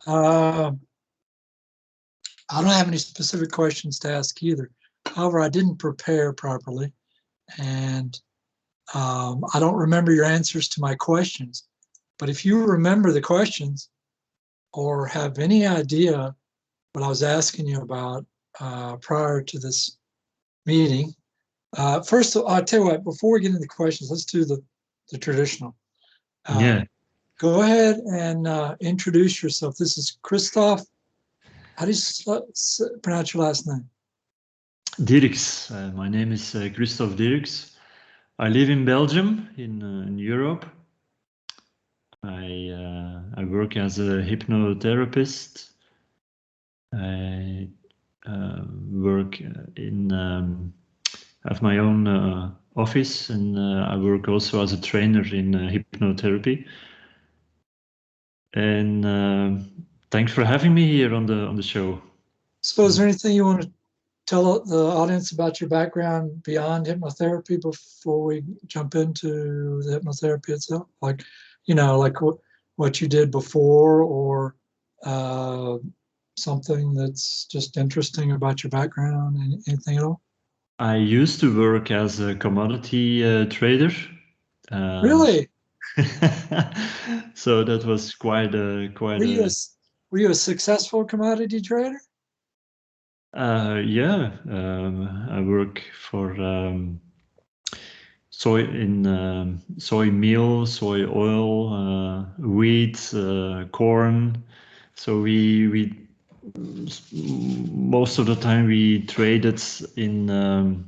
Uh, I don't have any specific questions to ask either. However, I didn't prepare properly, and I don't remember your answers to my questions. But if you remember the questions or have any idea what I was asking you about prior to this meeting, first, I'll tell you what, before we get into the questions, let's do the traditional. Yeah. Go ahead and introduce yourself. This is Christophe. How do you pronounce your last name? Dierckx. My name is Christophe Dierckx. I live in Belgium, in Europe. I work as a hypnotherapist. I work have my own office, and I work also as a trainer in hypnotherapy. And thanks for having me here on the show. So is there anything you want to tell the audience about your background beyond hypnotherapy before we jump into the hypnotherapy itself? Like, like what you did before, or something that's just interesting about your background, anything at all? I used to work as a commodity trader. Really? So that was quite a. Were you a successful commodity trader? Yeah, I work for soy meal, soy oil, wheat, corn. So we most of the time we traded in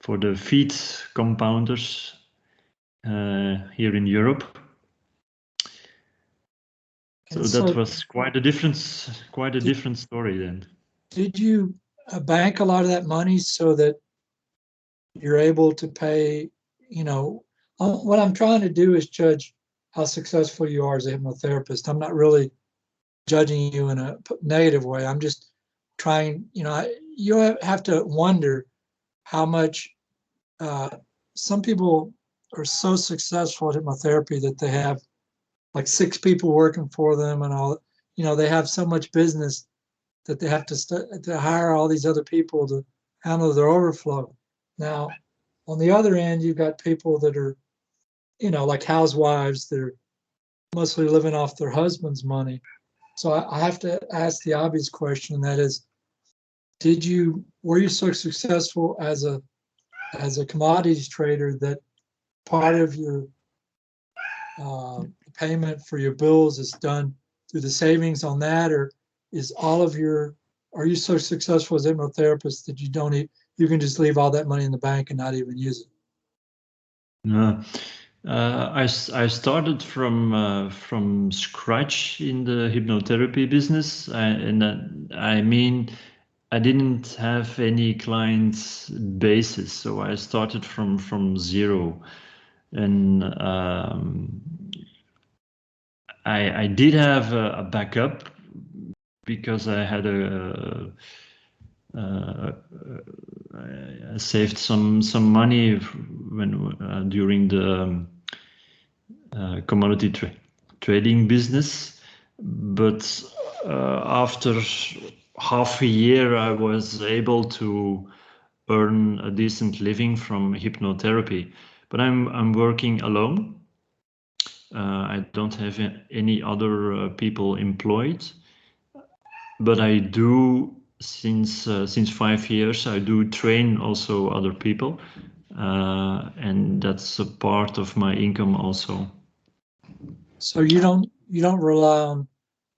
for the feed compounders here in Europe. So that was quite a different story then. Did you bank a lot of that money so that you're able to pay, what I'm trying to do is judge how successful you are as a hypnotherapist. I'm not really judging you in a negative way. I'm just trying, you have to wonder how much some people are so successful at hypnotherapy that they have like 6 people working for them and all, they have so much business that they have to hire all these other people to handle their overflow. Now, on the other end, you've got people that are, like housewives that are mostly living off their husband's money. So I have to ask the obvious question, and that is, were you so successful as a commodities trader that part of your payment for your bills is done through the savings on that, or are you so successful as a hypnotherapist that you can just leave all that money in the bank and not even use it? No. I started from scratch in the hypnotherapy business, and I mean, I didn't have any client basis, so I started from zero, and I did have a backup because I had I saved some money when during the commodity trading business, but after half a year I was able to earn a decent living from hypnotherapy. But I'm working alone. I don't have any other people employed, but I do since 5 years. I do train also other people, and that's a part of my income also. So you don't rely on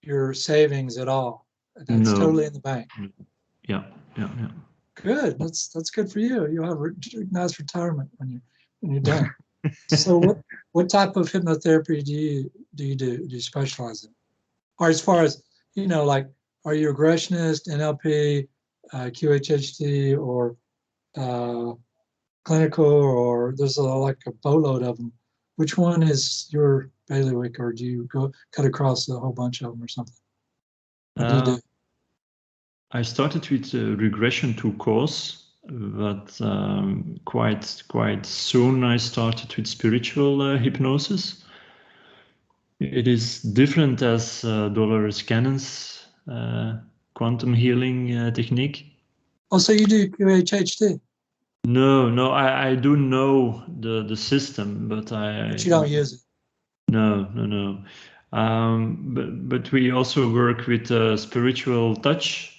your savings at all. That's No. totally in the bank. Yeah. Good. That's good for you. You'll have a nice retirement when you're done. So what type of hypnotherapy do you do? Do you specialize in? Or as far as, like, are you regressionist, NLP, QHHT, or clinical, or there's like a boatload of them? Which one is your bailiwick, or do you go cut across a whole bunch of them or something? What do you do? I started with regression to cause, but quite soon I started with spiritual hypnosis. It is different as Dolores Cannon's quantum healing technique. Oh, so you do QHHT? No, I do know the system, but But you don't use it. No. But we also work with spiritual touch.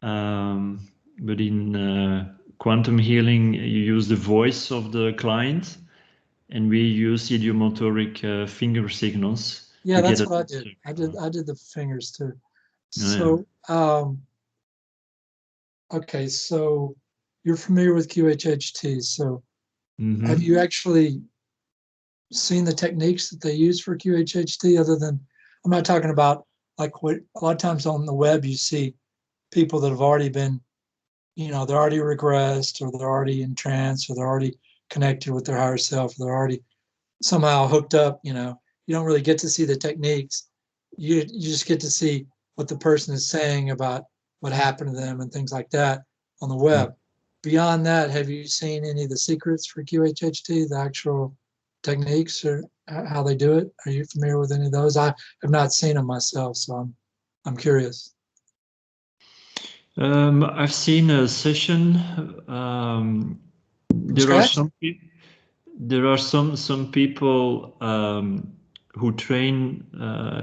But in quantum healing, you use the voice of the client, and we use idiomotoric finger signals Yeah, to get that's it. what I did. I did the fingers too. Oh, So, okay, so you're familiar with QHHT. So yeah. have you actually seen the techniques that they use for QHHT other than, I'm not talking about like what a lot of times on the web you see people that have already been, they're already regressed or they're already in trance or they're already connected with their higher self. They're already somehow hooked up, you don't really get to see the techniques. You just get to see what the person is saying about what happened to them and things like that on the web. Beyond that, have you seen any of the secrets for QHHT, the actual techniques or how they do it? Are you familiar with any of those? I have not seen them myself, so I'm curious. I've seen a session. From There are scratch? some people who train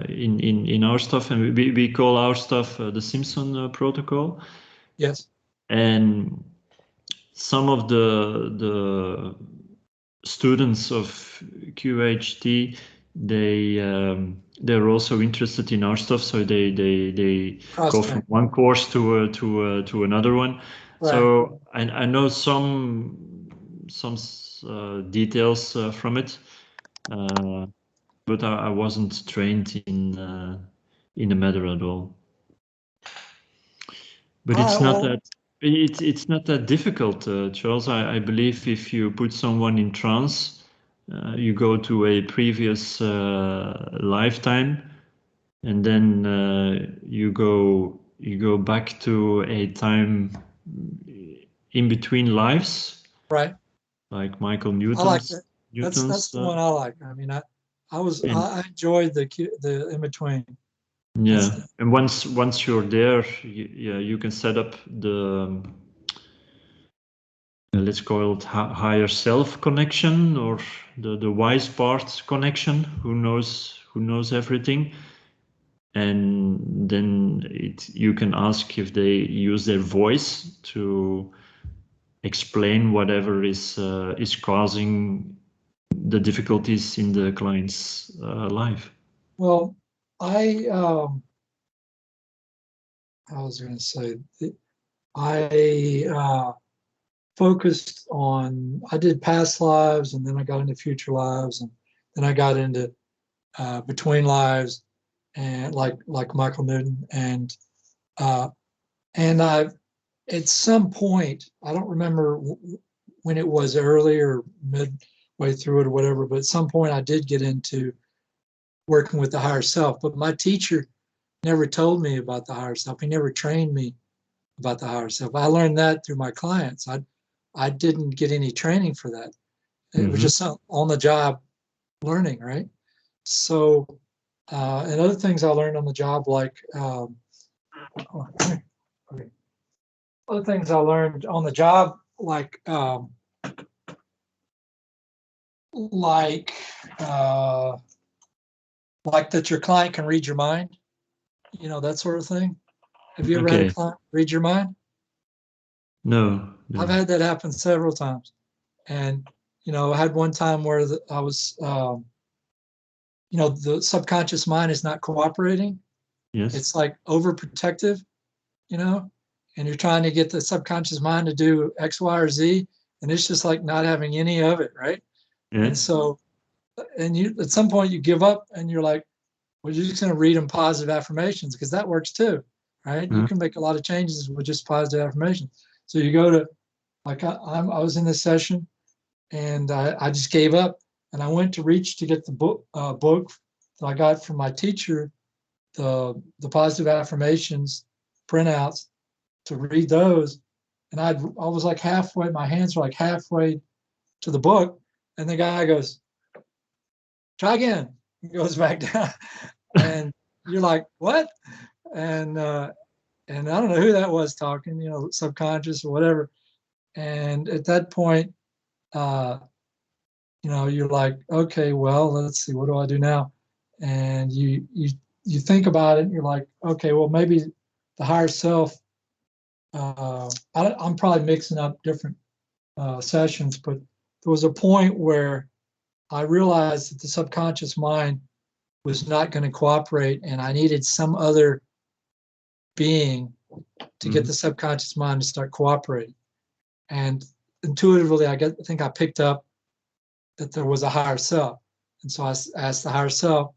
in our stuff, and we call our stuff the Simpson Protocol. Yes. And some of the students of QHT, they're also interested in our stuff, so they go from Cross-train. one course to another one. Right. So I know some details from it, but I wasn't trained in the matter at all. But All it's right, not well, that it's not that difficult, Charles. I believe if you put someone in trance, you go to a previous lifetime, and then you go back to a time in between lives, right. like Michael I like that. That's Newton's, the one I like. I mean, and I enjoyed the in between. That's yeah, and once you're there, you can set up the let's call it higher self connection, or the wise part connection, who knows everything. And then you can ask if they use their voice to explain whatever is causing the difficulties in the client's life. well, I was going to say I focused on. I did past lives, and then I got into future lives, and then I got into between lives, and like Michael Newton, uh, and I at some point I don't remember when it was, early or midway through it or whatever, but at some point I did get into working with the higher self. But my teacher never told me about the higher self. He never trained me about the higher self. I learned that through my clients. I didn't get any training for that. It was just on the job learning, right? So, and other things I learned on the job, like okay. Other things I learned on the job, like uh, like that your client can read your mind, that sort of thing. Have you ever had a Okay. client read your mind? No. I've had that happen several times. And, I had one time where I was, the subconscious mind is not cooperating. Yes. It's like overprotective, and you're trying to get the subconscious mind to do X, Y, or Z. And it's just like not having any of it, right? Yeah. And so, and you at some point you give up and you're like, well, you're just going to read them positive affirmations because that works too, right? You can make a lot of changes with just positive affirmations. So you go to, like, I was in this session and I just gave up, and I went to reach to get the book that I got from my teacher, the positive affirmations printouts, to read those, and I was like halfway, my hands were like halfway to the book, and the guy goes, try again. it goes back down, and you're like, what? And I don't know who that was talking, subconscious or whatever. And at that point, you're like, okay, well, let's see, what do I do now? And you think about it, and you're like, okay, well, maybe the higher self. I'm probably mixing up different sessions, but there was a point where I realized that the subconscious mind was not going to cooperate, and I needed some other being to get the subconscious mind to start cooperating. And intuitively, I think I picked up that there was a higher self, and so I asked the higher self,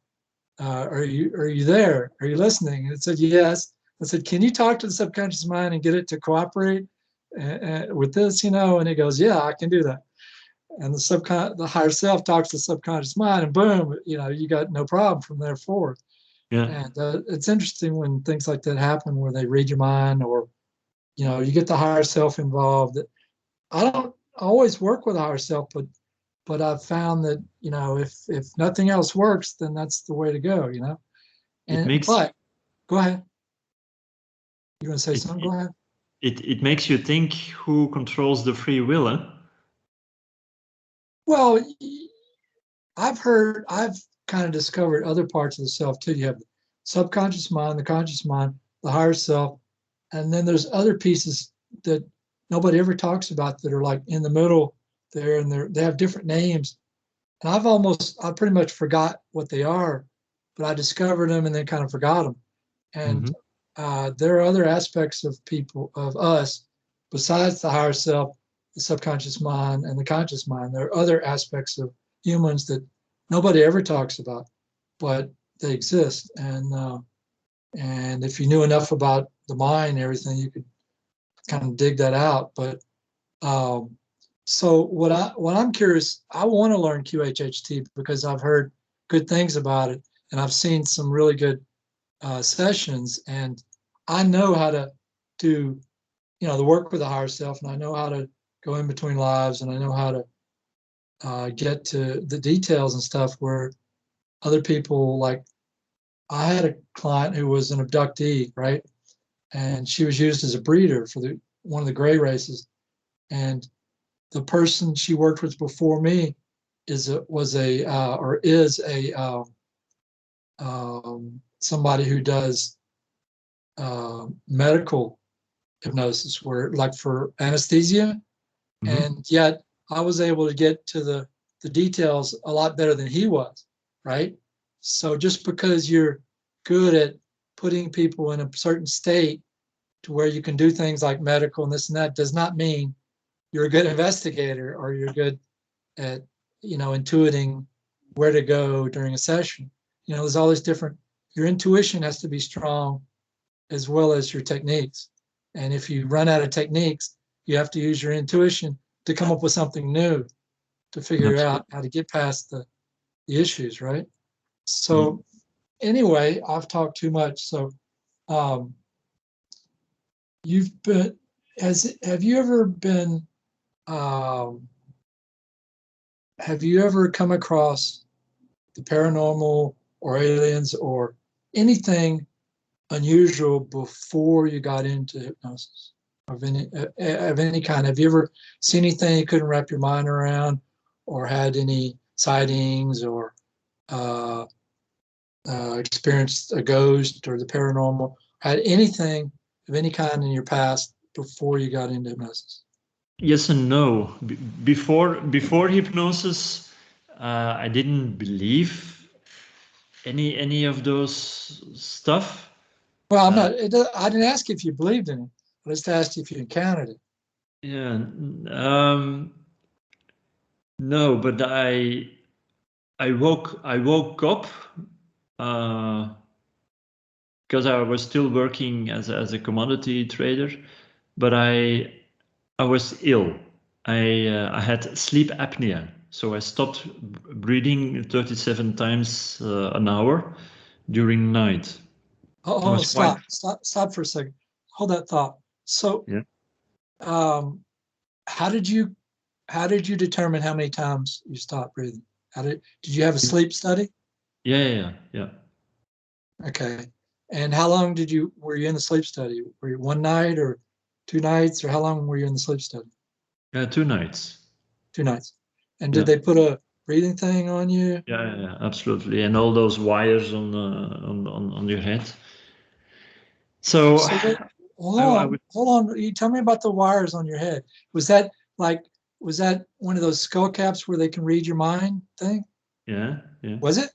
"Are you there? Are you listening?" And it said yes. I said, "Can you talk to the subconscious mind and get it to cooperate with this?" And it goes, "Yeah, I can do that." And the higher self talks to the subconscious mind, and boom, you got no problem from there forward. Yeah. And it's interesting when things like that happen, where they read your mind, or you get the higher self involved. I don't always work with the higher self, but I've found that if nothing else works, then that's the way to go. But go ahead. You want to say something? Go ahead. It makes you think who controls the free will, huh? Well, I've kind of discovered other parts of the self too. You have the subconscious mind, the conscious mind, the higher self, and then there's other pieces that nobody ever talks about that are like in the middle there, and they have different names. And I pretty much forgot what they are, but I discovered them and then kind of forgot them. And there are other aspects of us, besides the higher self, the subconscious mind, and the conscious mind. There are other aspects of humans that nobody ever talks about, but they exist. And if you knew enough about the mind and everything, you could kind of dig that out. But so what I'm curious, I want to learn QHHT because I've heard good things about it, and I've seen some really good sessions, and I know how to do the work with the higher self, and I know how to go in between lives, and I know how to get to the details and stuff where other people, like I had a client who was an abductee, right? And she was used as a breeder for one of the gray races. And the person she worked with before me is somebody who does medical hypnosis, where like for anesthesia, and yet I was able to get to the details a lot better than he was, right? So just because you're good at putting people in a certain state to where you can do things like medical and this and that does not mean you're a good investigator or you're good at intuiting where to go during a session. There's all these different, your intuition has to be strong as well as your techniques. And if you run out of techniques, you have to use your intuition to come up with something new to figure out how to get past the issues, right? So anyway, I've talked too much. So have you ever come across the paranormal or aliens or anything unusual before you got into hypnosis of any kind? Have you ever seen anything you couldn't wrap your mind around, or had any sightings, or experienced a ghost or the paranormal? Had anything of any kind in your past before you got into hypnosis? Yes and no. Before hypnosis, I didn't believe any of those stuff. Well, I didn't ask if you believed in it. I just asked if you encountered it. Yeah. No, but I woke up because I was still working as a commodity trader, but I was ill. I had sleep apnea, so I stopped breathing 37 times an hour during night. Oh, stop for a second. Hold that thought. So, yeah. How did you determine how many times you stopped breathing? Did you have a sleep study? Yeah. Okay. And how long were you in the sleep study? Were you one night or 2 nights, or how long were you in the sleep study? 2 nights. 2 nights. And did Yeah. they put a breathing thing on you? Yeah, absolutely. And all those wires on your head. So So wait, I would, hold on. You tell me about the wires on your head. Was that like, was that one of those skull caps where they can read your mind thing? yeah, Was it?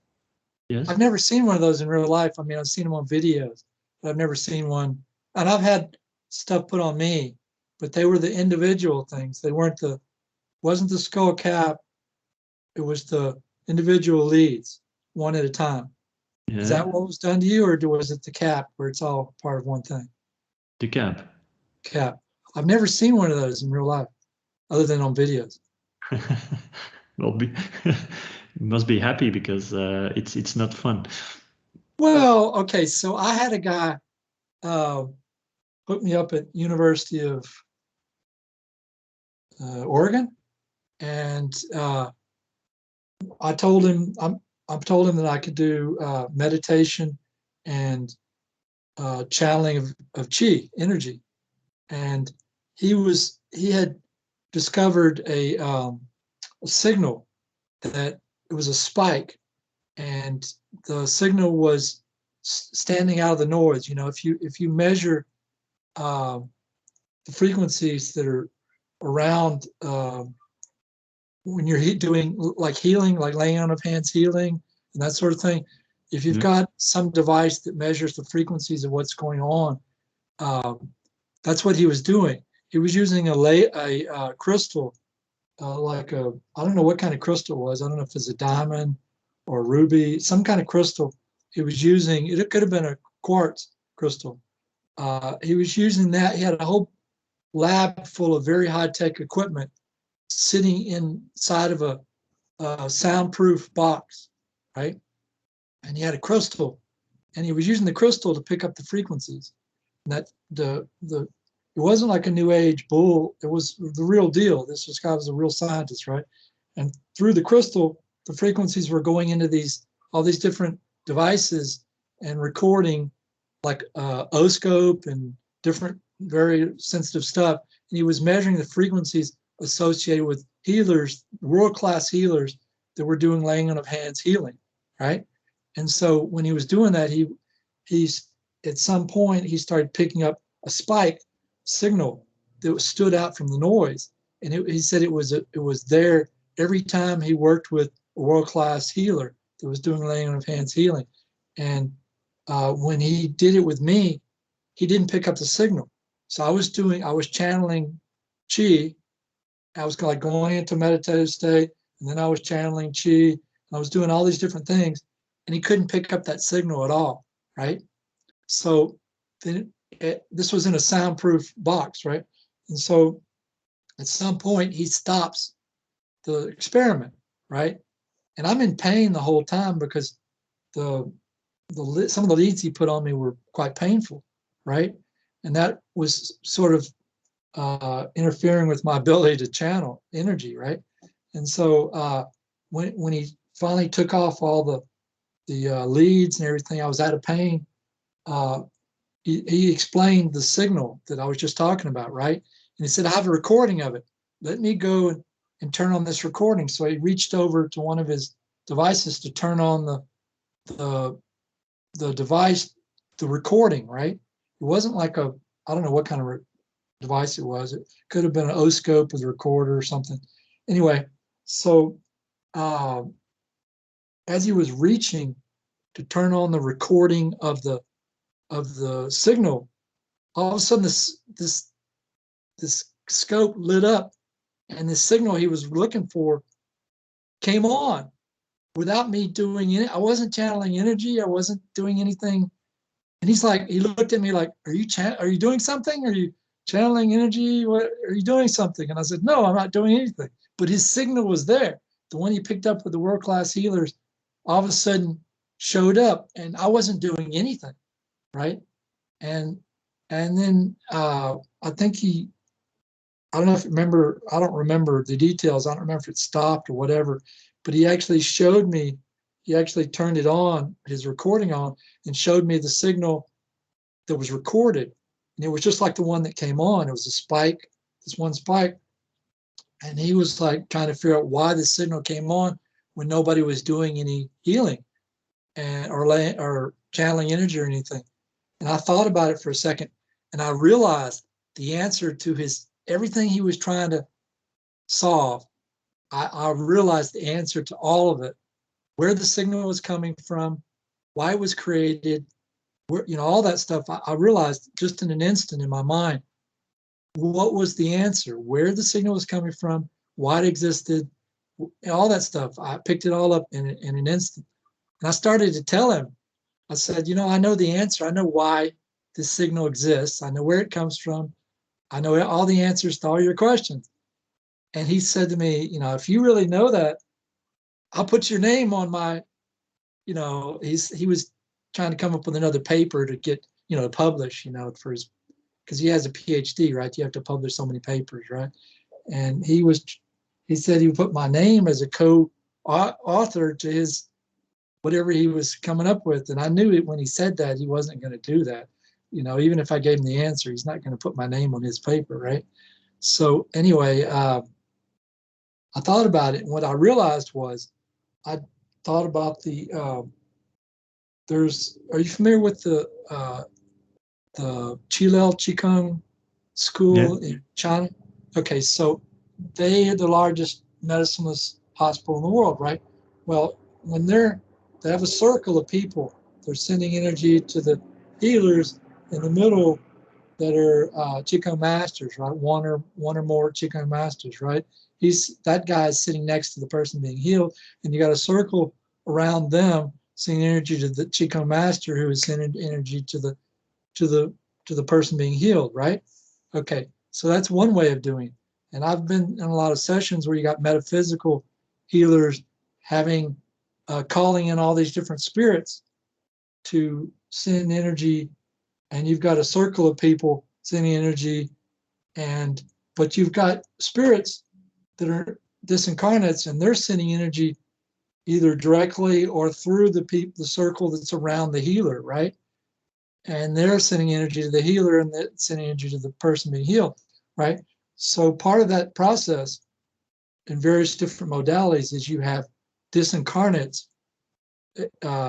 yes, I've never seen one of those in real life. I mean, I've seen them on videos, but I've never seen one. And I've had stuff put on me, but they were the individual things. They weren't wasn't the skull cap. It was the individual leads, one at a time. Is yeah, that what was done to you, or was it the cap where it's all part of one thing? the cap. Cap. I've never seen one of those in real life, other than on videos. Well, you must be happy because it's not fun. Well, okay, so I had a guy uh, put me up at University of Oregon, and I told him I've told him that I could do meditation and channeling of chi energy, and he had discovered a signal that it was a spike, and the signal was standing out of the noise. You know, if you measure the frequencies that are around when you're doing like healing, like laying on of hands healing and that sort of thing, if you've Yeah. got some device that measures the frequencies of what's going on, that's what he was doing. He was using a crystal, like I don't know what kind of crystal it was. I don't know if it's a diamond or ruby, some kind of crystal. He was using it. Could have been a quartz crystal. He was using that. He had a whole lab full of very high tech equipment sitting inside of a soundproof box, right? And he had a crystal, and he was using the crystal to pick up the frequencies. And that the it wasn't like a new age bull. It was the real deal. This guy was a real scientist, right? And through the crystal, the frequencies were going into all these different devices and recording, like oscope and different very sensitive stuff. And he was measuring the frequencies associated with healers, world-class healers that were doing laying on of hands healing, right? And so when he was doing that, he's at some point he started picking up a spike signal that stood out from the noise, and he said it was there every time he worked with a world-class healer that was doing laying on of hands healing. And when he did it with me, he didn't pick up the signal. So I was channeling chi. I was like going into meditative state, and then I was channeling chi, and I was doing all these different things, and he couldn't pick up that signal at all, right? So then this was in a soundproof box, right? And so at some point he stops the experiment, right? And I'm in pain the whole time because some of the leads he put on me were quite painful, right? And that was sort of interfering with my ability to channel energy, right? And so when he finally took off all the leads and everything, I was out of pain. He explained the signal that I was just talking about, right? And he said, I have a recording of it. Let me go and turn on this recording. So he reached over to one of his devices to turn on the device, the recording, right? It wasn't like I don't know what kind of device it was. It could have been an oscope with a recorder or something. Anyway, so as he was reaching to turn on the recording of the signal, all of a sudden this scope lit up, and the signal he was looking for came on without me doing it. I wasn't channeling energy. I wasn't doing anything. And he looked at me like, are you doing something? Are you channeling energy? What are you doing something? And I said, no, I'm not doing anything. But his signal was there. The one he picked up with the world-class healers all of a sudden showed up, and I wasn't doing anything, right? And then I think I don't remember the details. I don't remember if it stopped or whatever, but he actually showed me he actually turned it on, his recording on, and showed me the signal that was recorded. And it was just like the one that came on. It was a spike, this one spike. And he was like trying to figure out why the signal came on when nobody was doing any healing or channeling energy or anything. And I thought about it for a second, and I realized the answer to everything he was trying to solve. I realized the answer to all of it, where the signal was coming from, why it was created, all that stuff. I realized just in an instant in my mind, what was the answer, where the signal was coming from, why it existed, all that stuff. I picked it all up in an instant. And I started to tell him, I said, I know the answer. I know why this signal exists. I know where it comes from. I know all the answers to all your questions. And he said to me, if you really know that, I'll put your name on my, he was trying to come up with another paper to get, to publish, for his, because he has a PhD, right? You have to publish so many papers, right? And he said he would put my name as a co-author to his, whatever he was coming up with. And I knew it when he said that he wasn't going to do that. Even if I gave him the answer, he's not going to put my name on his paper, right? So anyway, I thought about it. And what I realized was I thought about are you familiar with the Chilel Qigong school in China? Okay, so they are the largest medicineless hospital in the world, right? Well, when they have a circle of people, they're sending energy to the healers in the middle that are Qigong masters, right? One or more Qigong masters, right? That guy is sitting next to the person being healed, and you got a circle around them sending energy to the Qigong master who is sending energy to the person being healed, right? Okay, so that's one way of doing it. And I've been in a lot of sessions where you got metaphysical healers calling in all these different spirits to send energy, and you've got a circle of people sending energy, but you've got spirits that are disincarnates, and they're sending energy either directly or through the circle that's around the healer, right? And they're sending energy to the healer, and they're sending energy to the person being healed, right? So part of that process in various different modalities is you have disincarnates,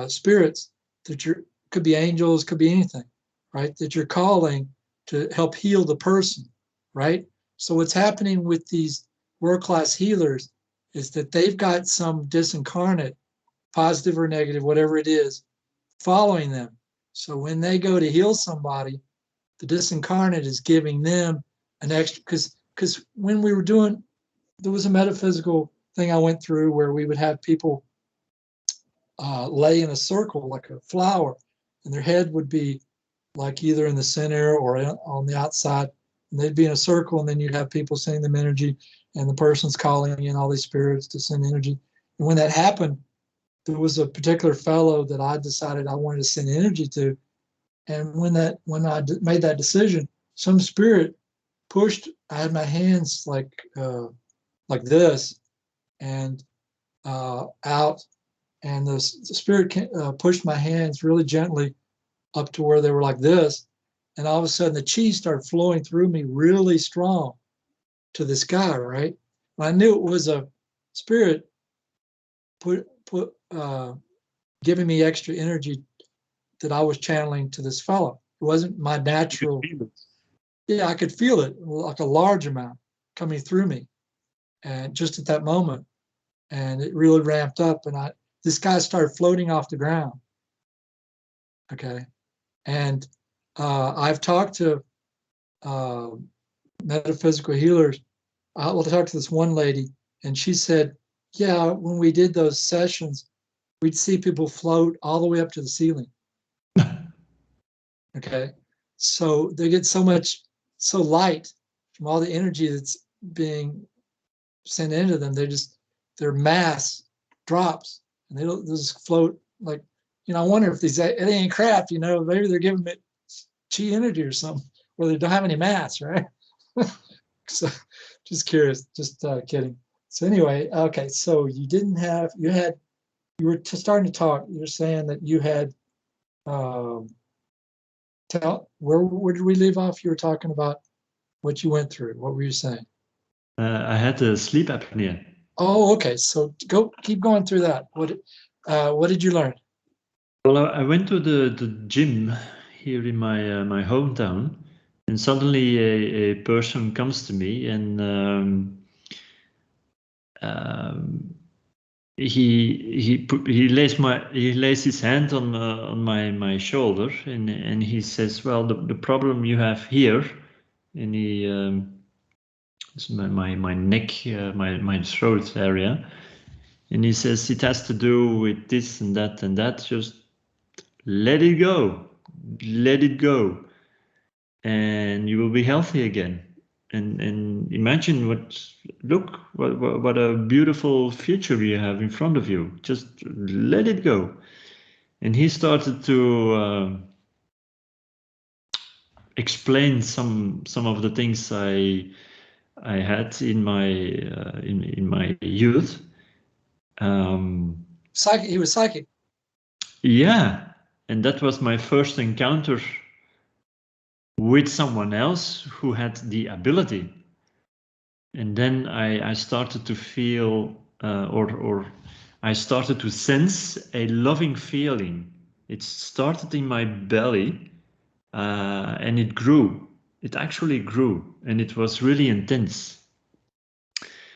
spirits that could be angels, could be anything, right? That you're calling to help heal the person, right? So what's happening with these world-class healers is that they've got some disincarnate, positive or negative, whatever it is, following them. So when they go to heal somebody, the disincarnate is giving them an extra, because when we were doing, there was a metaphysical thing I went through where we would have people lay in a circle like a flower, and their head would be like either in the center or on the outside, and they'd be in a circle, and then you'd have people sending them energy, and the person's calling in all these spirits to send energy. And when that happened, there was a particular fellow that I decided I wanted to send energy to, and when I made that decision, some spirit pushed. I had my hands like this, and out, and the spirit pushed my hands really gently up to where they were like this, and all of a sudden the chi started flowing through me really strong to this guy, right? And I knew it was a spirit giving me extra energy that I was channeling to this fellow. It wasn't my natural. Yeah, I could feel it like a large amount coming through me, and just at that moment, and it really ramped up, and this guy started floating off the ground. Okay, and I've talked to metaphysical healers. I talked to this one lady, and she said, yeah, when we did those sessions, we'd see people float all the way up to the ceiling. Okay, so they get so light from all the energy that's being sent into them. Their mass drops, and they just float like, I wonder if it ain't crap, maybe they're giving it chi energy or something, where they don't have any mass, right? So just curious, just kidding. So anyway, okay, so you had you were starting to talk. You're saying that you had, where did we leave off? You were talking about what you went through. What were you saying? I had a sleep apnea. Oh, okay. So keep going through that. What did you learn? Well, I went to the gym here in my hometown, and suddenly a person comes to me, and um, he lays his hand on my shoulder, and he says, "Well, the problem you have here," and he it's my neck, my throat area, and he says it has to do with this and that and that. Just let it go, let it go, and you will be healthy again. And imagine what a beautiful future you have in front of you. Just let it go. And he started to explain some of the things I had in my in my youth. He was psychic. Yeah, and that was my first encounter with someone else who had the ability. And then I started to feel, or I started to sense a loving feeling. It started in my belly, and it grew. It actually grew, and it was really intense.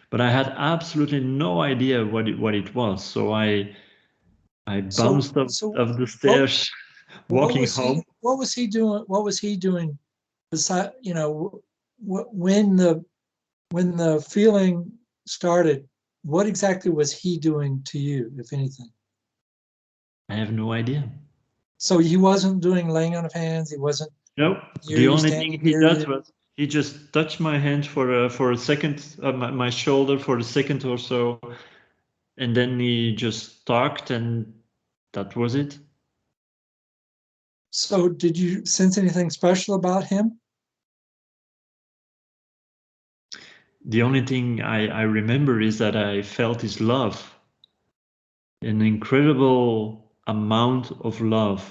But I had absolutely no idea what it was. So I So, bounced up so of the what, stairs, walking home. what was he doing? What was he doing beside, when the feeling started, what exactly was he doing to you, if anything? I have no idea. So he wasn't doing laying on of hands. He wasn't No, near the you, only thing standing he near did you. was he just touched my hand for a second, my shoulder for a second or so, and then he just talked, and that was it. So did you sense anything special about him? The only thing I remember is that I felt his love, an incredible amount of love.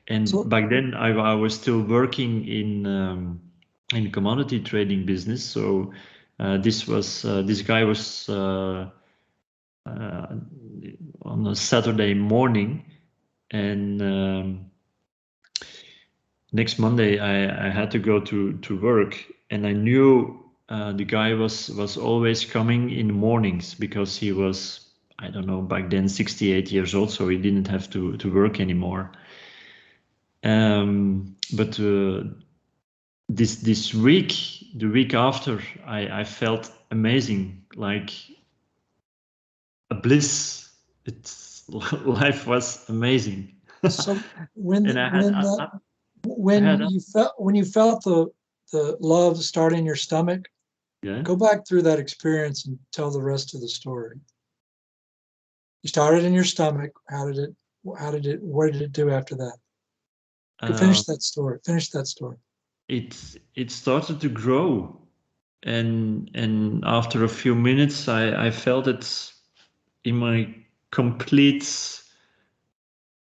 And So, back then I was still working in commodity trading business. So this guy was uh, on a Saturday morning, and next Monday I had to go to work, and I knew the guy was always coming in the mornings because he was, I don't know, back then 68 years old, so he didn't have to work anymore. But this week, the week after, I felt amazing, like a bliss. It's life was amazing. so when And when you felt the love start in your stomach, yeah. go back through that experience and tell the rest of the story. You started in your stomach. What did it do after that? Go Uh, finish that story. Finish that story. it started to grow, and after a few minutes, I felt it in my complete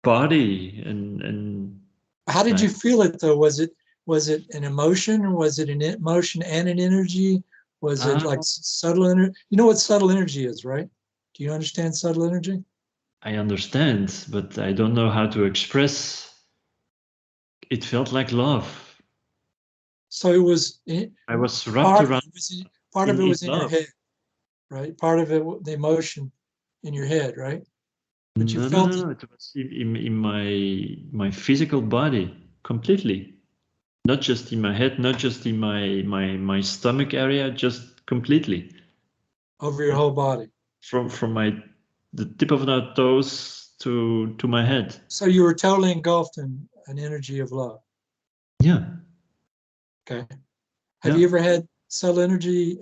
body, and How did I, you feel it though? Was it an emotion, or was it an emotion and an energy? Was it like uh, subtle energy? You know what subtle energy is, right? Do you understand subtle energy? I understand, but I don't know how to express. It felt like love. So it was I was wrapped part of around it part of it in was in your love. head, right? Part of it, the emotion in your head, right? But you No, no, felt no, it. no. It was in my physical body completely. Not just in my head, not just in my stomach area, just completely. Over your whole body. From my the tip of my toes to my head. So you were totally engulfed in an energy of love. Yeah, Okay. Have yeah. you ever had subtle energy?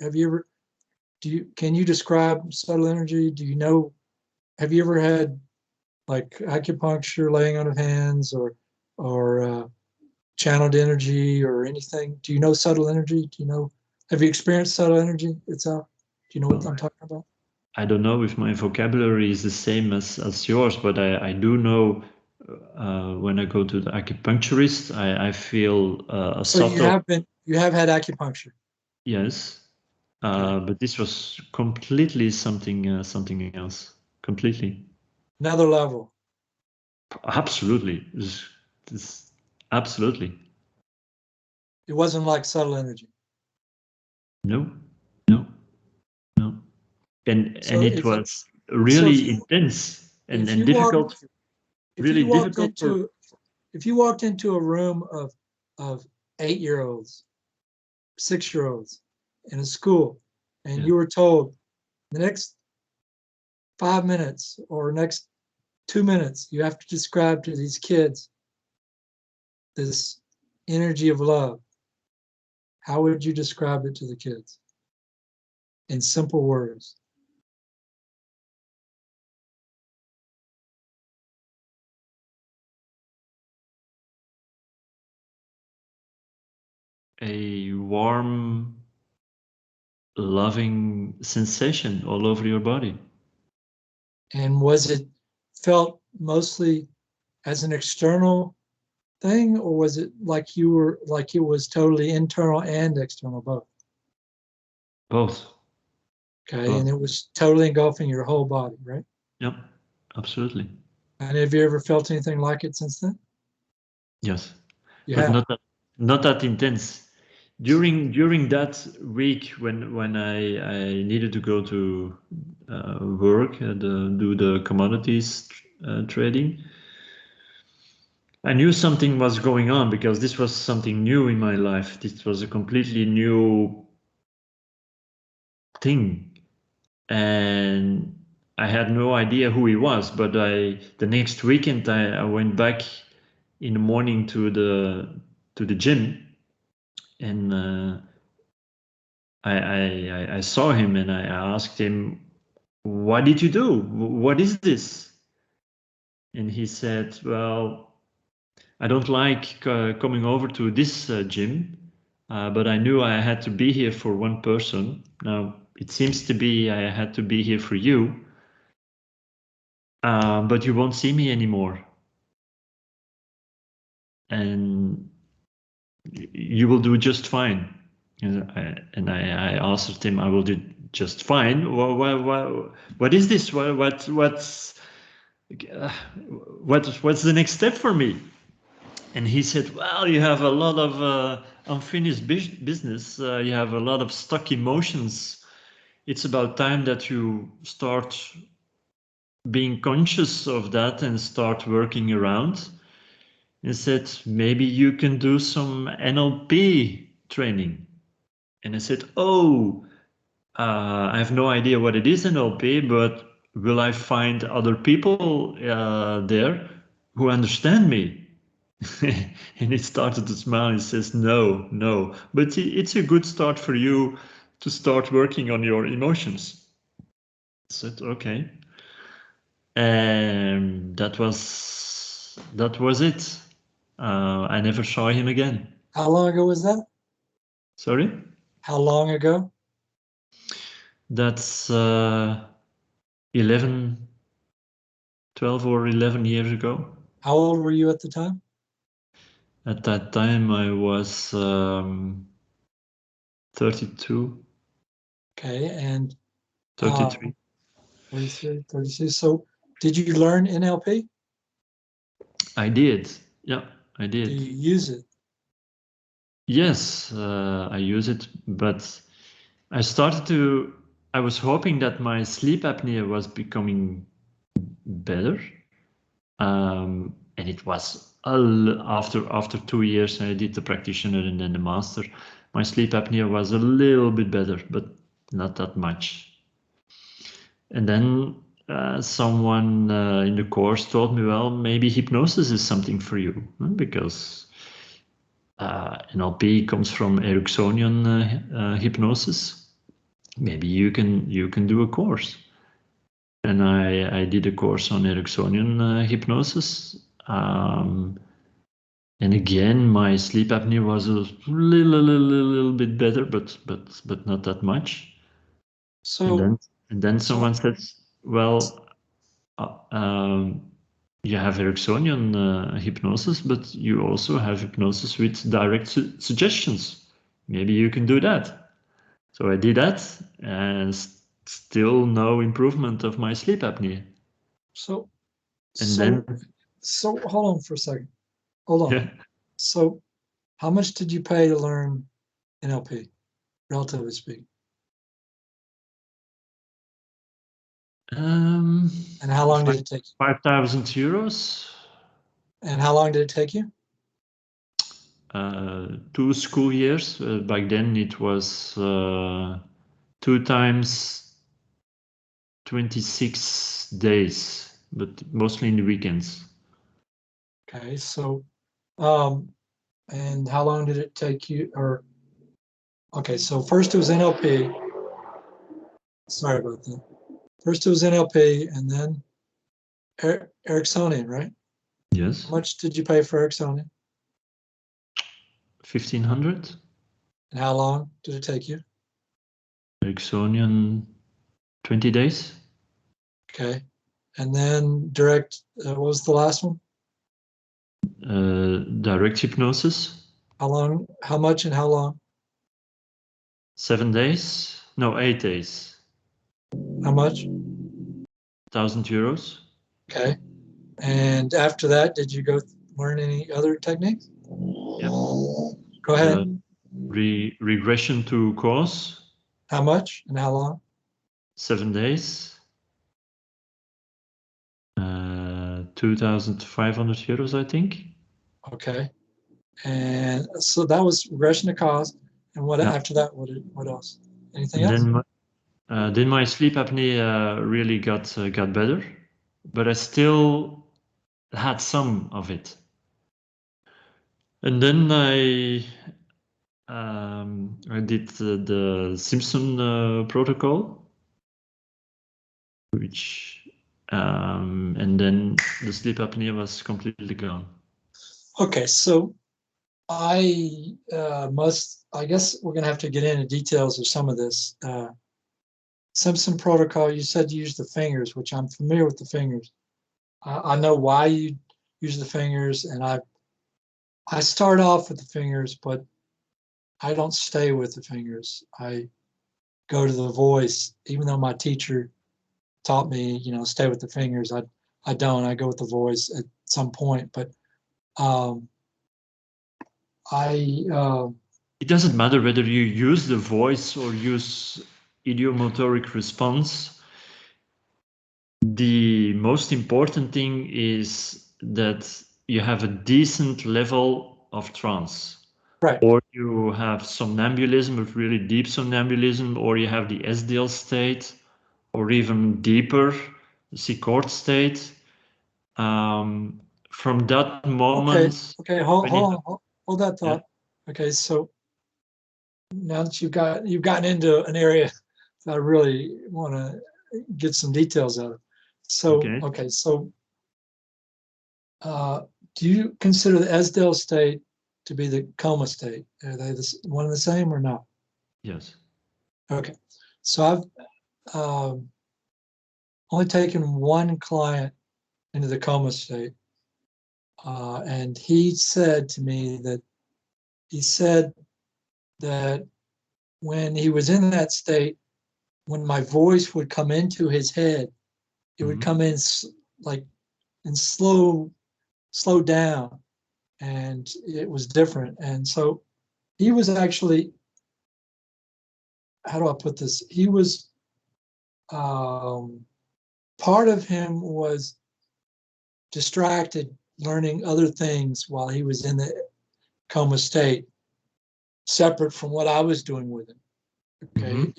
Can you describe subtle energy? Do you know, have you ever had like acupuncture, laying on of hands, or channeled energy or anything? Do you know subtle energy? Have you experienced subtle energy itself? Do you know what I'm talking about? I don't know if my vocabulary is the same as yours, but I do know when I go to the acupuncturist, I feel a So subtle, you have had acupuncture. yes, Okay. but this was completely something else, completely. Another level. Absolutely, absolutely. It wasn't like subtle energy. No, no, no. And So it if was so really intense if and you walked difficult, if really you walked difficult for. into if you walked into a room of 8-year-olds, 6-year-olds in a school, and Yeah. you were told the next 5 minutes or next 2 minutes you have to describe to these kids this energy of love, how would you describe it to the kids in simple words? A warm, loving sensation all over your body. And was it felt mostly as an external thing, or was it like it was totally internal and external both? Both. Okay, and Both. it was totally engulfing your whole body, right? Yep. Absolutely. And have you ever felt anything like it since then? Yes. You But have. not that intense. During that week when I needed to go to work and do the commodities trading, I knew something was going on because this was something new in my life. This was a completely new thing, and I had no idea who he was. But the next weekend I went back in the morning to the gym, and I saw him and I asked him, "What did you do? What is this?" And he said, "Well, I don't like coming over to this gym, but I knew I had to be here for one person. Now it seems to be I had to be here for you, but you won't see me anymore, and you will do just fine." And I answered him, "I will do just fine. What is this? Uh, what's the next step for me?" And he said, "Well, you have a lot of unfinished business. You have a lot of stuck emotions. It's about time that you start being conscious of that and start working around." He said, "Maybe you can do some NLP training." And I said, "Oh, I have no idea what it is NLP, but will I find other people there who understand me?" And he started to smile. He says, "No, no, but it's a good start for you to start working on your emotions." I said, "Okay." And that was it. I never saw him again. How long ago was that? Sorry? How long ago? That's 11, 12 or 11 years ago. How old were you at the time? At that time, I was 32, Okay, and 33. 33, 36. So did you learn NLP? I did. Yeah, I Do did. you use it? Yes, I use it, but I was hoping that my sleep apnea was becoming better. And it was after 2 years, I did the practitioner and then the master. My sleep apnea was a little bit better, but not that much. And then someone in the course told me, well, maybe hypnosis is something for you, because NLP comes from Ericksonian hypnosis. Maybe you can do a course. And I did a course on Ericksonian hypnosis. And again, my sleep apnea was a little bit better, but not that much. And So then And then someone says, well, you have Ericksonian hypnosis, but you also have hypnosis with direct suggestions. Maybe you can do that. So I did that, and still no improvement of my sleep apnea. So, And so, then, so hold on for a second. Hold on. yeah, So, how much did you pay to learn NLP, relatively speaking? And how long did it take you? 5,000 euros. And how long did it take you? 2 school years. Back then it was 2 times 26 days, but mostly in the weekends. Okay, so, and how long did it take you, or, okay, so first it was NLP. Sorry about that. First it was NLP and then Ericksonian, right? Yes. How much did you pay for Ericksonian? 1,500. And how long did it take you? Ericksonian, 20 days. Okay. And then direct, what was the last one? Direct hypnosis. How long, how much and how long? 7 days. No, 8 days. How much? 1,000 euros. Okay. And after that, did you go learn any other techniques? Yep. Go ahead. Regression to cause. How much and how long? 7 days. 2,500 euros, I think. Okay. And so that was regression to cause. And what Yeah. after that? What else? Anything And else? then my sleep apnea really got better, but I still had some of it. And then I did the Simpson Protocol, which and then the sleep apnea was completely gone. Okay, so I I guess we're going to have to get into details of some of this. Simpson Protocol, you said you use the fingers, which I'm familiar with the fingers. I know why you use the fingers, and I start off with the fingers, but I don't stay with the fingers. I go to the voice, even though my teacher taught me, stay with the fingers. I don't. I go with the voice at some point, but I It doesn't matter whether you use the voice or use idiomotoric response. The most important thing is that you have a decent level of trance. right. Or you have somnambulism, with really deep somnambulism, or you have the SDL state, or even deeper, the C-chord state. From that moment, Okay. Hold that thought. Yeah. Okay, so now that you've gotten into an area that I really want to get some details out of. So okay. so do you consider the SDL state to be the coma state? Are they one and the same or not? Yes. Okay, so I've only taken one client into the coma state, and he said to me that when he was in that state, when my voice would come into his head, it would come in like and slow down, and it was different. And so he was actually, how do I put this? He was part of him was distracted learning other things while he was in the coma state, separate from what I was doing with him. Okay,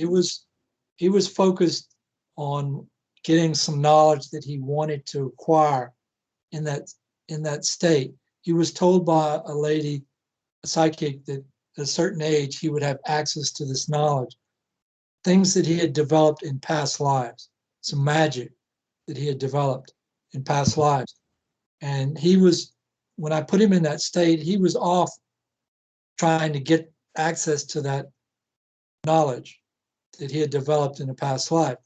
he was focused on getting some knowledge that he wanted to acquire in that state. He was told by a lady, a psychic, that at a certain age he would have access to this knowledge, things that he had developed in past lives, some magic that he had developed in past lives. And when I put him in that state, he was off trying to get access to that knowledge that he had developed in a past life.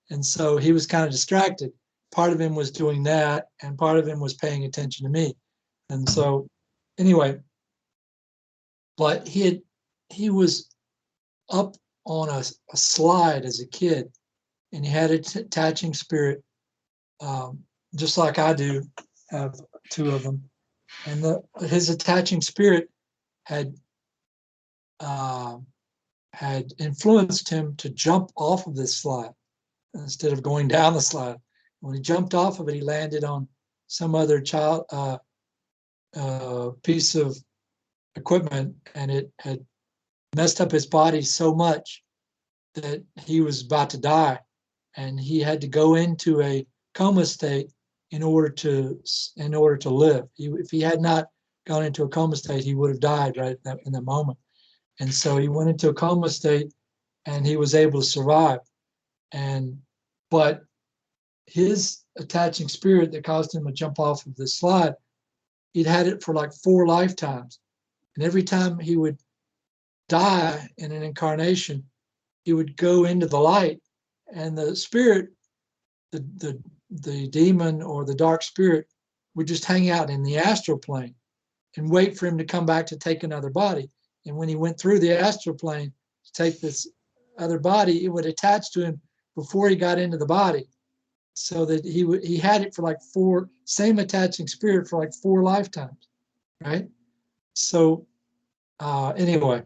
And so he was kind of distracted. Part of him was doing that, and part of him was paying attention to me. And so, anyway, but he was up on a slide as a kid, and he had an attaching spirit, just like I do, have two of them. And his attaching spirit had influenced him to jump off of this slide instead of going down the slide. When he jumped off of it, he landed on some other piece of equipment, and it had messed up his body so much that he was about to die, and he had to go into a coma state in order to live. If he had not gone into a coma state, he would have died right in that moment. And so he went into a coma state, and he was able to survive. But his attaching spirit that caused him to jump off of the slide, he'd had it for like 4 lifetimes. And every time he would die in an incarnation, he would go into the light, and the spirit, the demon or the dark spirit, would just hang out in the astral plane and wait for him to come back to take another body. And when he went through the astral plane to take this other body, it would attach to him before he got into the body, so that he had it for like 4, same attaching spirit for like 4 lifetimes, right? So anyway,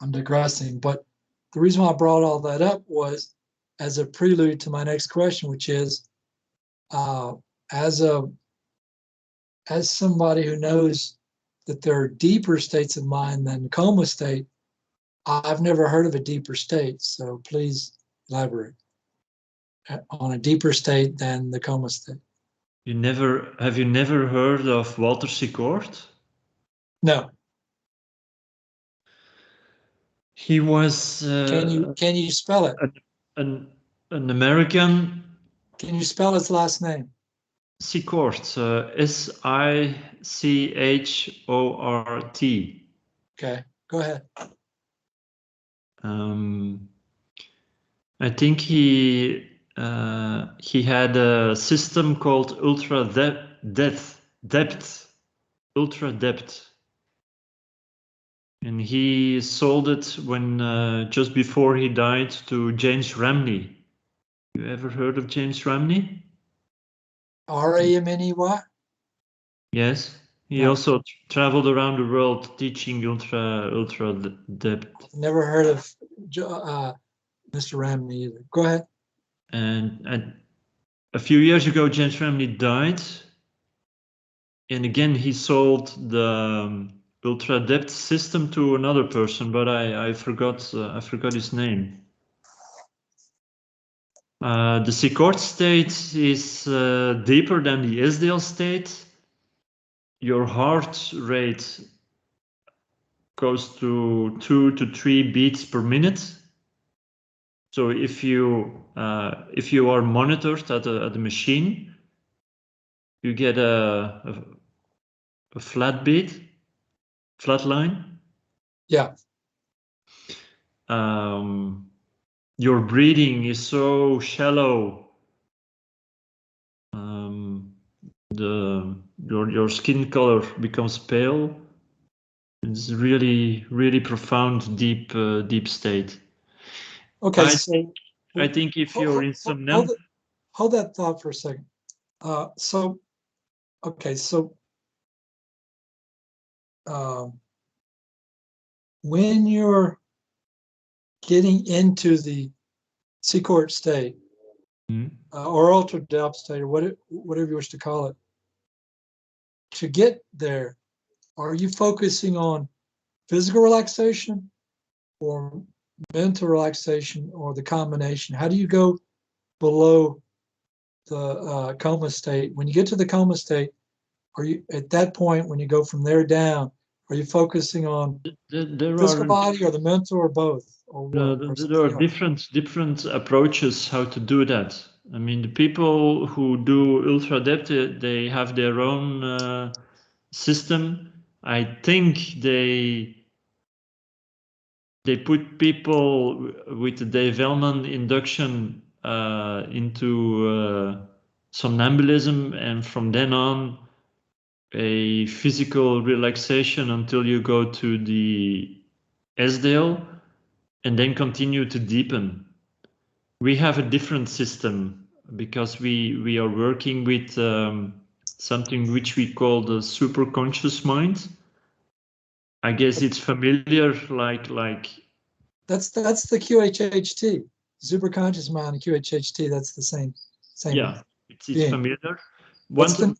I'm digressing, but the reason why I brought all that up was as a prelude to my next question, which is, as somebody who knows that there are deeper states of mind than coma state, I've never heard of a deeper state. So please elaborate on a deeper state than the coma state. Have you never heard of Walter Sickort? No. He was can you spell it? An American. Can you spell his last name? Sickort, Sichort. Okay, go ahead. I think he had a system called ultra depth, and he sold it when just before he died to James Ramney. You ever heard of James Ramney? Ramney? Yes. He also traveled around the world teaching ultra depth. Never heard of Mr. Ramney either. Go ahead. And a few years ago, James Ramney died, and again he sold the ultra depth system to another person, but I forgot his name. The Sickort state is deeper than the SDL state. Your heart rate goes to 2 to 3 beats per minute. So if you are monitored at the machine, you get a flat line. Yeah. Your breathing is so shallow. Your skin color becomes pale. It's really, really profound, deep state. Okay. I think if you're in some hold that thought for a second. When you're getting into the Sickort state, or ultra depth state, or whatever you wish to call it, to get there, are you focusing on physical relaxation or mental relaxation, or the combination? How do you go below the coma state? When you get to the coma state, are you at that point, when you go from there down, are you focusing on the physical body or the mental, or both? There are different approaches how to do that. I mean, the people who do ultra depth, they have their own system. I think they put people with the Dave Ellman induction into somnambulism, and from then on a physical relaxation until you go to the SDL, and then continue to deepen. We have a different system because we are working with something which we call the superconscious mind. I guess it's familiar, like that's the QHHT, superconscious mind, and QHHT. That's the same. Yeah, it's being. familiar. What's the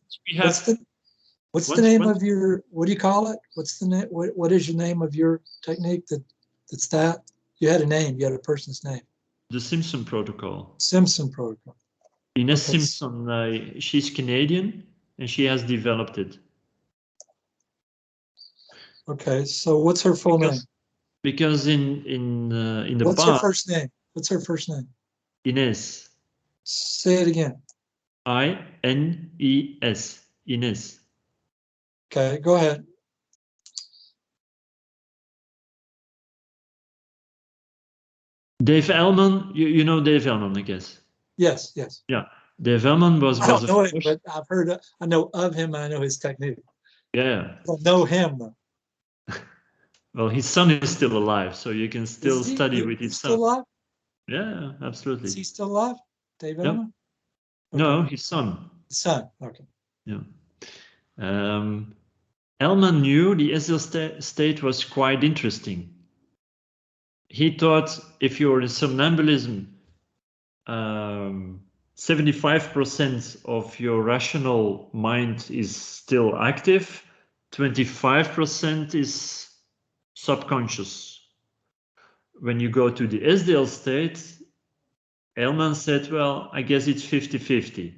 name of your, what do you call it? What's the name? What is your name of your technique that's that? You had a name. You had a person's name. The Simpson Protocol. Simpson Protocol. Ines Simpson, she's Canadian, and she has developed it. Okay, so what's her full name? Because in the What's past. Her first name? What's her first name? Ines. Say it again. I-N-E-S. Ines. Okay, go ahead. Dave Ellman, you know Dave Ellman, I guess. Yes. Yeah, Dave Ellman was. I don't know him, but I've heard. I know of him. And I know his technique. Yeah. I don't know him though. Well, his son is still alive, so you can still study with his son. Still alive? Yeah, absolutely. Is he still alive, Dave Ellman? Yep. Okay. No, his son. His son. Okay. Yeah. Ellman knew the SDL state was quite interesting. He thought if you're in somnambulism, 75% of your rational mind is still active, 25% is subconscious. When you go to the SDL state, Ellman said, well, I guess it's 50-50.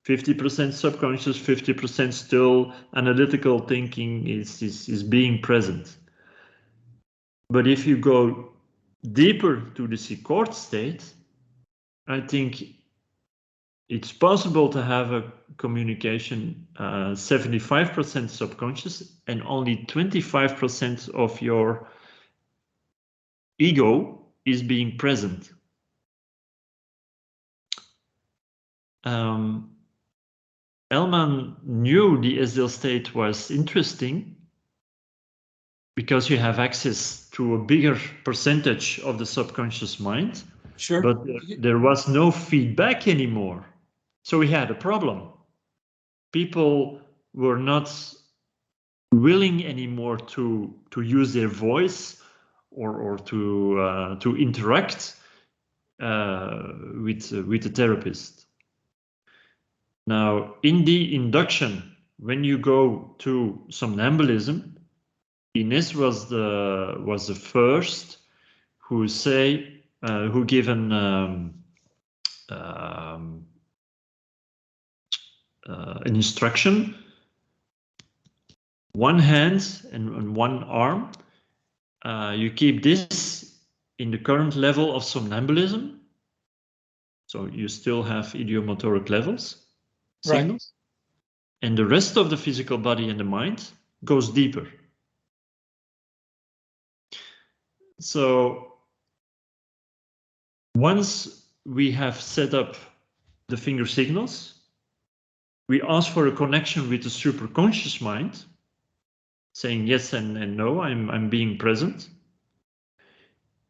50% subconscious, 50% still analytical thinking is being present. But if you go deeper to the Secord state, I think it's possible to have a communication 75% subconscious and only 25% of your ego is being present. Ellman knew the SDL state was interesting because you have access to a bigger percentage of the subconscious mind. Sure. But there was no feedback anymore. So we had a problem. People were not willing anymore to use their voice or to interact with the therapist. Now, in the induction, when you go to somnambulism, Ines was the first who give an instruction, one hand and one arm. You keep this in the current level of somnambulism, so you still have idiomotoric levels, signals, right. And the rest of the physical body and the mind goes deeper. So once we have set up the finger signals, we ask for a connection with the superconscious mind, saying yes and no, I'm being present.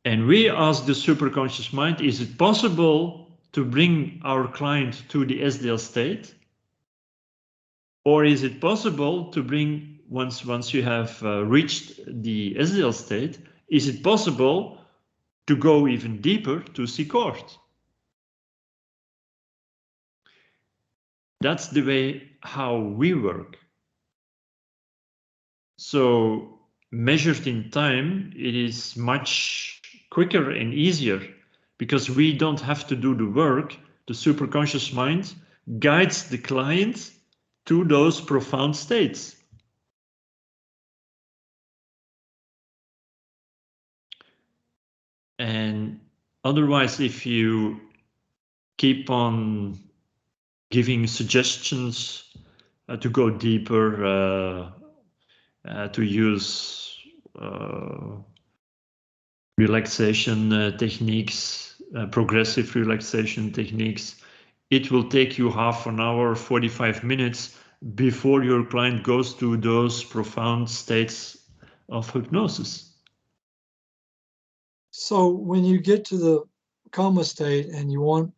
And we ask the superconscious mind, is it possible to bring our client to the SDL state? Or is it possible to bring, once you have reached the SDL state, is it possible to go even deeper to Secord? That's the way how we work. So measured in time, it is much quicker and easier because we don't have to do the work. The superconscious mind guides the client to those profound states. And otherwise, if you keep on giving suggestions to go deeper, to use relaxation techniques, progressive relaxation techniques, it will take you half an hour, 45 minutes before your client goes to those profound states of hypnosis. So when you get to the coma state and you want,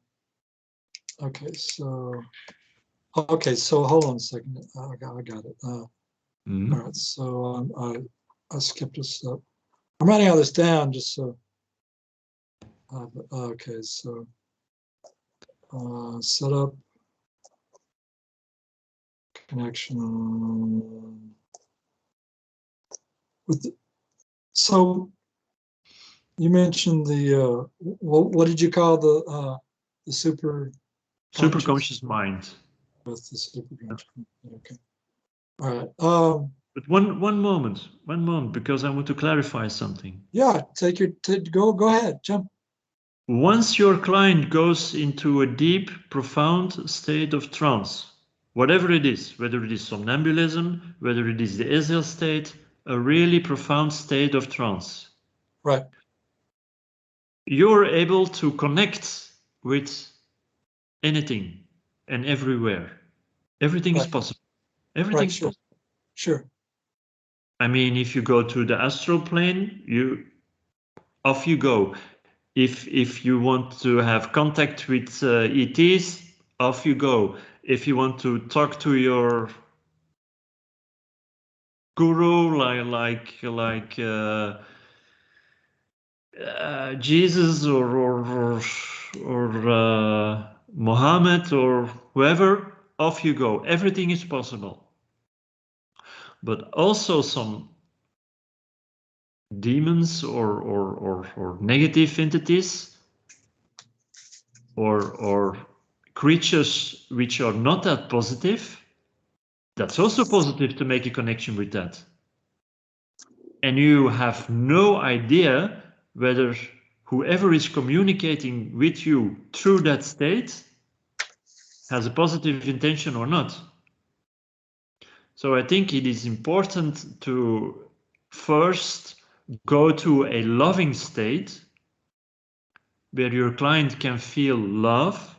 okay, so hold on a second. I got it. All right, so I skipped a step. I'm writing all this down just so. Okay, so set up connection with. So you mentioned the what did you call the super Superconscious mind. With the superconscious. Okay. All right. But one moment, because I want to clarify something. Yeah, go ahead, jump. Once your client goes into a deep, profound state of trance, whatever it is, whether it is somnambulism, whether it is the SDL state, a really profound state of trance. Right. You're able to connect with anything and everywhere. Everything is possible. Everything is possible. Sure. I mean, if you go to the astral plane, off you go. If you want to have contact with ETs, off you go. If you want to talk to your guru, like Jesus or Mohammed or whoever, off you go. Everything is possible. But also some demons or negative entities or creatures which are not that positive, that's also positive to make a connection with that. And you have no idea whether whoever is communicating with you through that state has a positive intention or not. So I think it is important to first go to a loving state where your client can feel love,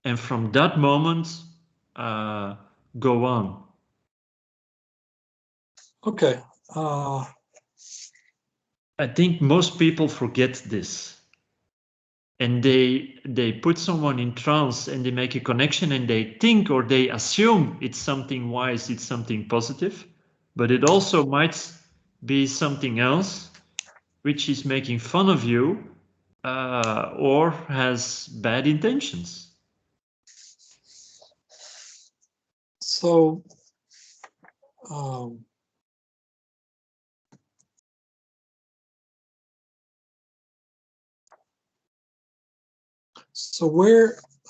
and from that moment go on. Okay. I think most people forget this, and they put someone in trance and they make a connection and they think or they assume it's something wise, it's something positive, but it also might be something else which is making fun of you or has bad intentions. So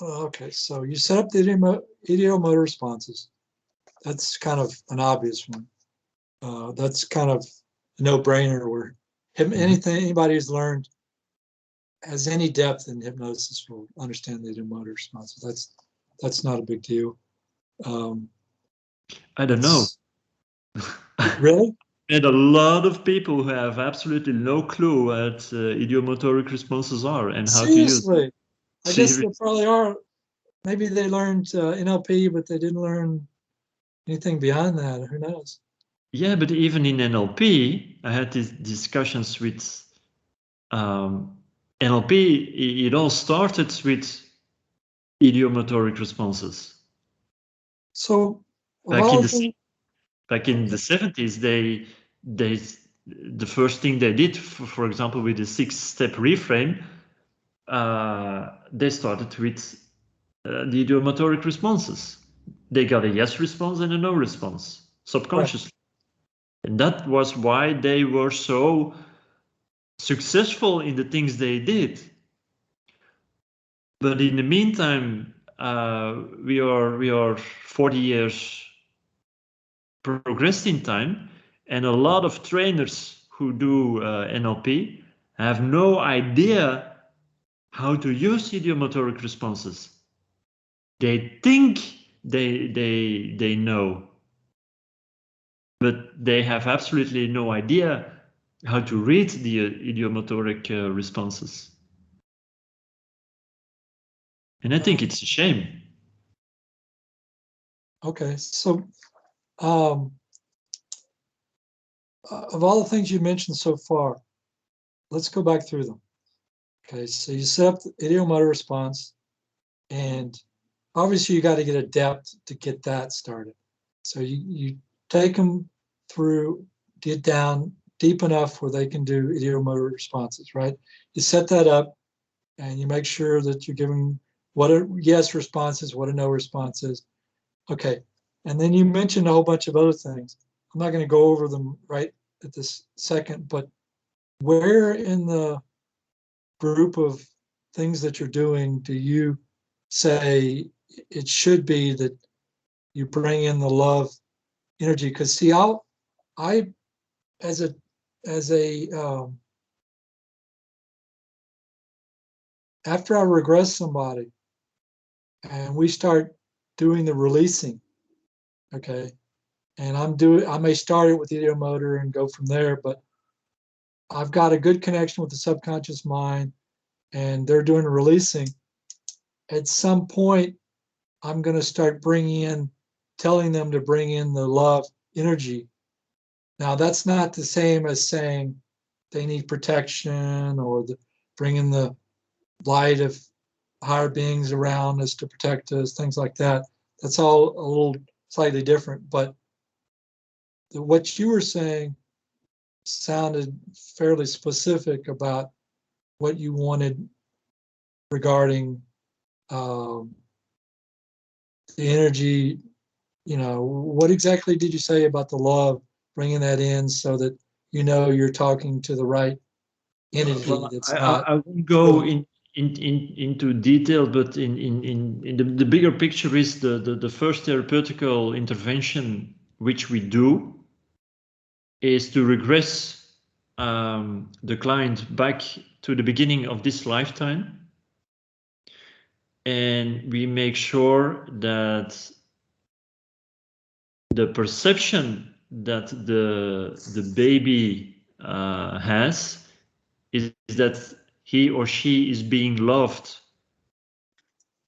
okay, so you set up the ideomotor responses. That's kind of an obvious one. That's kind of a no-brainer where anybody who's learned has any depth in hypnosis will understand the ideomotor responses. That's not a big deal. I don't know. Really? And a lot of people who have absolutely no clue what idiomotoric responses are and how to use them. I guess there probably are. Maybe they learned NLP, but they didn't learn anything beyond that. Who knows? Yeah, but even in NLP, I had these discussions with NLP. It all started with idiomotoric responses. So back in the 70s, the first thing they did, for example, with the 6-step reframe, they started with the idiomotoric responses. They got a yes response and a no response, subconsciously. Right. And that was why they were so successful in the things they did. But in the meantime, we are 40 years progressed in time, and a lot of trainers who do NLP have no idea how to use idiomotoric responses. They think they know, but they have absolutely no idea how to read the idiomotoric responses. And I think it's a shame. Okay, so of all the things you mentioned so far, let's go back through them. Okay, so you set up the ideomotor response, and obviously you got to get a depth to get that started. So you take them through, get down deep enough where they can do ideomotor responses, right? You set that up and you make sure that you're giving what are yes responses, what are no responses. Okay, and then you mentioned a whole bunch of other things. I'm not going to go over them right at this second, but where in the group of things that you're doing do you say it should be that you bring in the love energy? Because see, I as a after I regress somebody and we start doing the releasing, okay, and I may start it with the ideomotor and go from there, but I've got a good connection with the subconscious mind and they're doing the releasing. At some point, I'm going to start telling them to bring in the love energy. Now, that's not the same as saying they need protection or bring in the light of higher beings around us to protect us, things like that. That's all a little slightly different. But what you were saying sounded fairly specific about what you wanted regarding the energy. What exactly did you say about the love, bringing that in so that you're talking to the right entity Well, that's not. I won't go into detail, but in the bigger picture is the first therapeutical intervention which we do is to regress the client back to the beginning of this lifetime. And we make sure that the perception that the baby has is that he or she is being loved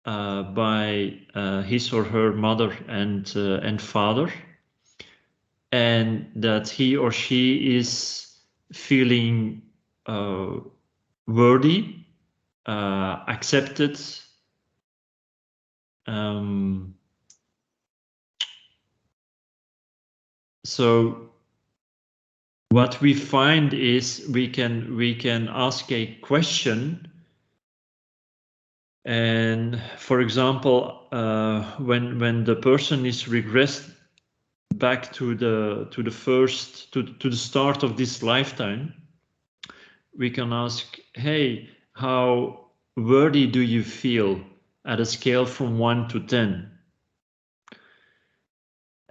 by his or her mother and father, and that he or she is feeling worthy, accepted, so what we find is we can ask a question, and for example, when the person is regressed back to the start of this lifetime, we can ask, hey, how worthy do you feel at a scale from 1 to 10?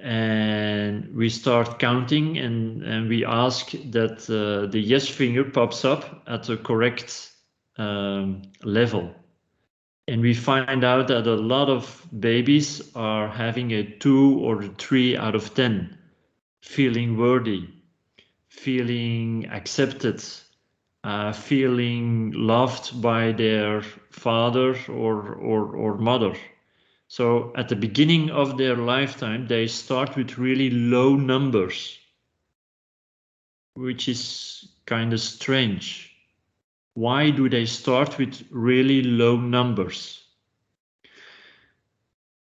And we start counting, and we ask that the yes finger pops up at the correct level. And we find out that a lot of babies are having a 2 or 3 out of 10, feeling worthy, feeling accepted, feeling loved by their father or mother. So at the beginning of their lifetime, they start with really low numbers, which is kind of strange. Why do they start with really low numbers?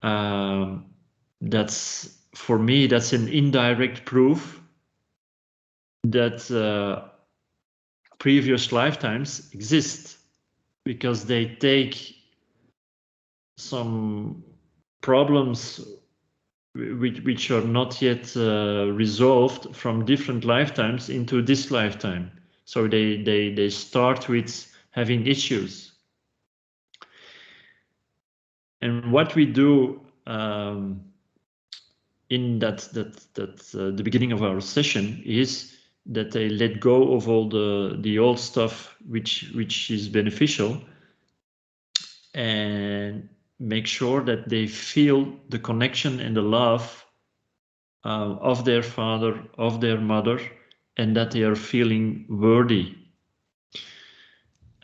That's, for me, that's an indirect proof that previous lifetimes exist, because they take some problems which are not yet resolved from different lifetimes into this lifetime. So they start with having issues. And what we do in the beginning of our session is that they let go of all the old stuff which is beneficial, and make sure that they feel the connection and the love of their father, of their mother, and that they are feeling worthy.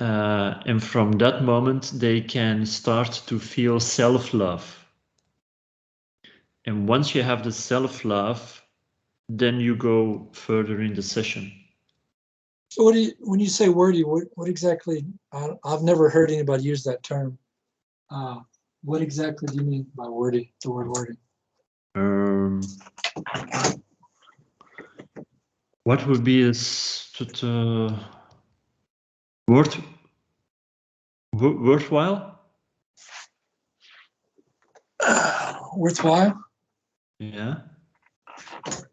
And from that moment, they can start to feel self-love. And once you have the self-love, then you go further in the session. So what do you, when you say wordy, what exactly, I've never heard anybody use that term. What exactly do you mean by wordy, the word wordy? What would be a worthwhile? Worthwhile? Yeah.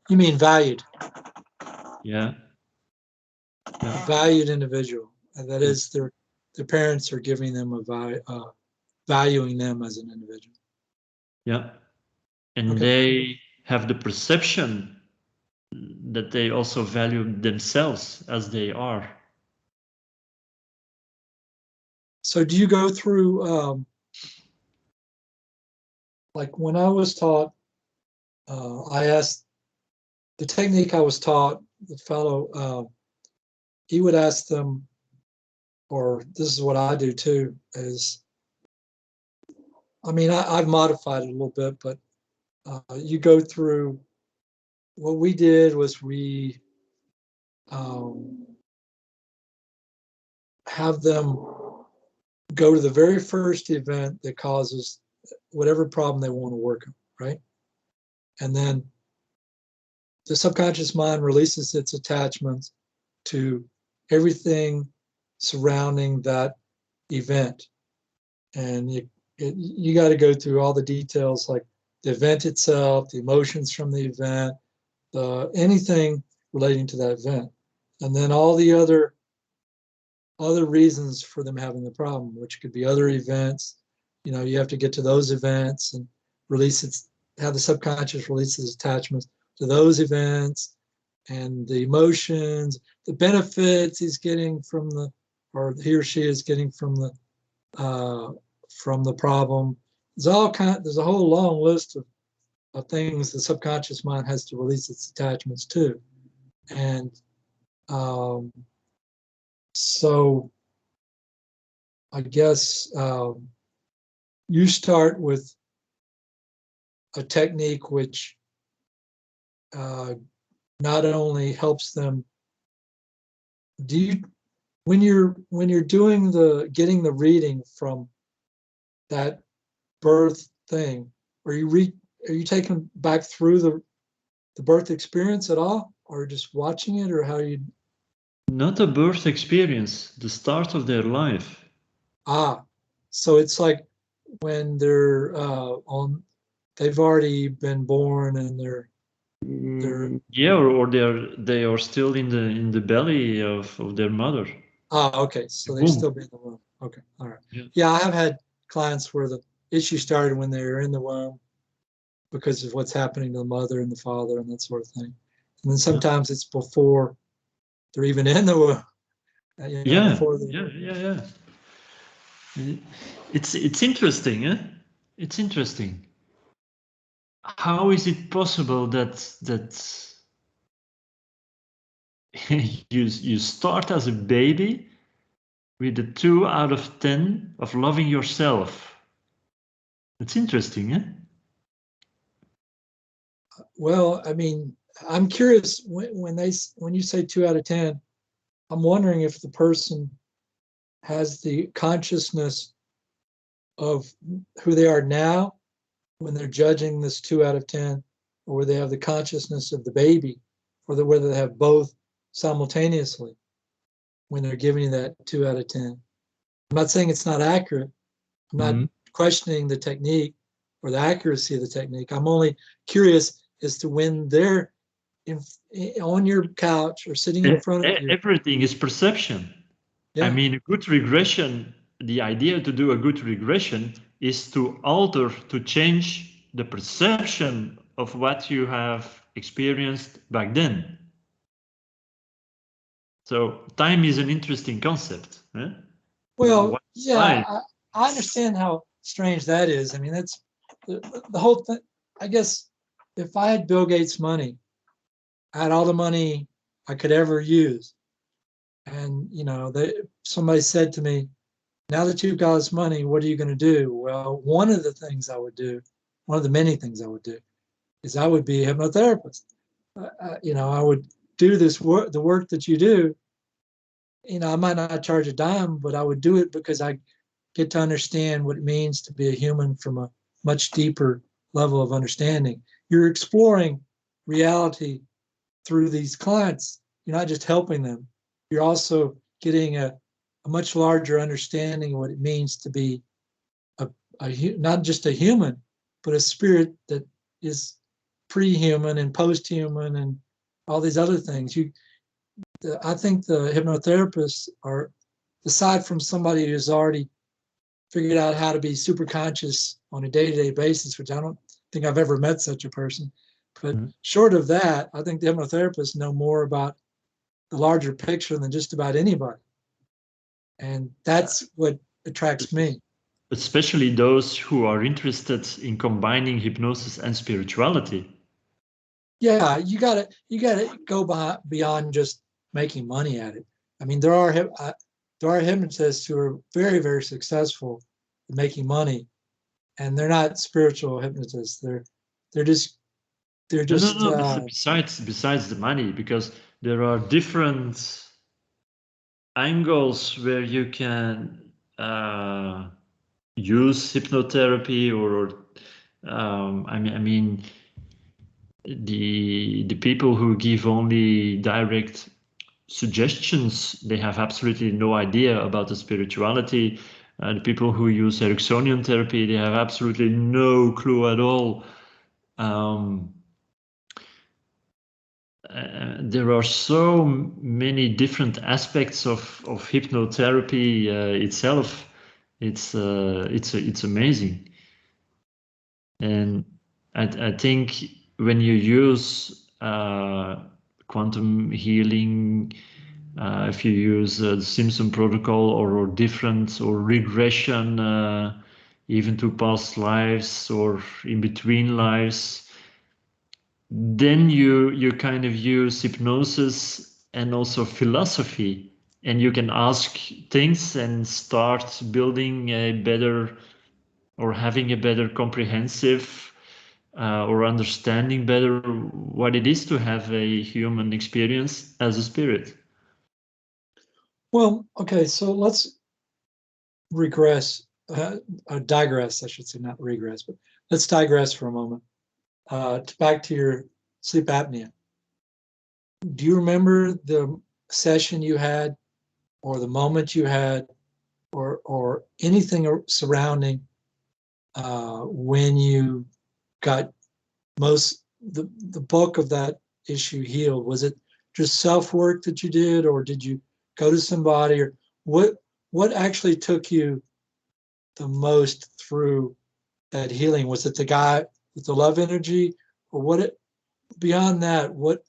You mean valued? Yeah. A valued individual. And that is their parents are giving them a value, valuing them as an individual. Yeah. And Okay. they have the perception that they also value themselves as they are. So do you go through, like when I was taught, I asked the technique I was taught, the fellow, he would ask them, or this is what I do too, is, I mean, I've modified it a little bit, but you go through, what we did was we have them go to the very first event that causes whatever problem they want to work on, right? And then the subconscious mind releases its attachments to everything surrounding that event. And you got to go through all the details, like the event itself, the emotions from the event, anything relating to that event. And then all the other reasons for them having the problem, which could be other events. You know, you have to get to those events and have the subconscious release its attachments to those events and the emotions, the benefits he's getting from or he or she is getting from the problem. There's a whole long list of things the subconscious mind has to release its attachments to. And so I guess you start with a technique which not only helps them. When you're doing getting the reading from that birth thing, are you taken back through the birth experience at all, or just watching it, or how you? Not a birth experience, the start of their life. So it's like when they're they've already been born and they're yeah, or they are still in the belly of their mother. Okay, so they've still been in the womb. Okay, all right. Yeah, I have had clients where the issue started when they were in the womb because of what's happening to the mother and the father and that sort of thing. And then sometimes it's before they're even in the womb. Yeah. It's interesting, eh? It's interesting. How is it possible that you start as a baby with a 2 out of 10 of loving yourself? It's interesting, eh? Well, I mean, I'm curious when you say 2 out of 10, I'm wondering if the person has the consciousness of who they are now when they're judging this 2 out of 10, or whether they have the consciousness of the baby, or whether they have both simultaneously when they're giving you that 2 out of 10. I'm not saying it's not accurate. I'm not questioning the technique or the accuracy of the technique. I'm only curious as to when they're on your couch or sitting in front of you. Everything is perception. Yeah. I mean, a good regression, the idea to do a good regression is to alter, to change the perception of what you have experienced back then. So time is an interesting concept. Eh? Well, yeah, I understand how strange that is. I mean, that's the whole thing. I guess if I had Bill Gates' money, I had all the money I could ever use, And, you know, somebody said to me, now that you've got this money, what are you going to do? Well, one of the things I would do, one of the many things I would do, is I would be a hypnotherapist. You know, I would do this work, the work that you do. You know, I might not charge a dime, but I would do it because I get to understand what it means to be a human from a much deeper level of understanding. You're exploring reality through these clients. You're not just helping them. You're also getting a much larger understanding of what it means to be not just a human, but a spirit that is pre-human and post-human and all these other things. I think the hypnotherapists are, aside from somebody who's already figured out how to be super conscious on a day-to-day basis, which I don't think I've ever met such a person. But short of that, I think the hypnotherapists know more about the larger picture than just about anybody. And that's what attracts me. Especially those who are interested in combining hypnosis and spirituality. Yeah, you gotta go beyond just making money at it. I mean, there are hypnotists who are very, very successful at making money, and they're not spiritual hypnotists. They're just No. Besides the money, because there are different angles where you can use hypnotherapy, or I mean the people who give only direct suggestions, they have absolutely no idea about the spirituality. The people who use Ericksonian therapy, they have absolutely no clue at all. There are so many different aspects of hypnotherapy itself. It's amazing, and I think when you use quantum healing, if you use the Simpson Protocol, or different, or regression, even to past lives or in between lives, then you kind of use hypnosis and also philosophy, and you can ask things and start building a better, or having a better comprehensive or understanding better what it is to have a human experience as a spirit. Well, okay, so let's digress, I should say, not regress, but let's digress for a moment. Back to your sleep apnea. Do you remember the session you had, or the moment you had, or anything surrounding when you got the bulk of that issue healed? Was it just self-work that you did, or did you go to somebody, or what actually took you the most through that healing? Was it the guy with the love energy, or beyond that, what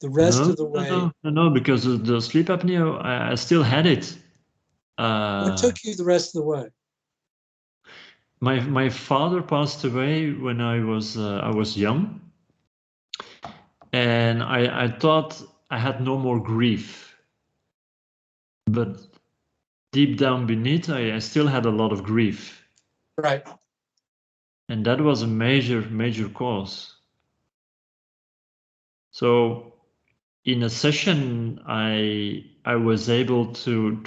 the rest of the way? No, because the sleep apnea, I still had it. What took you the rest of the way? My father passed away when I was young, and I thought I had no more grief, but deep down beneath, I still had a lot of grief. Right. And that was a major cause. So in a session, I was able to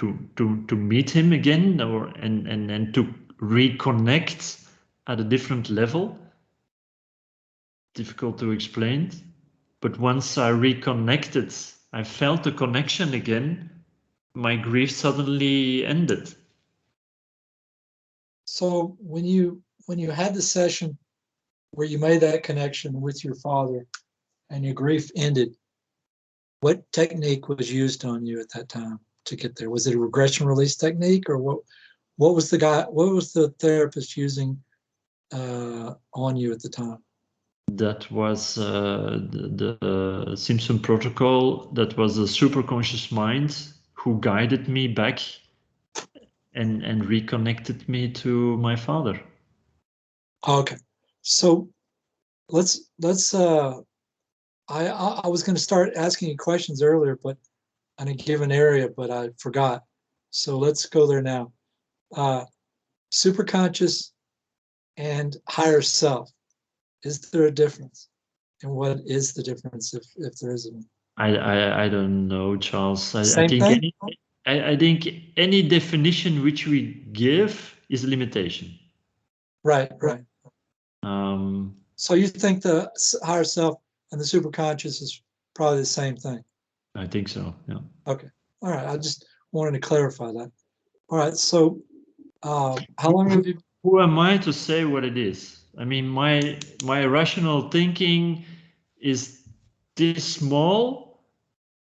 meet him again, and to reconnect at a different level. Difficult to explain, but once I reconnected, I felt the connection again. My grief suddenly ended. So when you had the session where you made that connection with your father and your grief ended, what technique was used on you at that time to get there? Was it a regression release technique, or what was the therapist using on you at the time? That was the Simpson Protocol. That was a superconscious mind who guided me back and reconnected me to my father. Okay, so let's I was going to start asking you questions earlier, but in a given area, but I forgot. So let's go there now. Superconscious and higher self. Is there a difference? And what is the difference if there isn't? I don't know, Charles. I Same think thing? I think any definition which we give is a limitation. Right, right. Um, So you think the higher self and the superconscious is probably the same thing? I think so. Yeah. Okay. All right. I just wanted to clarify that. All right. So how long have you? Who am I to say what it is? I mean, my rational thinking is this small,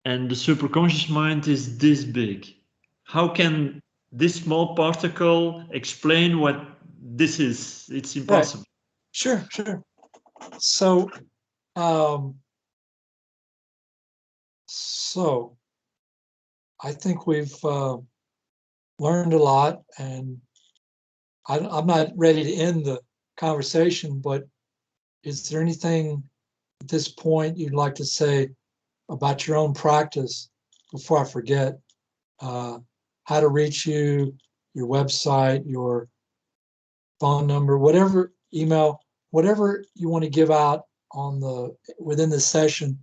and the superconscious mind is this big. How can this small particle explain what this is? It's Right. impossible. Sure, sure. So, um, so I think we've learned a lot, and I'm not ready to end the conversation, but is there anything at this point you'd like to say about your own practice before I forget? How to reach you, your website, your phone number, whatever, email, whatever you want to give out on the within the session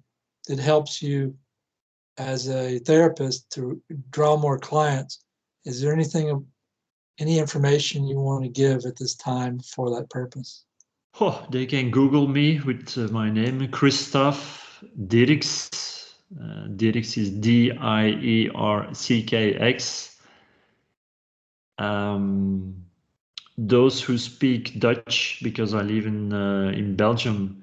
that helps you as a therapist to draw more clients. Is there any information you want to give at this time for that purpose? Oh, they can Google me with my name, Christophe Dierckx. Dierckx is Dierckx. Those who speak Dutch, because I live in Belgium,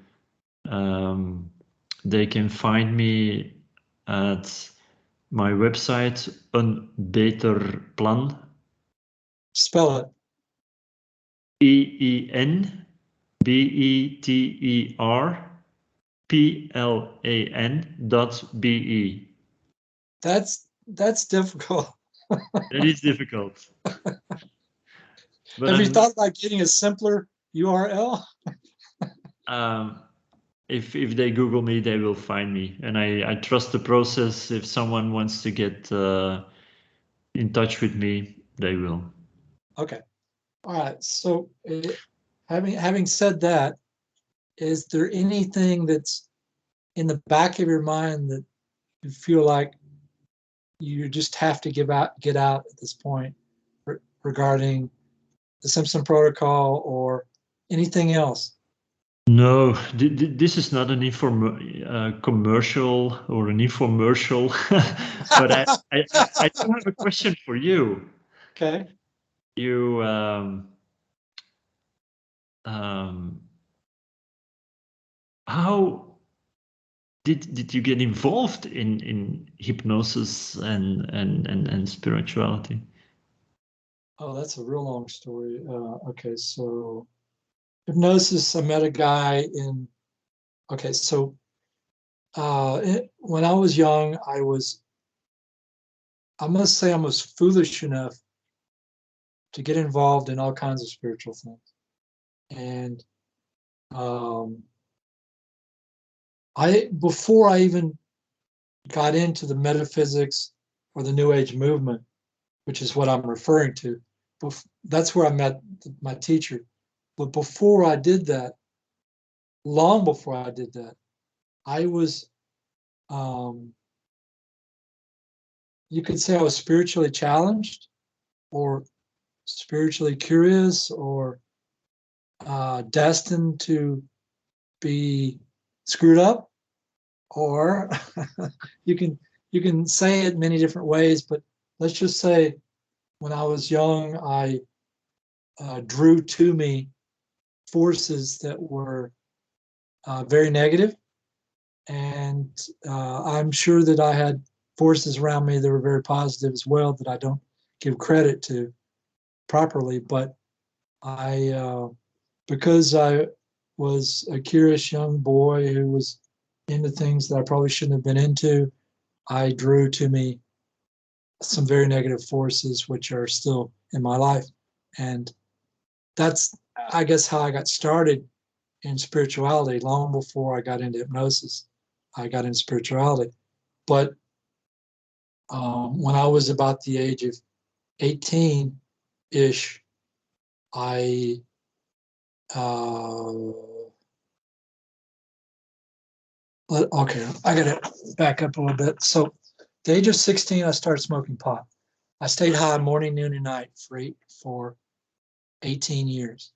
they can find me at my website, Een Beter Plan. Spell it. EENBETERPLAN.be. That's difficult. That is difficult. But Have you thought about getting a simpler URL? If they Google me, they will find me, and I trust the process. If someone wants to get in touch with me, they will. Okay. All right. So having said that, is there anything that's in the back of your mind that you feel like you just have to get out at this point regarding the Simpson Protocol or anything else? No, this is not an commercial or an infomercial, but I do have a question for you. Okay. You um, how did you get involved in hypnosis and spirituality? Oh, that's a real long story. Okay, so hypnosis, I met a guy in, okay, so when I was young, I must say I was foolish enough to get involved in all kinds of spiritual things. And um, before I even got into the metaphysics or the New Age movement, which is what I'm referring to, that's where I met my teacher. But before I did that, long before I did that, I was, you could say I was spiritually challenged or spiritually curious or destined to be screwed up, or you can say it many different ways, but let's just say when I was young, I drew to me forces that were very negative, and I'm sure that I had forces around me that were very positive as well that I don't give credit to properly. But because I was a curious young boy who was into things that I probably shouldn't have been into, I drew to me some very negative forces, which are still in my life. And that's, I guess, how I got started in spirituality long before I got into hypnosis. I got into spirituality. But When I was about the age of 18-ish, I okay, I gotta back up a little bit. So, at the age of 16, I started smoking pot. I stayed high morning, noon, and night for 18 years.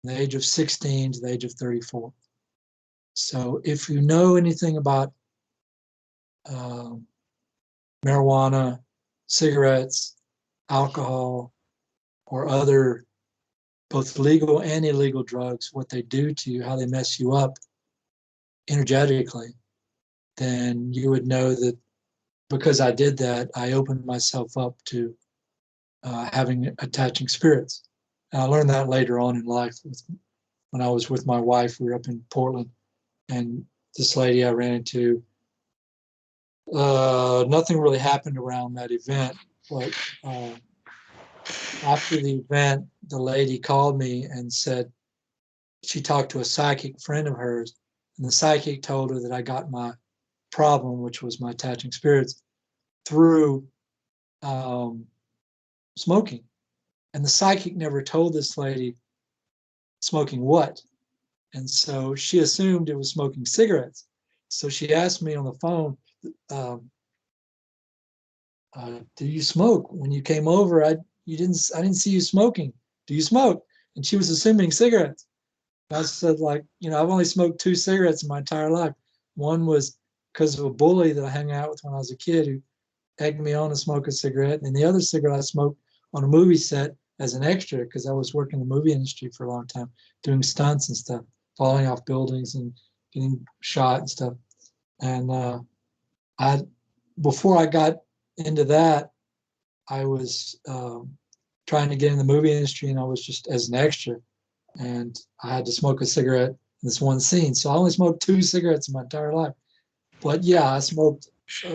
From the age of 16 to the age of 34. So, if you know anything about marijuana, cigarettes, alcohol, or other both legal and illegal drugs, what they do to you, how they mess you up energetically, then you would know that because I did that, I opened myself up to having attaching spirits. And I learned that later on in life when I was with my wife. We were up in Portland, and this lady I ran into, nothing really happened around that event, but after the event, the lady called me and said she talked to a psychic friend of hers, and the psychic told her that I got my problem, which was my attaching spirits, through smoking. And the psychic never told this lady smoking what. And so she assumed it was smoking cigarettes. So she asked me on the phone, do you smoke? When you came over, I didn't see you smoking. Do you smoke? And she was assuming cigarettes. I said, like, I've only smoked 2 cigarettes in my entire life. One was because of a bully that I hung out with when I was a kid who egged me on to smoke a cigarette. And the other cigarette I smoked on a movie set as an extra because I was working in the movie industry for a long time, doing stunts and stuff, falling off buildings and getting shot and stuff. And before I got into that, I was trying to get in the movie industry, and I was just as an extra. And I had to smoke a cigarette in this one scene. So I only smoked 2 cigarettes in my entire life. But yeah, I smoked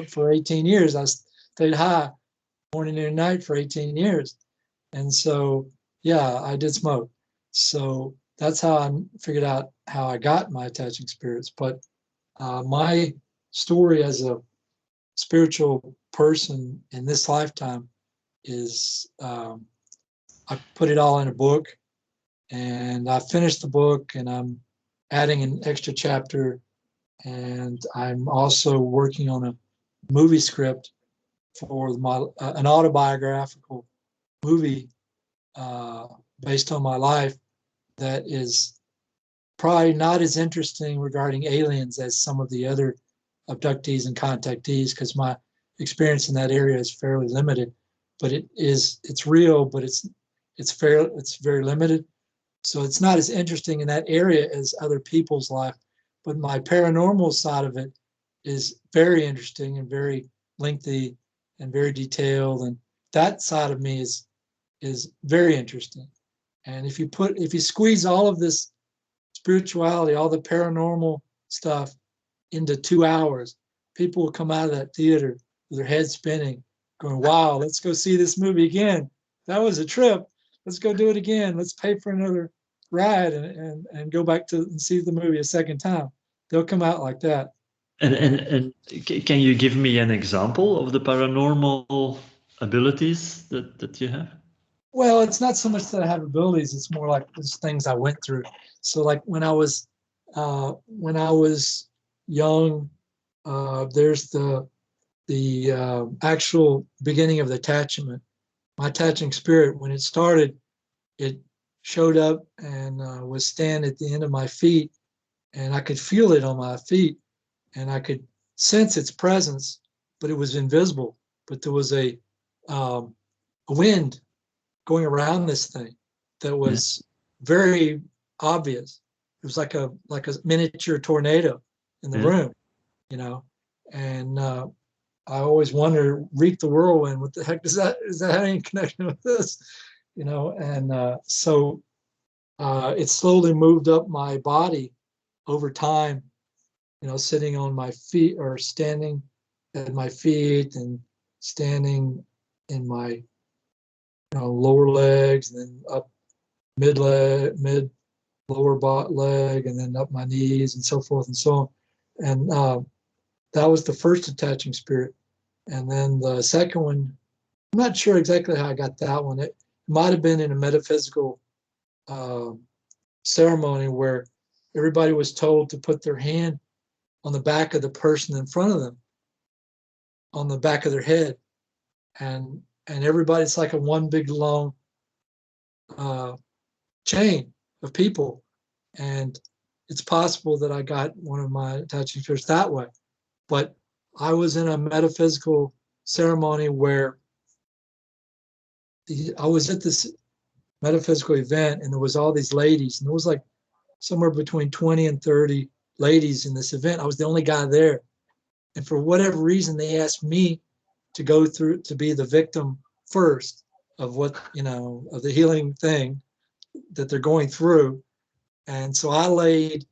for 18 years. I stayed high morning and night for 18 years. And so, yeah, I did smoke. So that's how I figured out how I got my attaching spirits. But my story as a spiritual person in this lifetime is I put it all in a book. And I finished the book, and I'm adding an extra chapter, and I'm also working on a movie script for an autobiographical movie based on my life that is probably not as interesting regarding aliens as some of the other abductees and contactees, because my experience in that area is fairly limited. But it's real, but it's very limited. So it's not as interesting in that area as other people's life, but my paranormal side of it is very interesting and very lengthy and very detailed. And that side of me is very interesting. And if you squeeze all of this spirituality, all the paranormal stuff into 2 hours, people will come out of that theater with their heads spinning, going, wow, let's go see this movie again. That was a trip. Let's go do it again. Let's pay for another ride and go back to and see the movie a second time. They'll come out like that. And can you give me an example of the paranormal abilities that you have? Well, it's not so much that I have abilities. It's more like just things I went through. So like when I was young, there's the actual beginning of the attachment. My attaching spirit, when it started, it showed up and was standing at the end of my feet, and I could feel it on my feet, and I could sense its presence, but it was invisible. But there was a wind going around this thing that was very obvious. It was like a miniature tornado in the room, and I always wonder, reap the whirlwind, what the heck is that have any connection with this? And so it slowly moved up my body over time, sitting on my feet or standing at my feet and standing in my lower legs, and then up mid lower leg, and then up my knees, and so forth and so on. And that was the first attaching spirit. And then the second one, I'm not sure exactly how I got that one. It might have been in a metaphysical ceremony where everybody was told to put their hand on the back of the person in front of them, on the back of their head. And everybody's like a one big long chain of people. And it's possible that I got one of my attaching spirits that way. But I was in a metaphysical ceremony where I was at this metaphysical event, and there was all these ladies, and there was like somewhere between 20 and 30 ladies in this event. I was the only guy there. And for whatever reason, they asked me to go through, to be the victim first of what, of the healing thing that they're going through. And so I laid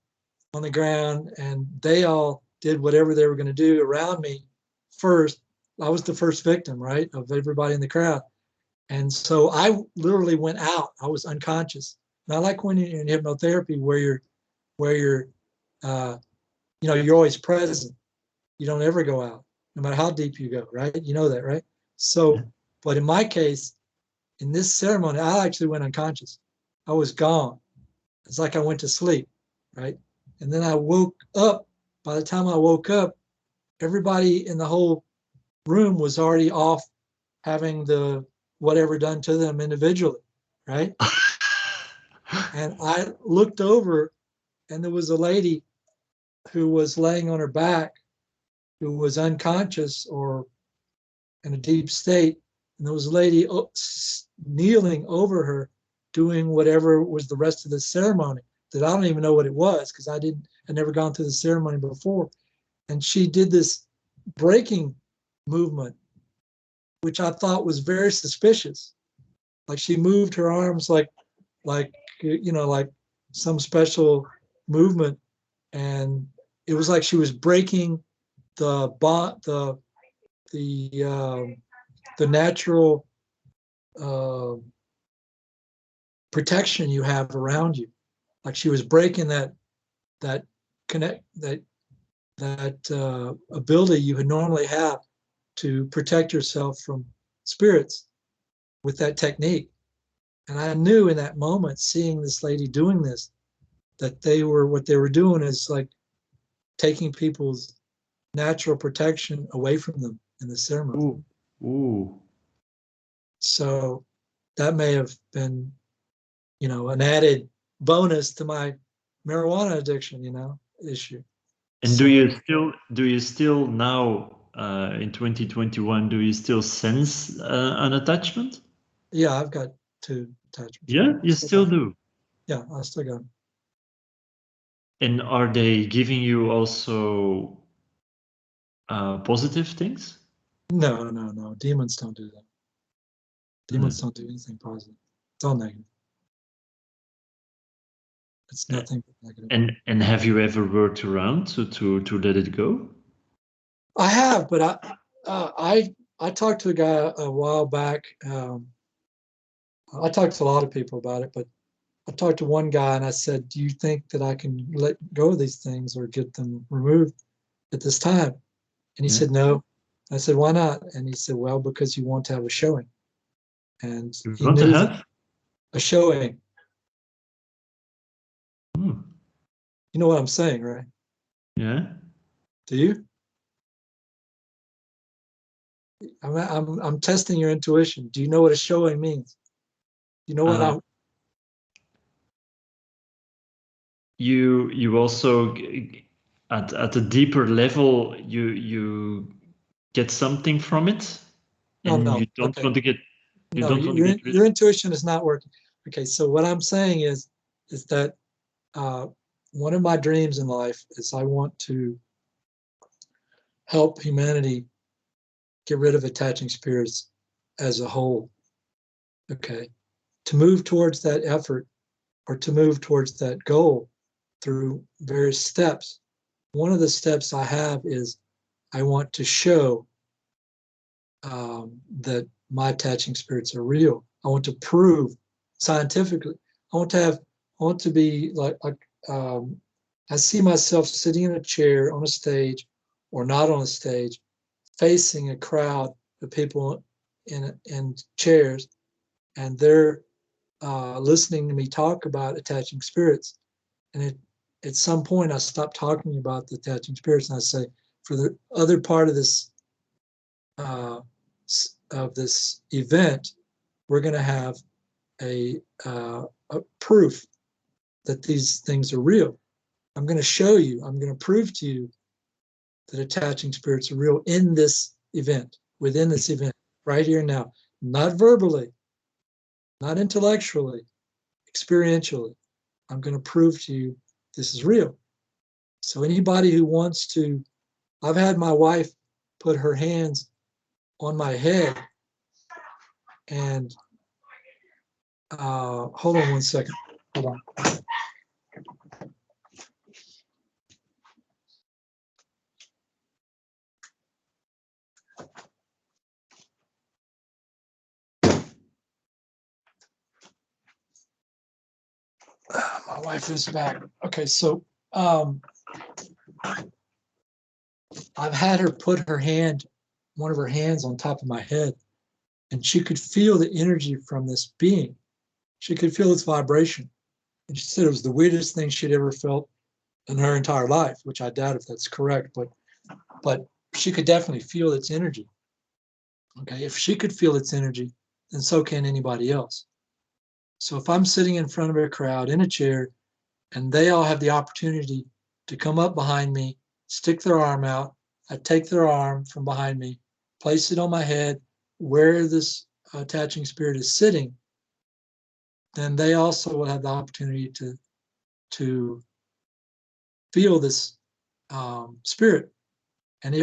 on the ground, and they all did whatever they were going to do around me first. I was the first victim, right, of everybody in the crowd. And so I literally went out. I was unconscious. And I like when you're in hypnotherapy where you're you're always present. You don't ever go out, no matter how deep you go, right? You know that, right? So, but in my case, in this ceremony, I actually went unconscious. I was gone. It's like I went to sleep, right? And then I woke up. By the time I woke up, everybody in the whole room was already off having the whatever done to them individually, right? And I looked over, and there was a lady who was laying on her back, who was unconscious or in a deep state. And there was a lady kneeling over her, doing whatever was the rest of the ceremony that I don't even know what it was, because I'd never gone through the ceremony before. And she did this breaking movement, which I thought was very suspicious. Like she moved her arms like some special movement, and it was like she was breaking the natural protection you have around you. Like she was breaking that ability you would normally have to protect yourself from spirits with that technique. And I knew in that moment, seeing this lady doing this, that what they were doing is like taking people's natural protection away from them in the ceremony. Ooh. So that may have been, an added bonus to my marijuana addiction, issue. And so, do you still now in 2021, do you still sense an attachment? Yeah, I've got 2 attachments. Yeah, you still do. Yeah, I still got them. And are they giving you also positive things? No. Demons don't do that. Demons don't do anything positive. It's all negative. It's nothing but negative. And have you ever worked around to let it go? I have, but I talked to a guy a while back. I talked to a lot of people about it, but I talked to one guy and I said, "Do you think that I can let go of these things or get them removed at this time?" And he said, "No." I said, "Why not?" And he said, "Well, because you want to have a showing." And You he want to knew have a showing. Hmm. You know what I'm saying, right? Yeah. Do you? I'm testing your intuition. Do you know what a showing means? You know what you also at a deeper level you get something from it, and No. you don't Okay. want to get No, rid. your intuition is not working. Okay, so what I'm saying is that one of my dreams in life is I want to help humanity get rid of attaching spirits as a whole. Okay, to move towards that effort or to move towards that goal through various steps. One of the steps I have is I want to show that my attaching spirits are real. I want to prove scientifically. I want to be like I see myself sitting in a chair on a stage or not on a stage, facing a crowd of people in chairs, and they're listening to me talk about attaching spirits. And at some point, I stopped talking about the attaching spirits, and I say, for the other part of this event, we're going to have a proof that these things are real. I'm going to show you. I'm going to prove to you that attaching spirits are real in this event, within this event, right here and now, not verbally, not intellectually, experientially. I'm going to prove to you this is real. So anybody who wants to, I've had my wife put her hands on my head and hold on one second. Hold on. My wife is back. Okay, so I've had her put her hand, one of her hands on top of my head, and she could feel the energy from this being. She could feel its vibration. And she said it was the weirdest thing she'd ever felt in her entire life, which I doubt if that's correct, but she could definitely feel its energy. Okay, if she could feel its energy, then so can anybody else. So if I'm sitting in front of a crowd in a chair and they all have the opportunity to come up behind me, stick their arm out, I take their arm from behind me, place it on my head where this attaching spirit is sitting, then they also will have the opportunity to feel this spirit. And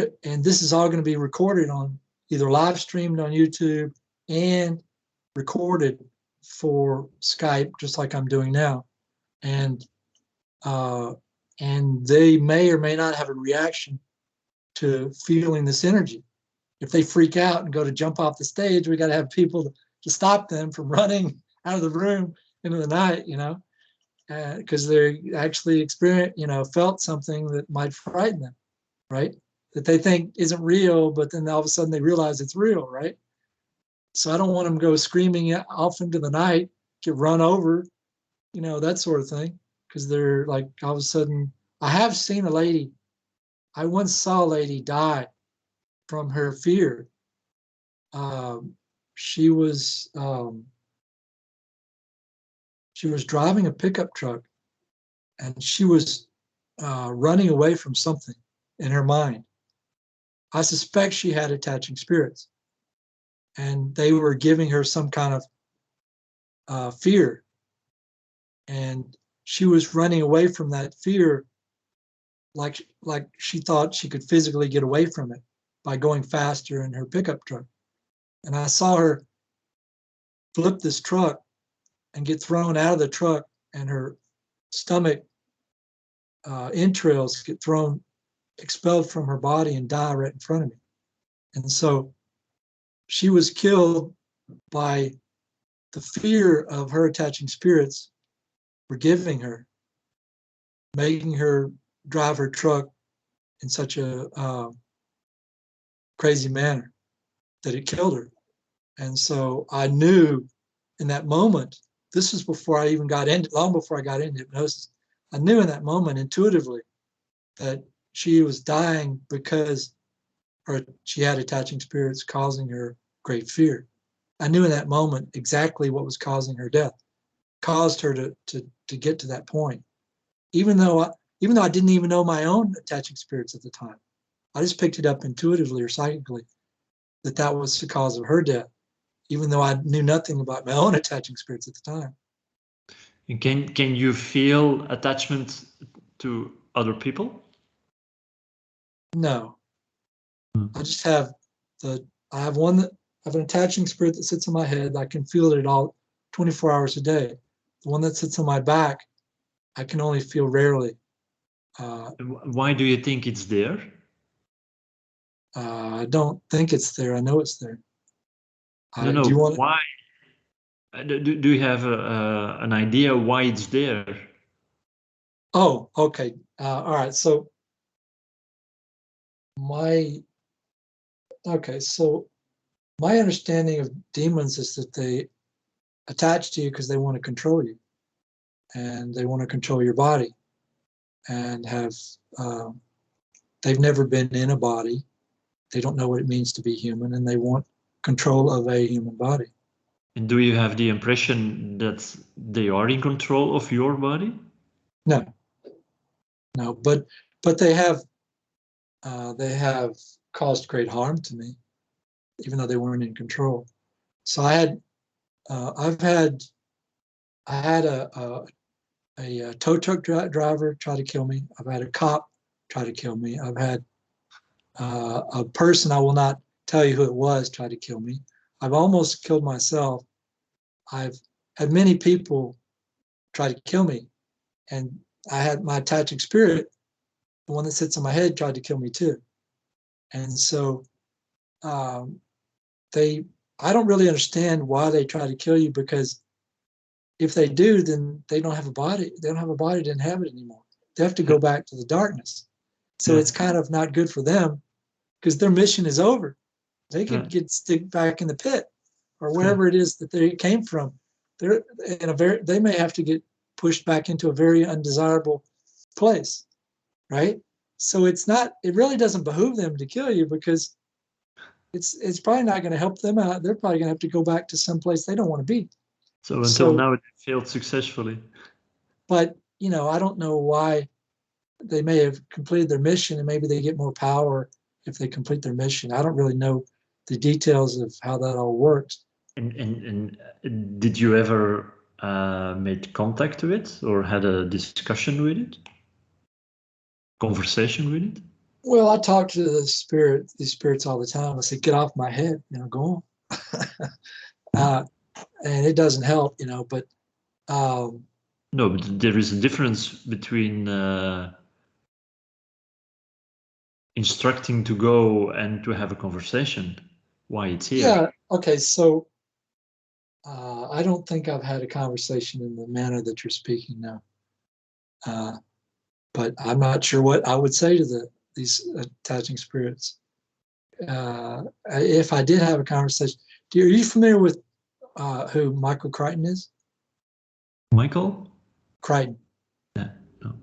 this is all going to be recorded on either live streamed on YouTube and recorded for Skype, just like I'm doing now. And they may or may not have a reaction to feeling this energy. If they freak out and go to jump off the stage, we got to have people to stop them from running out of the room into the night, because they actually felt something that might frighten them, right? That they think isn't real, but then all of a sudden they realize it's real, right? So I don't want them to go screaming off into the night, get run over, that sort of thing, because they're like, all of a sudden, I have seen a lady, I once saw a lady die from her fear. She was driving a pickup truck, and she was running away from something in her mind. I suspect she had attaching spirits, and they were giving her some kind of fear, and she was running away from that fear like she thought she could physically get away from it by going faster in her pickup truck. And I saw her flip this truck and get thrown out of the truck, and her stomach entrails get expelled from her body and die right in front of me. And so she was killed by the fear of her attaching spirits were giving her, making her drive her truck in such a crazy manner that it killed her. And so I knew in that moment, this was before I even long before I got into hypnosis, I knew in that moment intuitively that she was dying because she had attaching spirits causing her great fear. I knew in that moment exactly what was causing her death, caused her to get to that point. Even though I didn't even know my own attaching spirits at the time, I just picked it up intuitively or psychically that was the cause of her death, even though I knew nothing about my own attaching spirits at the time. Can you feel attachment to other people? No. I just have I have an attaching spirit that sits in my head. I can feel it all 24 hours a day. The one that sits on my back, I can only feel rarely. Why do you think it's there? I don't think it's there. I know it's there. No. Do you want why? Do you have an idea why it's there? Oh, okay. All right. So Okay, so my understanding of demons is that they attach to you because they want to control you, and they want to control your body, and have they've never been in a body. They don't know what it means to be human, and they want control of a human body. And do you have the impression that they are in control of your body? No, no, but they have caused great harm to me, even though they weren't in control. So I've had I had a tow truck driver try to kill me. I've had a cop try to kill me. I've had a person, I will not tell you who it was, try to kill me. I've almost killed myself. I've had many people try to kill me, and I had my attaching spirit, the one that sits on my head, tried to kill me too. And so um, I don't really understand why they try to kill you, because if they do, then they don't have a body. They don't have a body to inhabit anymore. They have to go back to the darkness. So Yeah. it's kind of not good for them, because their mission is over. They could get stick back in the pit or wherever it is that they came from. They're in a they may have to get pushed back into a very undesirable place, right? So it really doesn't behoove them to kill you, because it's probably not going to help them out. They're probably going to have to go back to some place they don't want to be. So until So, now, it failed successfully. but I don't know why. They may have completed their mission, and maybe they get more power if they complete their mission. I don't really know the details of how that all works. And did you ever made contact with it, or had a discussion with it? Conversation with it? Well, I talk to these spirits all the time. I say, get off my head, go on. And it doesn't help, but no, but there is a difference between instructing to go and to have a conversation. Why it's here? Yeah. Okay. So I don't think I've had a conversation in the manner that you're speaking now. But I'm not sure what I would say to these attaching spirits. If I did have a conversation, are you familiar with who Michael Crichton is? Michael? Crichton. Yeah, no.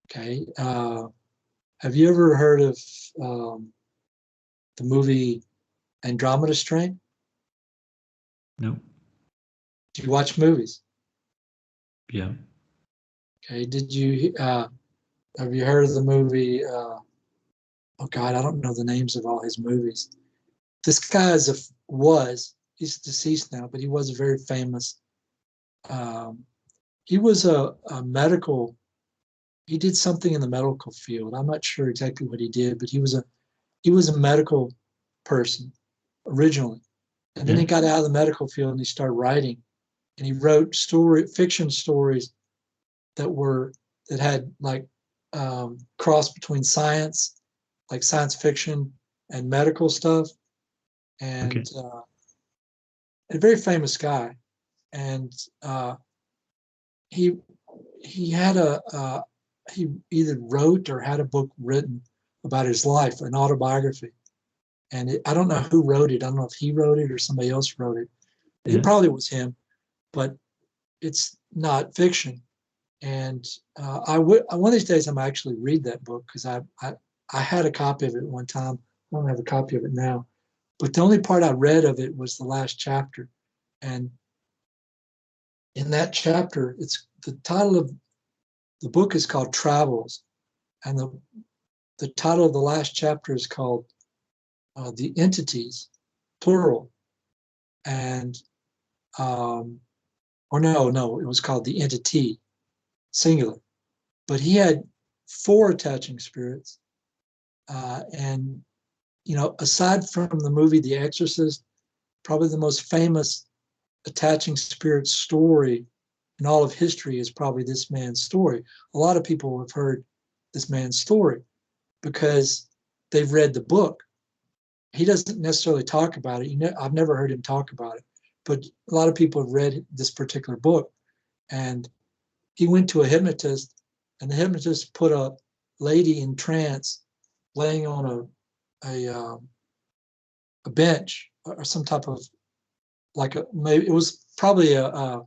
Okay. Have you ever heard of the movie Andromeda Strain? No. Do you watch movies? Yeah. Okay. Have you heard of the movie? Oh God, I don't know the names of all his movies. This guy he's deceased now, but he was a very famous. He was a medical. He did something in the medical field. I'm not sure exactly what he did, but he was a medical person originally, and then he got out of the medical field and he started writing, and he wrote fiction stories that had like cross between science, like science fiction, and medical stuff, and a very famous guy. And he had he either wrote or had a book written about his life, an autobiography. And I don't know who wrote it. I don't know if he wrote it or somebody else wrote it. It probably was him, but it's not fiction. And one of these days I'm actually read that book, because I had a copy of it one time. I don't have a copy of it now, but the only part I read of it was the last chapter. And in that chapter, it's the title of the book is called Travels, and the title of the last chapter is called The Entities, plural. And or no, it was called The Entity, singular. But he had 4 attaching spirits, and aside from the movie The Exorcist, probably the most famous attaching spirit story in all of history is probably this man's story. A lot of people have heard this man's story because they've read the book. He doesn't necessarily talk about it. I've never heard him talk about it, but a lot of people have read this particular book. And he went to a hypnotist, and the hypnotist put a lady in trance laying on bench or some type of, like maybe it was probably a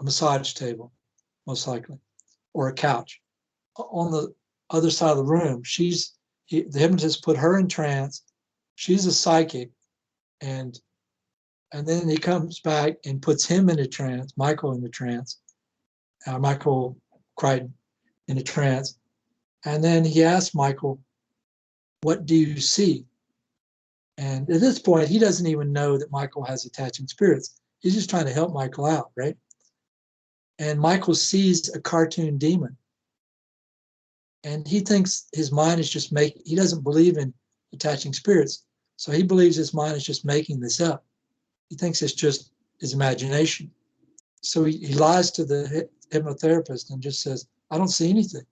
massage table, most likely, or a couch. On the other side of the room, the hypnotist put her in trance. She's a psychic, and then he comes back and puts him in a trance, Michael in the trance, Michael Crichton in a trance. And then he asks Michael, "What do you see?" And at this point, he doesn't even know that Michael has attaching spirits. He's just trying to help Michael out, right? And Michael sees a cartoon demon. And he thinks his mind is just he doesn't believe in attaching spirits. So he believes his mind is just making this up. He thinks it's just his imagination. So he lies to the hypnotherapist and just says, "I don't see anything."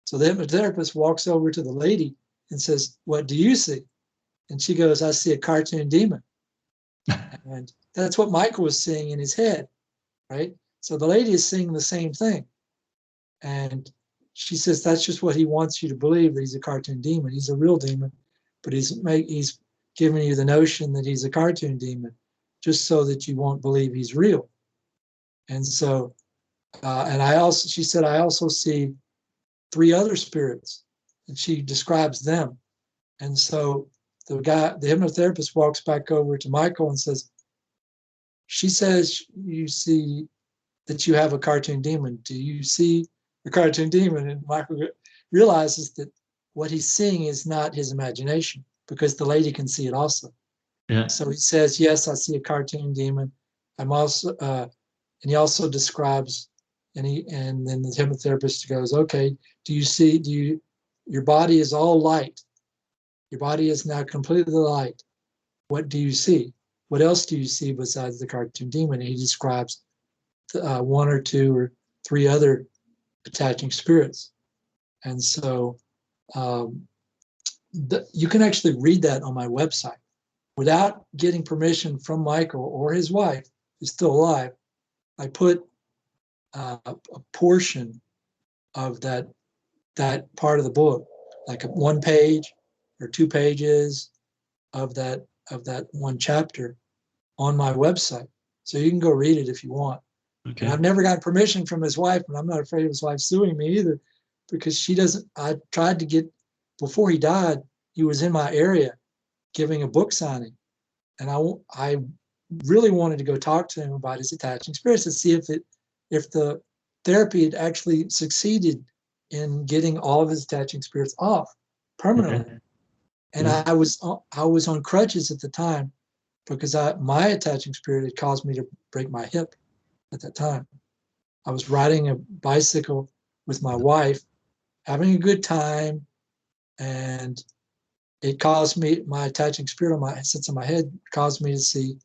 So the hypnotherapist walks over to the lady and says, "What do you see?" And she goes, "I see a cartoon demon." And that's what Michael was seeing in his head, right? So the lady is seeing the same thing. And she says, "That's just what he wants you to believe, that he's a cartoon demon. He's a real demon, but he's giving you the notion that he's a cartoon demon just so that you won't believe he's real." And so, she said, "I also see 3 other spirits," and she describes them. And so the hypnotherapist walks back over to Michael and says, "She says you see that you have a cartoon demon. Do you see the cartoon demon?" And Michael realizes that what he's seeing is not his imagination, because the lady can see it also. Yeah. So he says, "Yes, I see a cartoon demon. I'm also," and he also describes, and then the hypnotherapist goes, "Okay, your body is all light. Your body is now completely light. What do you see? What else do you see besides the cartoon demon?" And he describes 1 or 2 or 3 other attaching spirits. And so you can actually read that on my website without getting permission from Michael or his wife, who's still alive. I put a portion of that part of the book, like 1 page or 2 pages of that 1 chapter, on my website. So you can go read it if you want. Okay. And I've never gotten permission from his wife, and I'm not afraid of his wife suing me either, because she doesn't. I tried to get, before he died, he was in my area giving a book signing, and I really wanted to go talk to him about his attaching spirits to see if the therapy had actually succeeded in getting all of his attaching spirits off permanently. Okay. And I was on crutches at the time, because my attaching spirit had caused me to break my hip at that time. I was riding a bicycle with my wife, having a good time, and it caused me, my attaching spirit sits in my head, caused me to see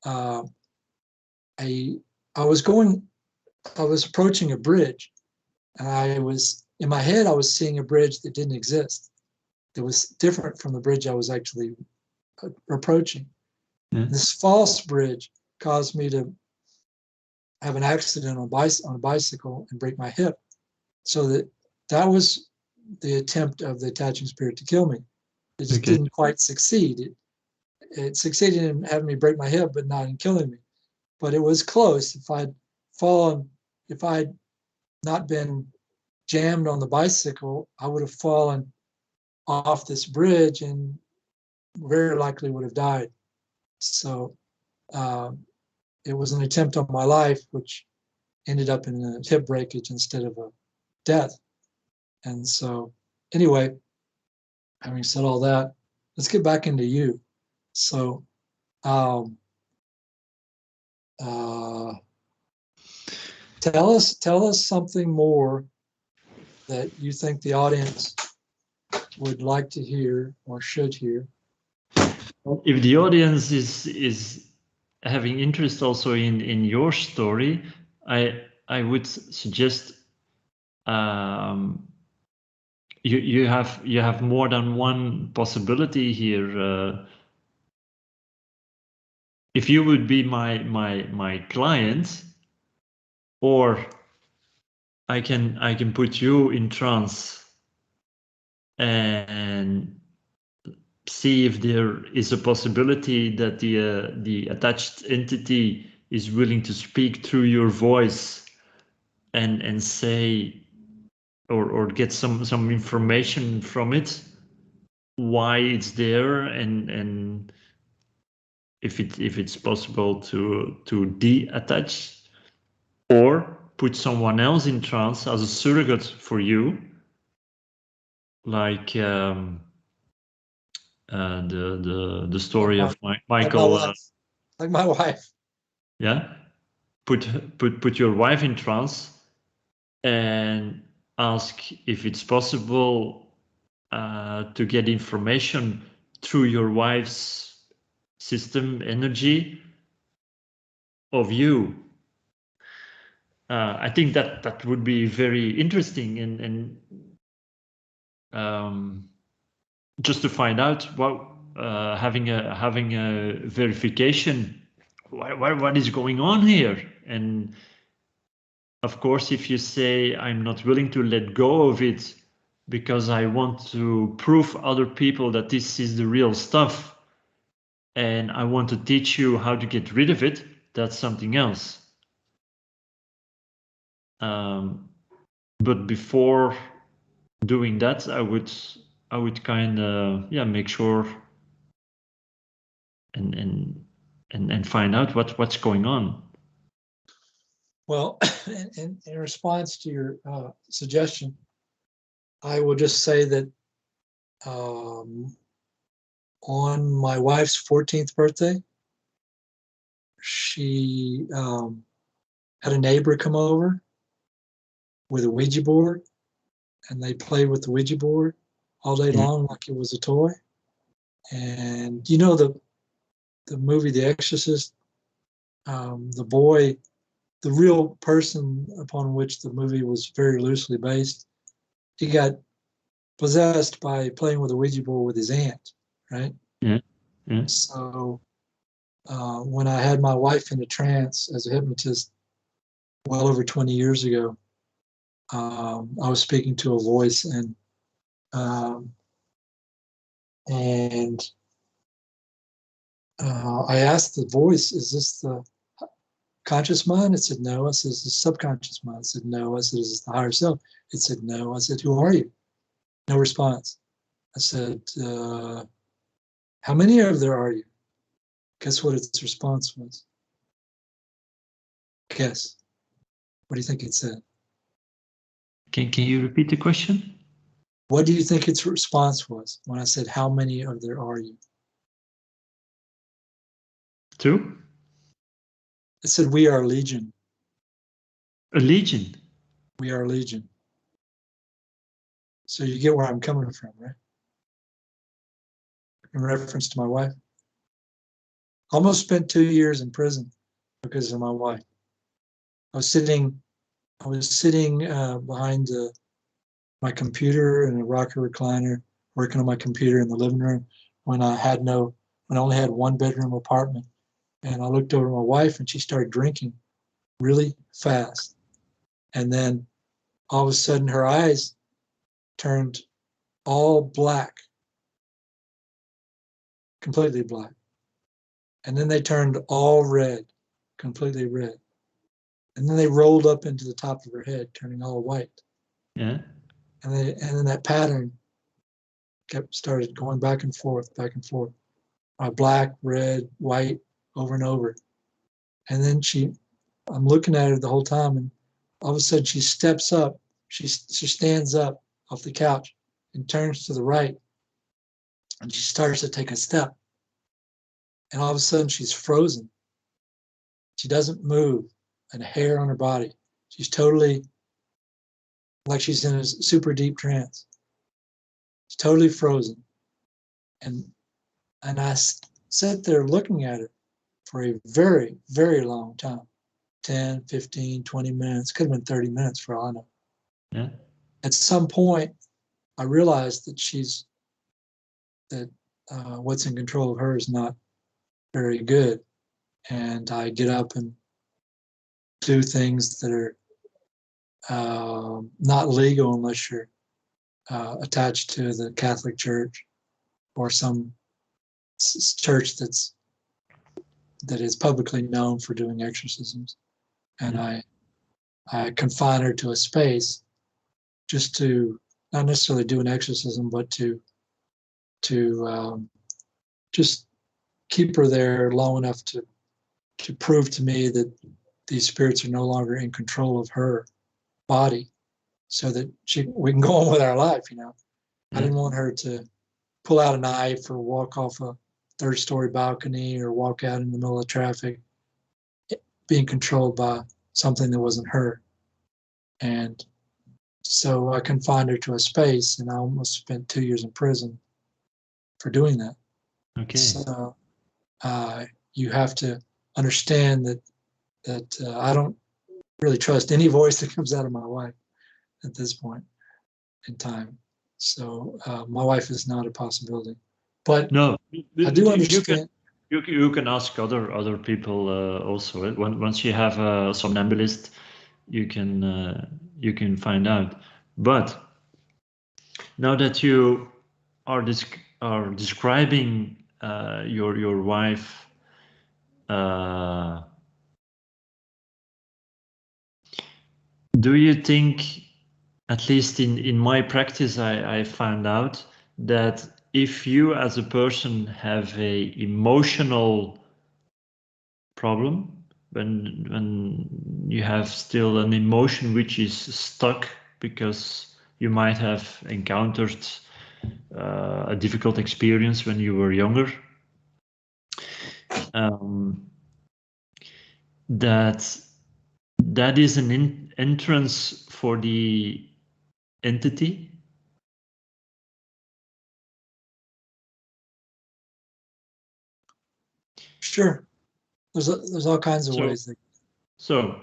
I was approaching a bridge, and in my head, I was seeing a bridge that didn't exist. It was different from the bridge I was actually approaching. Yeah. This false bridge caused me to have an accident on a bicycle and break my hip. So that was the attempt of the attaching spirit to kill me. It just didn't quite succeed. It succeeded in having me break my hip, but not in killing me. But it was close. If I'd not been jammed on the bicycle, I would have fallen off this bridge and very likely would have died. So it was an attempt on my life, which ended up in a hip breakage instead of a death. And so, anyway, having said all that, let's get back into you. So, tell us something more that you think the audience would like to hear or should hear. If the audience is having interest also in your story, I would suggest you have more than one possibility here. If you would be my client, or I can put you in trance and see if there is a possibility that the attached entity is willing to speak through your voice and say or get some information from it, why it's there, and if it's possible to de-attach or put someone else in trance as a surrogate for you, like the story of Michael. Like my wife. Yeah, put your wife in trance and ask if it's possible to get information through your wife's system energy of you. I think that would be very interesting and just to find out what having a verification. What is going on here? And of course, if you say I'm not willing to let go of it because I want to prove other people that this is the real stuff and I want to teach you how to get rid of it, that's something else. But before doing that, I would kind of make sure and find out what's going on. Well, in response to your suggestion, I will just say that on my wife's 14th birthday, she had a neighbor come over with a Ouija board, and they played with the Ouija board all day long like it was a toy. And you know the movie The Exorcist, the boy, the real person upon which the movie was very loosely based, he got possessed by playing with a Ouija board with his aunt, right? Yeah. So when I had my wife in a trance as a hypnotist well over 20 years ago, I was speaking to a voice, and I asked the voice, "Is this the conscious mind?" It said no. I said, "Is the subconscious mind?" It said no. I said, "Is it the higher self?" It said no. I said, "Who are you?" No response. I said, "How many of there are you?" Guess what its response was? Guess. What do you think it said? Can you repeat the question? What do you think its response was when I said, "How many of there are you?" 2? It said, "We are legion." A legion. We are legion. So you get where I'm coming from, right? In reference to my wife. Almost spent 2 years in prison because of my wife. I was sitting behind my computer in a rocker recliner, working on my computer in the living room when I only had one bedroom apartment. And I looked over at my wife, and she started drinking really fast. And then all of a sudden her eyes turned all black, completely black. And then they turned all red, completely red. And then they rolled up into the top of her head, turning all white. Yeah. And then that pattern started going back and forth, black, red, white, over and over. And then I'm looking at her the whole time, and all of a sudden she steps up, she stands up off the couch and turns to the right, and she starts to take a step. And all of a sudden she's frozen. She doesn't move a hair on her body. She's totally like she's in a super deep trance. She's totally frozen. And I sat there looking at her for a very, very long time. 10, 15, 20 minutes, could have been 30 minutes for all I know. Yeah. At some point, I realized that what's in control of her is not very good. And I get up and do things that are not legal unless you're attached to the Catholic Church. or some church that is publicly known for doing exorcisms, and I confine her to a space just to not necessarily do an exorcism, but to just keep her there long enough to prove to me that these spirits are no longer in control of her body, so that we can go on with our life. I didn't want her to pull out a knife or walk off a third-story balcony or walk out in the middle of traffic being controlled by something that wasn't her. And so I confined her to a space, and I almost spent 2 years in prison for doing that. Okay. So you have to understand that I don't really trust any voice that comes out of my wife at this point in time. So my wife is not a possibility. But no, I do understand. You can ask other people also. Once you have a somnambulist, you can find out. But now that you are describing your wife, do you think, at least in my practice, I found out that if you as a person have a emotional problem, when you have still an emotion which is stuck because you might have encountered a difficult experience when you were younger, that is an entrance for the entity. Sure, there's all kinds of ways. So,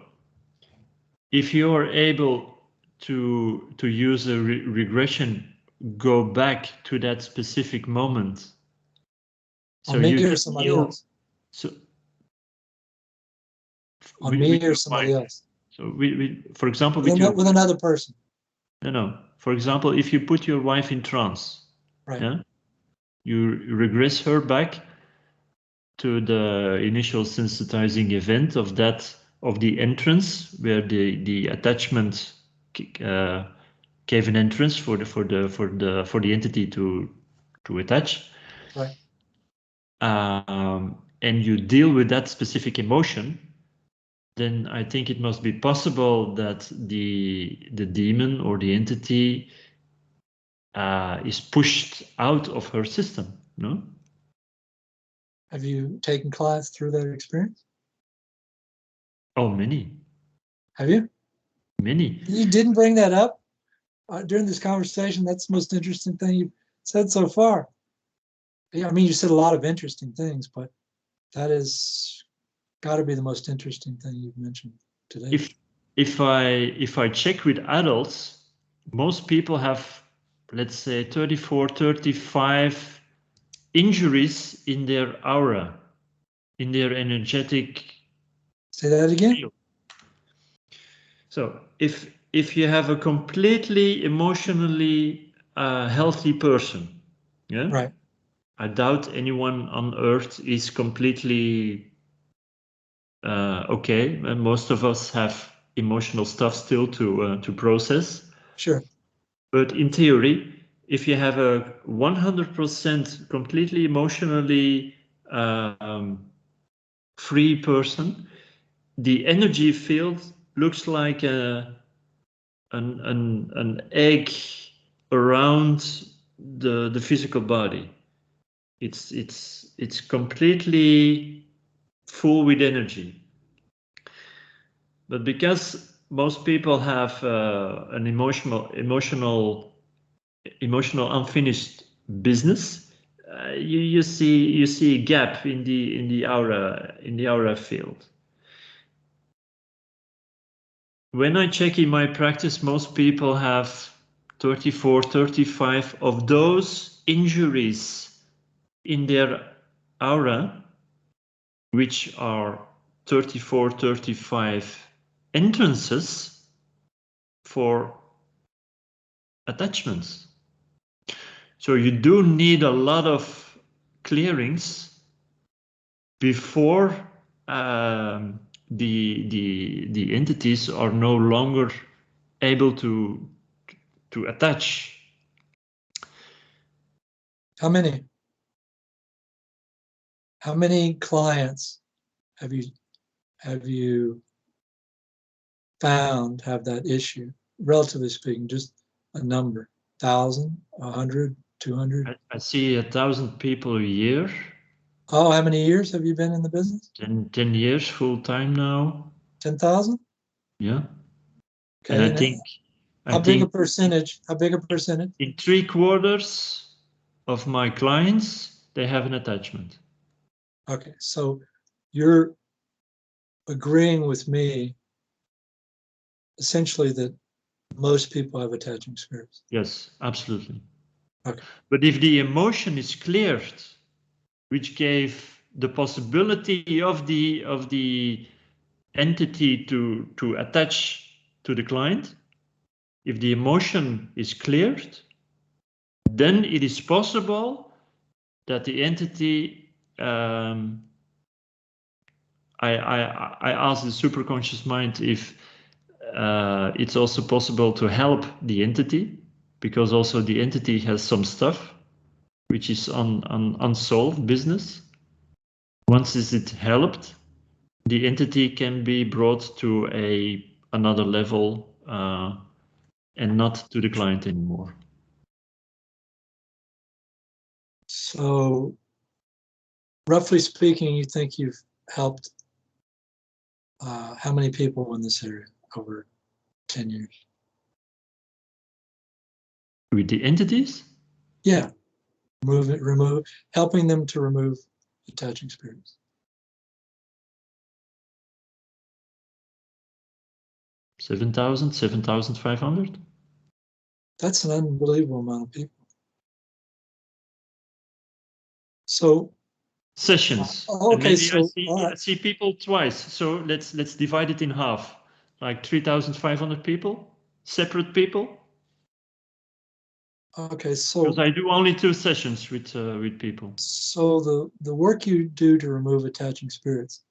if you are able to use a regression, go back to that specific moment. So on me or somebody else. So on me or somebody else. So for example, with another person. No. For example, if you put your wife in trance, right? Yeah, you regress her back to the initial sensitizing event of the entrance where the attachment gave an entrance for the entity to attach. Right. And you deal with that specific emotion, then I think it must be possible that the demon or the entity is pushed out of her system, no? Have you taken clients through that experience? Oh, many. Have you? Many. You didn't bring that up during this conversation. That's the most interesting thing you've said so far. I mean, you said a lot of interesting things, but that is got to be the most interesting thing you've mentioned today. If I check with adults, most people have, let's say, 34, 35 injuries in their aura, in their energetic. Say that again. Field. So if you have a completely emotionally healthy person, yeah, right. I doubt anyone on earth is completely okay. And most of us have emotional stuff still to process. Sure. But in theory, if you have a 100% completely emotionally free person, the energy field looks like an egg around the physical body. It's completely full with energy. But because most people have an emotional unfinished business, you see a gap in the aura field. When I check in my practice, most people have 34, 35 of those injuries in their aura, which are 34, 35 entrances for attachments. So you do need a lot of clearings before the entities are no longer able to attach. How many clients have you found have that issue? Relatively speaking, just a number, 1,000, 100, 200? I see 1,000 people a year. Oh, how many years have you been in the business? 10 years full time now. 10,000? Yeah. Okay. And I And think how big a percentage? How big a percentage? in 3/4 of my clients, they have an attachment. Okay, so you're agreeing with me essentially that most people have attaching spirits. Yes, absolutely. Okay. But if the emotion is cleared, which gave the possibility of the entity to attach to the client, if the emotion is cleared, then it is possible that the entity, I asked the superconscious mind if it's also possible to help the entity, because also the entity has some stuff which is unsolved business. Once is it helped, the entity can be brought to another level and not to the client anymore. So roughly speaking, you think you've helped how many people in this area over 10 years? With the entities? Yeah, helping them to remove attaching spirits. 7,000, 7,500? That's an unbelievable amount of people. So Sessions. okay, and maybe so I see people twice. So let's divide it in half. Like 3,500 people, separate people. Okay, so because I do only 2 sessions with people. So the work you do to remove attaching spirits,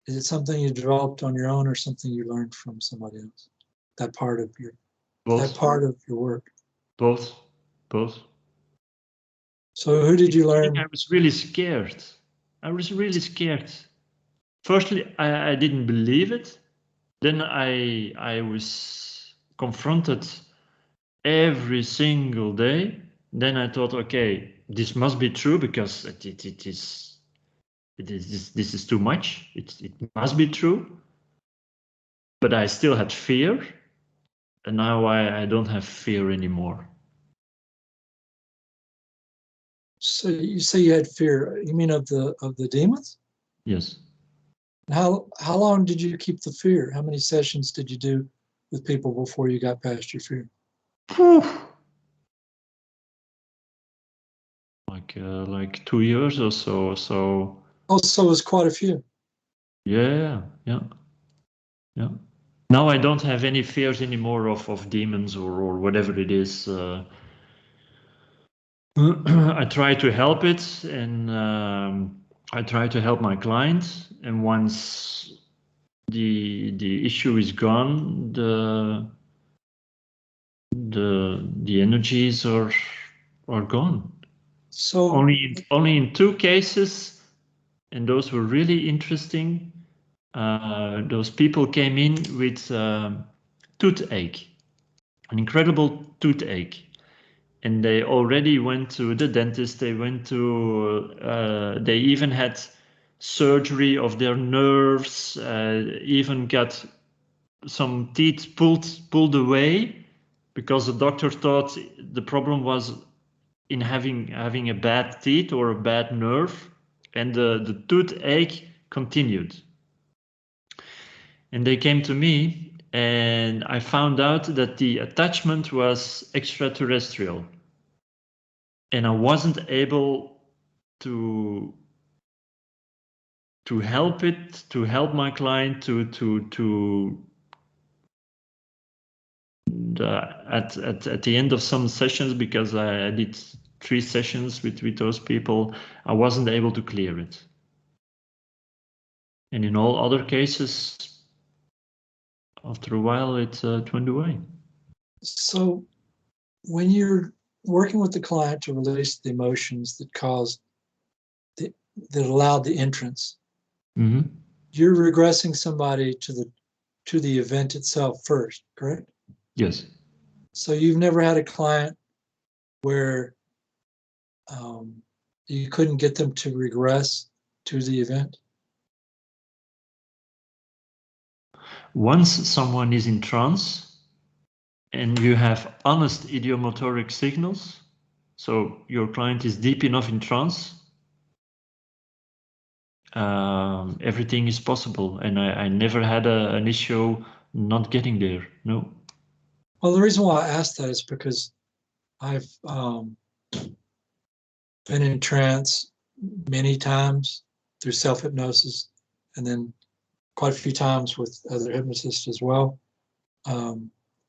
is it something you developed on your own or something you learned from somebody else? That part of your work. Both. So who did you learn? I was really scared. Firstly, I didn't believe it. Then I was confronted every single day. Then I thought, okay, this must be true because this is too much. It must be true. But I still had fear, and now I don't have fear anymore. So you say you had fear. You mean of the demons? Yes. How long did you keep the fear? How many sessions did you do with people before you got past your fear? Like 2 years or so. Oh, so it was quite a few. Yeah. Now I don't have any fears anymore of demons or whatever it is. I try to help it, and I try to help my client. And once the issue is gone, the energies are gone. So Only in 2 cases, and those were really interesting. Those people came in with toothache, an incredible toothache, and they already went to the dentist. They they even had surgery of their nerves, even got some teeth pulled away, because the doctor thought the problem was in having a bad teeth or a bad nerve, and the toothache continued. And they came to me, and I found out that the attachment was extraterrestrial, and I wasn't able to help my client at the end of some sessions, because I did 3 sessions with those people, I wasn't able to clear it. And in all other cases, after a while, it went away. So when you're working with the client to release the emotions that caused that allowed the entrance, you're regressing somebody to the event itself first, correct? Yes. So you've never had a client where you couldn't get them to regress to the event? Once someone is in trance and you have honest idiomotoric signals, so your client is deep enough in trance, everything is possible. And I never had an issue not getting there. No. Well, the reason why I asked that is because I've been in trance many times through self-hypnosis, and then quite a few times with other hypnotists as well,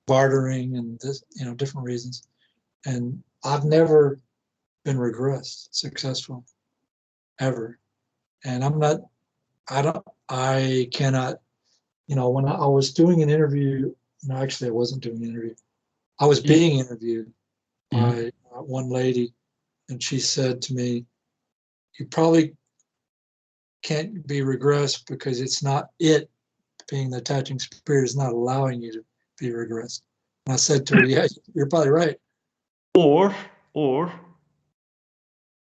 bartering and this, different reasons. And I've never been regressed successful, ever. And I cannot, when I was doing an interview, no, actually I wasn't doing an interview. I was being interviewed by one lady, and she said to me, you probably can't be regressed because it's not it, being the attaching spirit, is not allowing you to be regressed. And I said to her, yeah, you're probably right. Or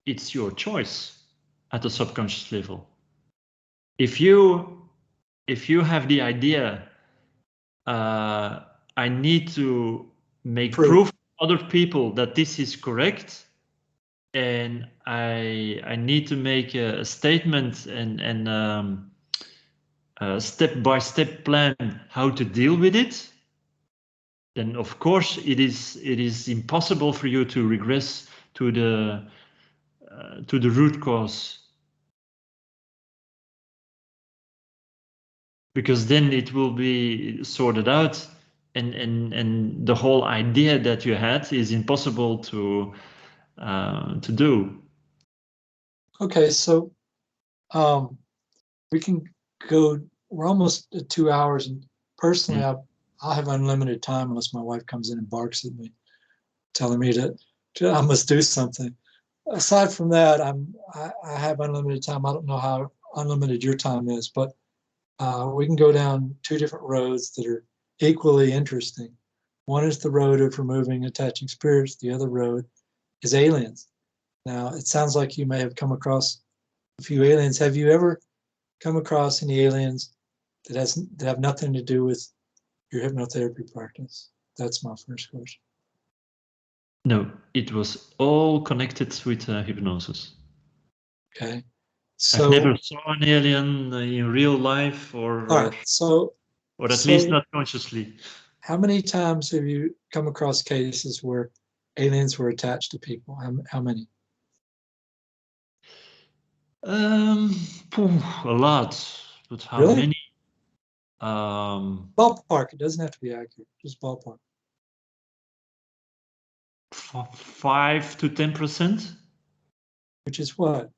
it's your choice at the subconscious level. If you have the idea, I need to make proof to other people that this is correct, and I need to make a statement and a step-by-step plan how to deal with it, then of course it is impossible for you to regress to the root cause, because then it will be sorted out, and the whole idea that you had is impossible to do. Okay, so we can go. We're almost at 2 hours, and personally, I'll have unlimited time unless my wife comes in and barks at me, telling me that I must do something. Aside from that, I have unlimited time. I don't know how unlimited your time is, but we can go down 2 different roads that are equally interesting. One is the road of removing attaching spirits. The other road is aliens. Now, it sounds like you may have come across a few aliens. Have you ever come across any aliens that have nothing to do with your hypnotherapy practice? That's my first question. No, it was all connected with hypnosis. Okay. So I've never saw an alien in real life, or at least not consciously. How many times have you come across cases where aliens were attached to people? How many? A lot, but how Really? many? Ballpark. It doesn't have to be accurate. Just ballpark. 5 to 10%. Which is what?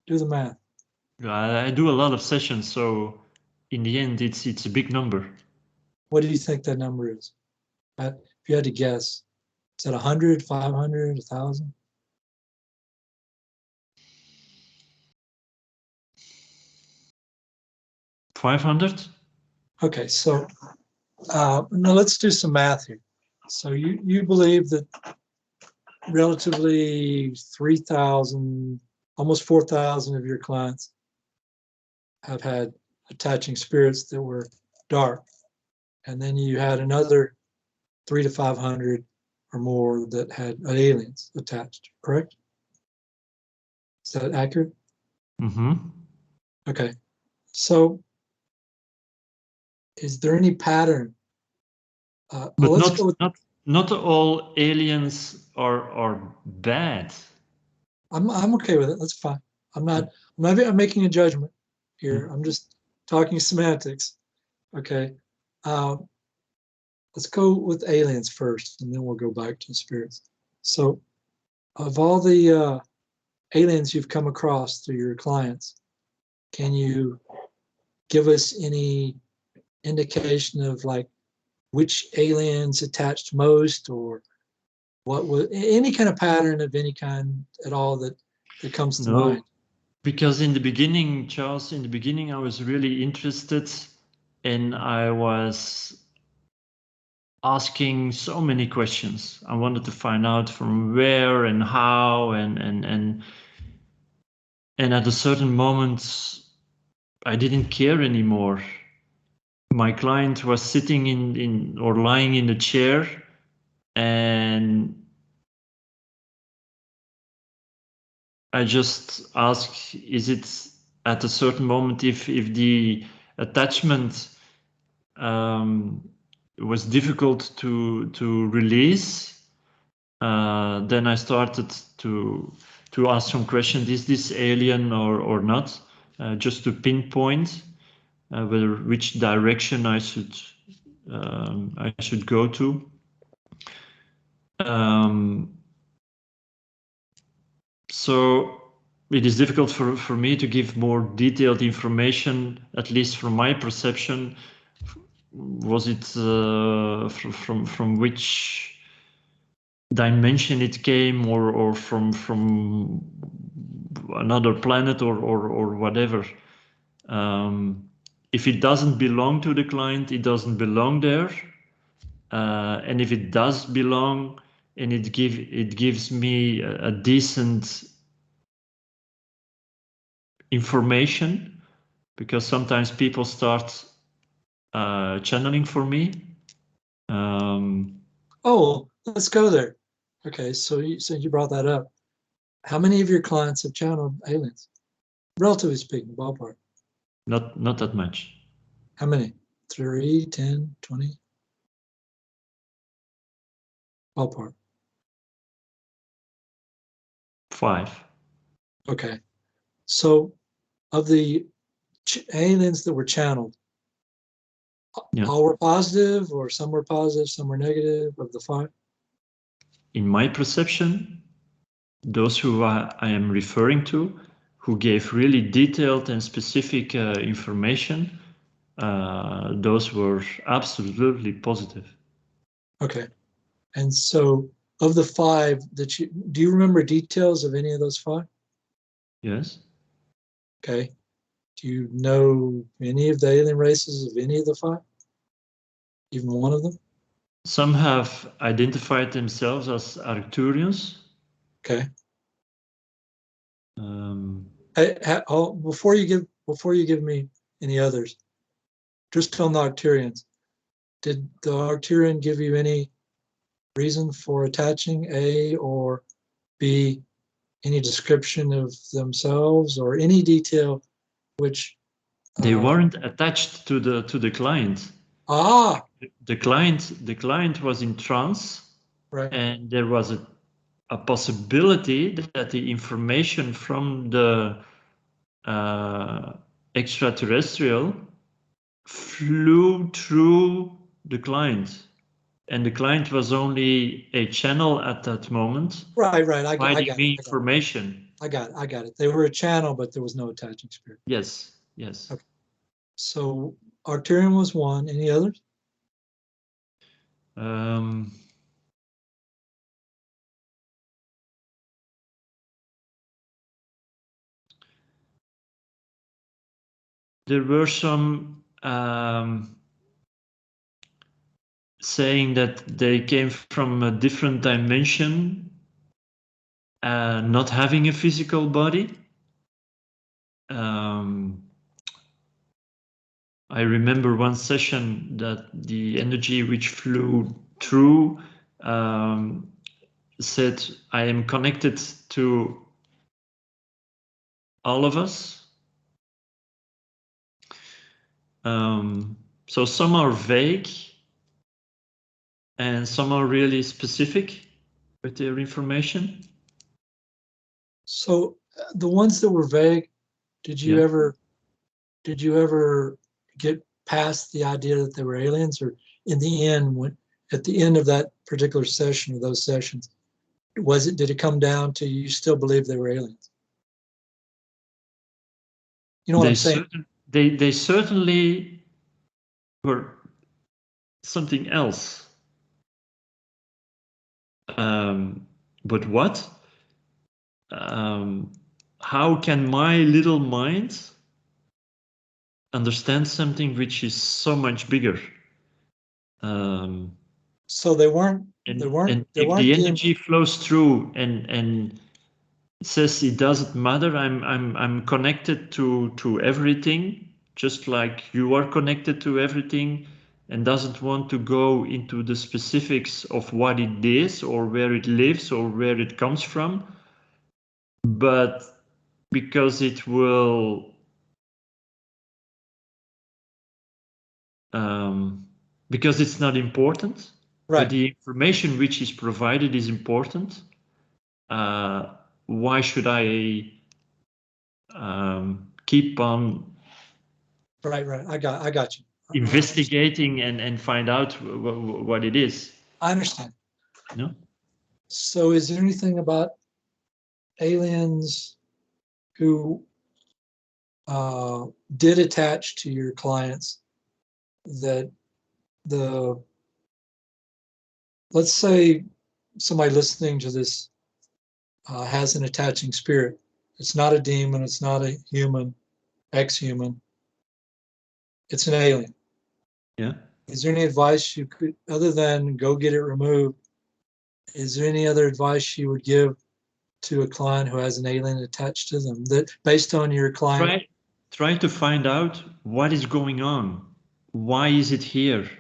Do the math. I do a lot of sessions, so in the end, it's a big number. What do you think that number is? If you had to guess, is that 100, 500, 1,000? 500? Okay, so now let's do some math here. So you believe that relatively 3,000, almost 4,000 of your clients have had attaching spirits that were dark, and then you had another 300 to 500 or more that had aliens attached, correct? Is that accurate? Mm-hmm. Okay, so is there any pattern? But not all aliens are bad. I'm okay with it. That's fine. I'm making a judgment here. I'm just talking semantics. Okay. Let's go with aliens first, and then we'll go back to spirits. So Of all the aliens you've come across through your clients, can you give us any indication of like which aliens attached most, or what was any kind of pattern of any kind at all that comes to No, mind? because in the beginning, Charles, in the beginning, I was really interested, and I was asking so many questions. I wanted to find out from where and how, and at a certain moment, I didn't care anymore. My client was sitting in or lying in a chair, and I just asked, is it at a certain moment, if the attachment was difficult to release, then I started to ask some questions. Is this alien or not? Just to pinpoint whether which direction I should go to. So it is difficult for me to give more detailed information, at least from my perception. Was it from which dimension it came, or from another planet, or whatever? If it doesn't belong to the client, it doesn't belong there. And if it does belong, and it gives me a decent information, because sometimes people start channeling for me. Oh, let's go there. Okay, so you brought that up. How many of your clients have channeled aliens? Relatively speaking, ballpark. Not that much. How many? 3, 10, 20? Ballpark. 5. Okay. So of the aliens that were channeled, Yeah. all were positive, or some were positive, some were negative of the 5? In my perception, those who I am referring to, who gave really detailed and specific information, those were absolutely positive. Okay. And so of the 5 that do you remember details of any of those 5? Yes. Okay. Do you know any of the alien races of any of the 5? Even one of them? Some have identified themselves as Arcturians. Okay. Um, Before you give me any others, just on the Arcturians, did the Arcturian give you any reason for attaching, A, or B, any description of themselves or any detail which they weren't attached to the client. The client was in trance, right. and there was a possibility that the information from the extraterrestrial flew through the client, and the client was only a channel at that moment, Right. I providing got me it. information. I got it. They were a channel, but there was no attaching spirit. Yes. Okay. So Arcturian was one. Any others? There were some saying that they came from a different dimension, not having a physical body. I remember one session that the energy which flew through said, I am connected to all of us. So some are vague and some are really specific with their information. So the ones that were vague, did you ever get past the idea that they were aliens, or in the end, at the end of that particular session or those sessions, did it come down to you still believe they were aliens? You know what I'm saying? They certainly were something else. But what? How can my little mind understand something which is so much bigger? So they weren't. And They if weren't the dealing. energy flows through and says it doesn't matter, I'm connected to everything, just like you are connected to everything, and doesn't want to go into the specifics of what it is or where it lives or where it comes from, but because it will because it's not important, Right. but the information which is provided is important. Why should I keep on Right. I got you. investigating and find out what it is? I understand. No? So is there anything about aliens who did attach to your clients that let's say somebody listening to this has an attaching spirit. It's not a demon, it's not a human, ex-human, it's an alien. Yeah. Is there any advice you could, other than go get it removed, is there any other advice you would give to a client who has an alien attached to them, that based on your client? Try to find out what is going on. Why is it here?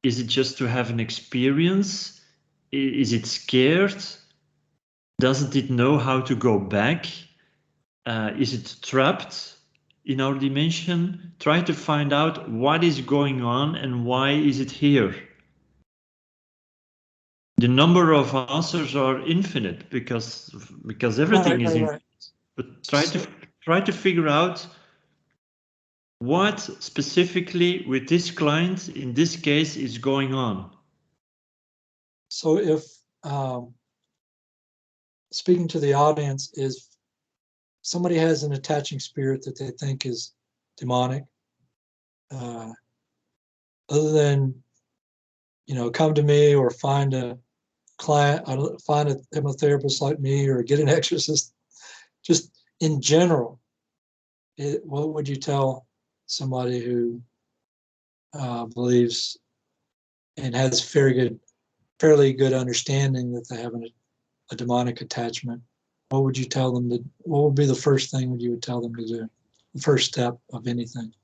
Is it just to have an experience? Is it scared? Doesn't it know how to go back? Is it trapped in our dimension? Try to find out what is going on and why is it here. The number of answers are infinite because everything is infinite. But try to figure out what specifically with this client in this case is going on. So if speaking to the audience, is somebody has an attaching spirit that they think is demonic, other than, come to me or find a client, find a hypnotherapist like me or get an exorcist, just in general, what would you tell somebody who believes and has fairly good understanding that they have a demonic attachment? What would you tell them to, what would be the first thing you would tell them to do? The first step of anything?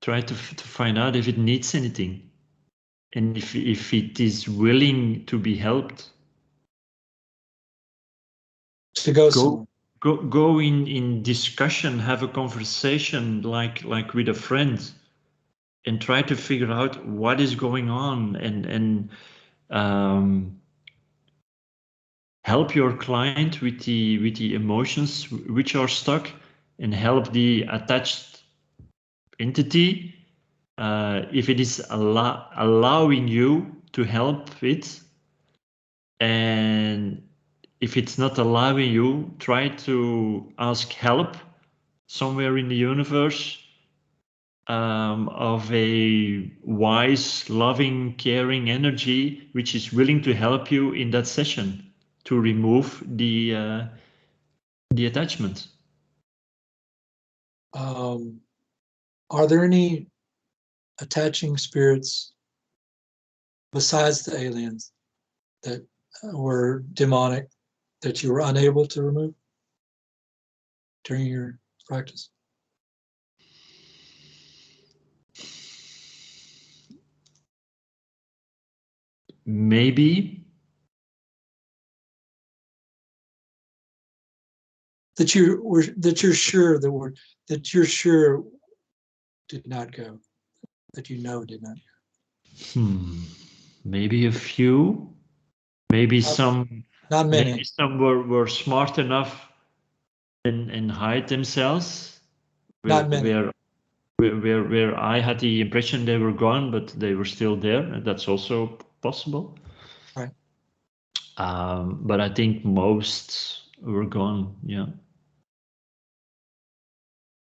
Try to find out if it needs anything and if it is willing to be helped. To go somewhere. Go in discussion, have a conversation like with a friend, and try to figure out what is going on and help your client with the emotions which are stuck, and help the attached entity if it is allowing you to help it. And if it's not allowing you, try to ask help somewhere in the universe of a wise, loving, caring energy which is willing to help you in that session to remove the attachment. Are there any attaching spirits besides the aliens that were demonic that you were unable to remove during your practice? Maybe. That you're sure did not go, that did not go. Maybe a few. Maybe some. Not many. Maybe some were smart enough and hide themselves. Not many. where I had the impression they were gone, but they were still there, and that's also possible. Right. But I think most were gone. Yeah.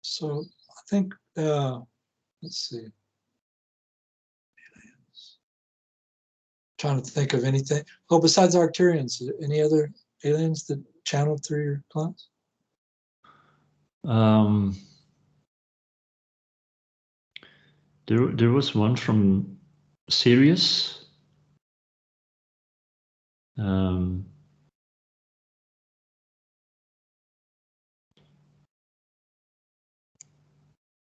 So I think, let's see. Trying to think of anything. Oh, besides Arcturians, any other aliens that channeled through your clients? There was one from Sirius.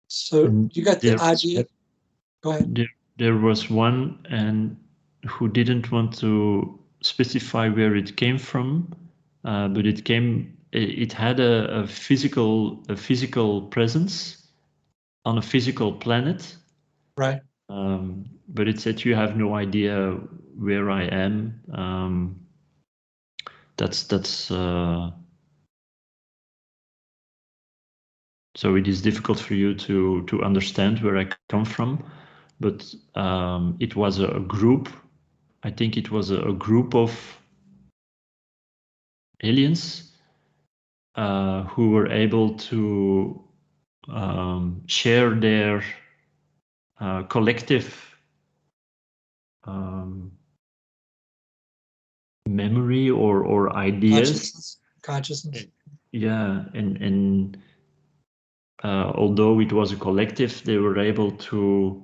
So you got the there, idea? Go ahead. there was one and who didn't want to specify where it came from, but it had a physical presence on a physical planet. Right. But it said you have no idea where I am. That's so it is difficult for you to understand where I come from, but it was a group. I think it was a group of aliens who were able to share their collective memory or ideas. Consciousness. Yeah, and although it was a collective, they were able to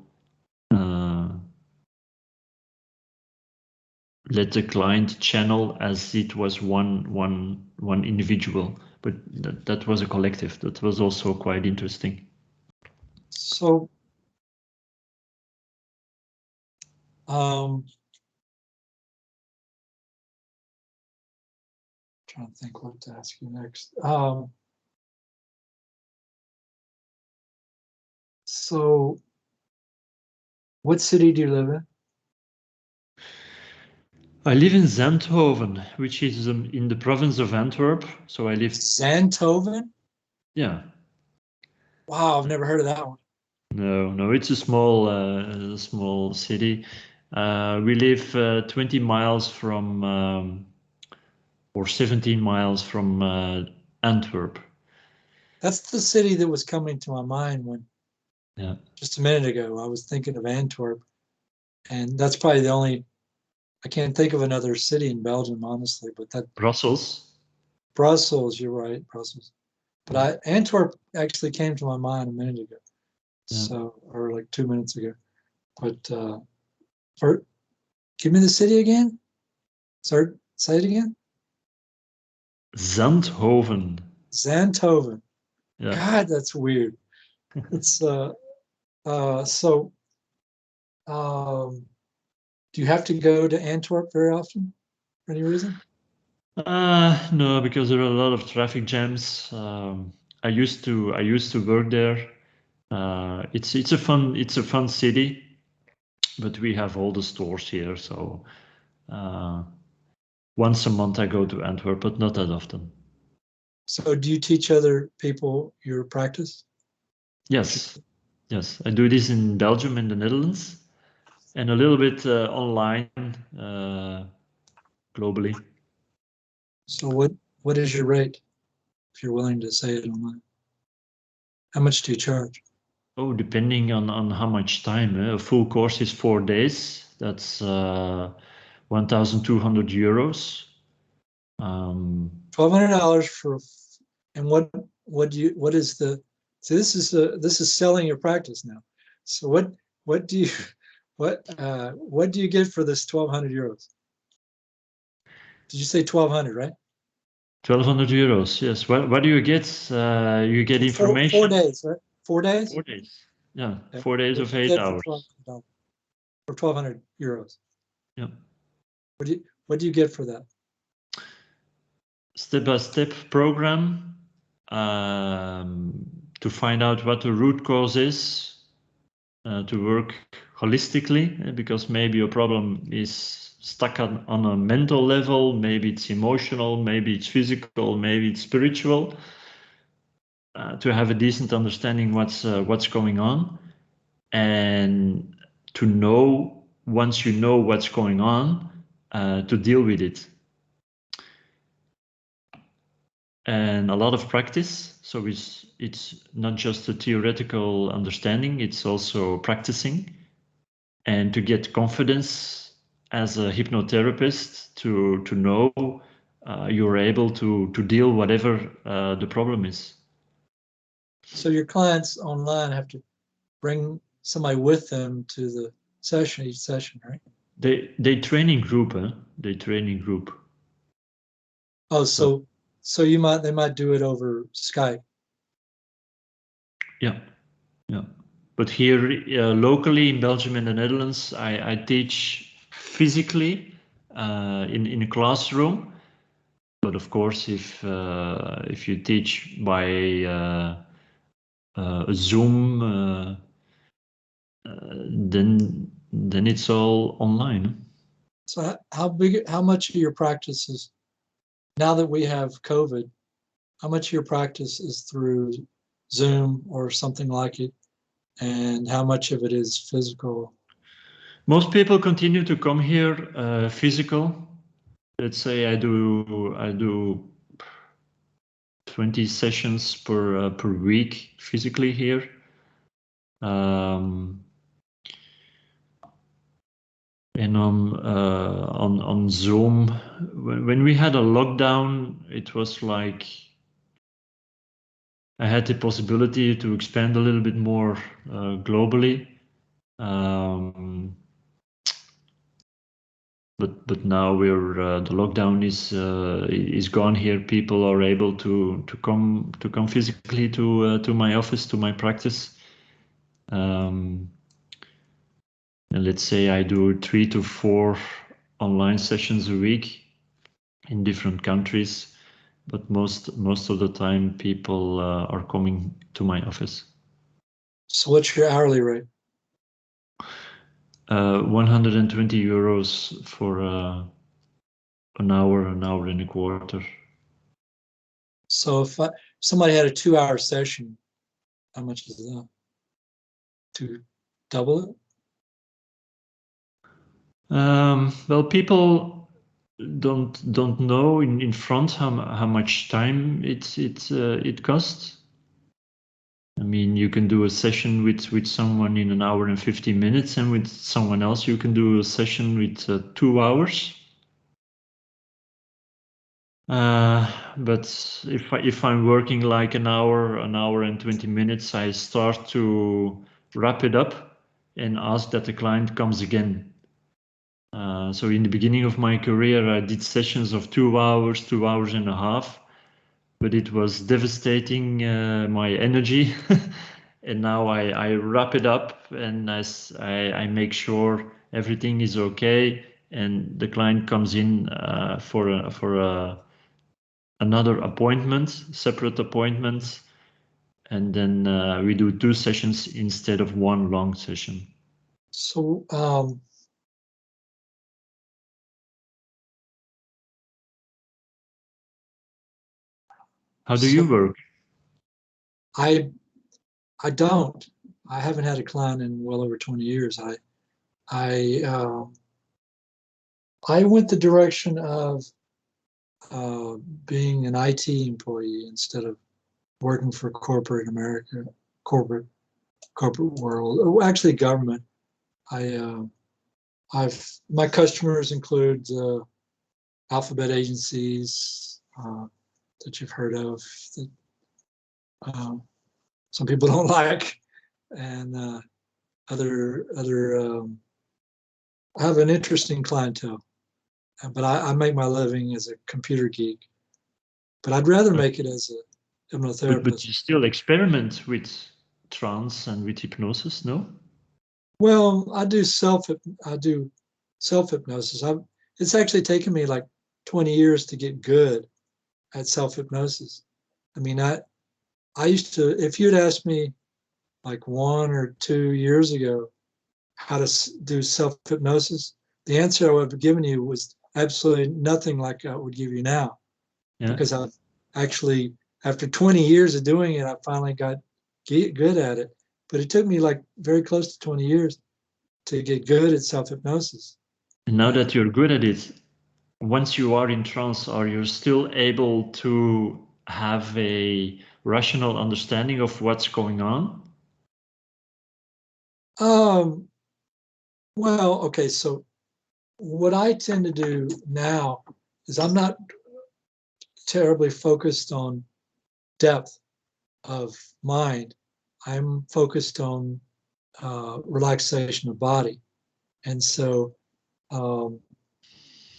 let the client channel as it was one individual, but that was a collective. That was also quite interesting. So, trying to think what to ask you next. So, what city do you live in? I live in Zandhoven, which is in the province of Antwerp. So I live. Zandhoven? Yeah. Wow, I've never heard of that one. No, it's a small city. We live 20 miles from, or 17 miles from Antwerp. That's the city that was coming to my mind when, Yeah. just a minute ago, I was thinking of Antwerp. And that's probably the only, I can't think of another city in Belgium, honestly, but that. Brussels. Brussels, you're right, Brussels. But Antwerp actually came to my mind a minute ago. Yeah. So, or like 2 minutes ago. But give me the city again. Sorry, say it again. Zandhoven. Zandhoven. Yeah. God, that's weird. It's so. Do you have to go to Antwerp very often for any reason? No, because there are a lot of traffic jams. I used to work there. It's a fun city, but we have all the stores here. So once a month I go to Antwerp, but not that often. So, do you teach other people your practice? Yes, I do this in Belgium and the Netherlands, and a little bit online globally. So, what is your rate, if you're willing to say it online? How much do you charge? Oh, depending on how much time. A full course is 4 days. That's 1,200 euros. $1,200 for, and what is the, so this is selling your practice now. So what do you what do you get for this 1,200 euros? Did you say 1,200, right? 1,200 euros, yes. What do you get? You get information. 4 days, right? 4 days? 4 days. Yeah, Okay. 4 days What of do you 8 get hours. for 1,200 euros? Yeah. What do you get for that? Step-by-step program to find out what the root cause is, to work holistically, because maybe your problem is stuck on a mental level, maybe it's emotional, maybe it's physical, maybe it's spiritual. to have a decent understanding what's going on, and to know, once you know what's going on, to deal with it. And a lot of practice. So it's not just a theoretical understanding, it's also practicing, and to get confidence as a hypnotherapist to know you're able to deal whatever the problem is. So your clients online have to bring somebody with them to the session, each session, right? They train in group, huh? They train in group. Oh, so they might do it over Skype. Yeah, yeah. But here locally in Belgium and the Netherlands, I teach physically in a classroom. But of course, if you teach by a Zoom, then it's all online. So how much of your practice is, now that we have COVID, how much of your practice is through Zoom or something like it, and how much of it is physical? Most people continue to come here physical. Let's say I do 20 sessions per week physically here. And on Zoom, when we had a lockdown, it was like I had the possibility to expand a little bit more globally. But now we're the lockdown is gone here. People are able to come physically to my office, to my practice. And let's say I do 3 to 4 online sessions a week in different countries, but most of the time people are coming to my office. So what's your hourly rate? 120 euros for an hour and a quarter. So if somebody had a 2-hour session, how much is that? To double it? Well, people don't know in front how much time it costs. I mean, you can do a session with someone in 1 hour and 50 minutes, and with someone else you can do a session with 2 hours. But if I'm working like 1 hour and 20 minutes, I start to wrap it up and ask that the client comes again. So in the beginning of my career, I did sessions of 2 hours, 2 hours and a half, but it was devastating my energy. And now I wrap it up, and I make sure everything is okay, and the client comes in for another appointment, separate appointment, and then we do 2 sessions instead of 1 long session. So How do you work? I don't. I haven't had a client in well over 20 years. I went the direction of being an IT employee instead of working for corporate America, corporate world. Oh, actually, government. My customers include alphabet agencies that you've heard of that some people don't like, and other. I have an interesting clientele, but I make my living as a computer geek. But I'd rather make it as a hypnotherapist. But you still experiment with trance and with hypnosis, no? Well, I do self hypnosis. It's actually taken me like 20 years to get good at self hypnosis. I mean, I used to, if you'd asked me like 1 or 2 years ago how to do self hypnosis, the answer I would have given you was absolutely nothing like I would give you now, because I've actually after 20 years of doing it, I finally got good at it. But it took me like very close to 20 years to get good at self-hypnosis. And now that you're good at it, once you are in trance, are you still able to have a rational understanding of what's going on? Well, okay, so what I tend to do now is I'm not terribly focused on depth of mind. I'm focused on relaxation of body. And so,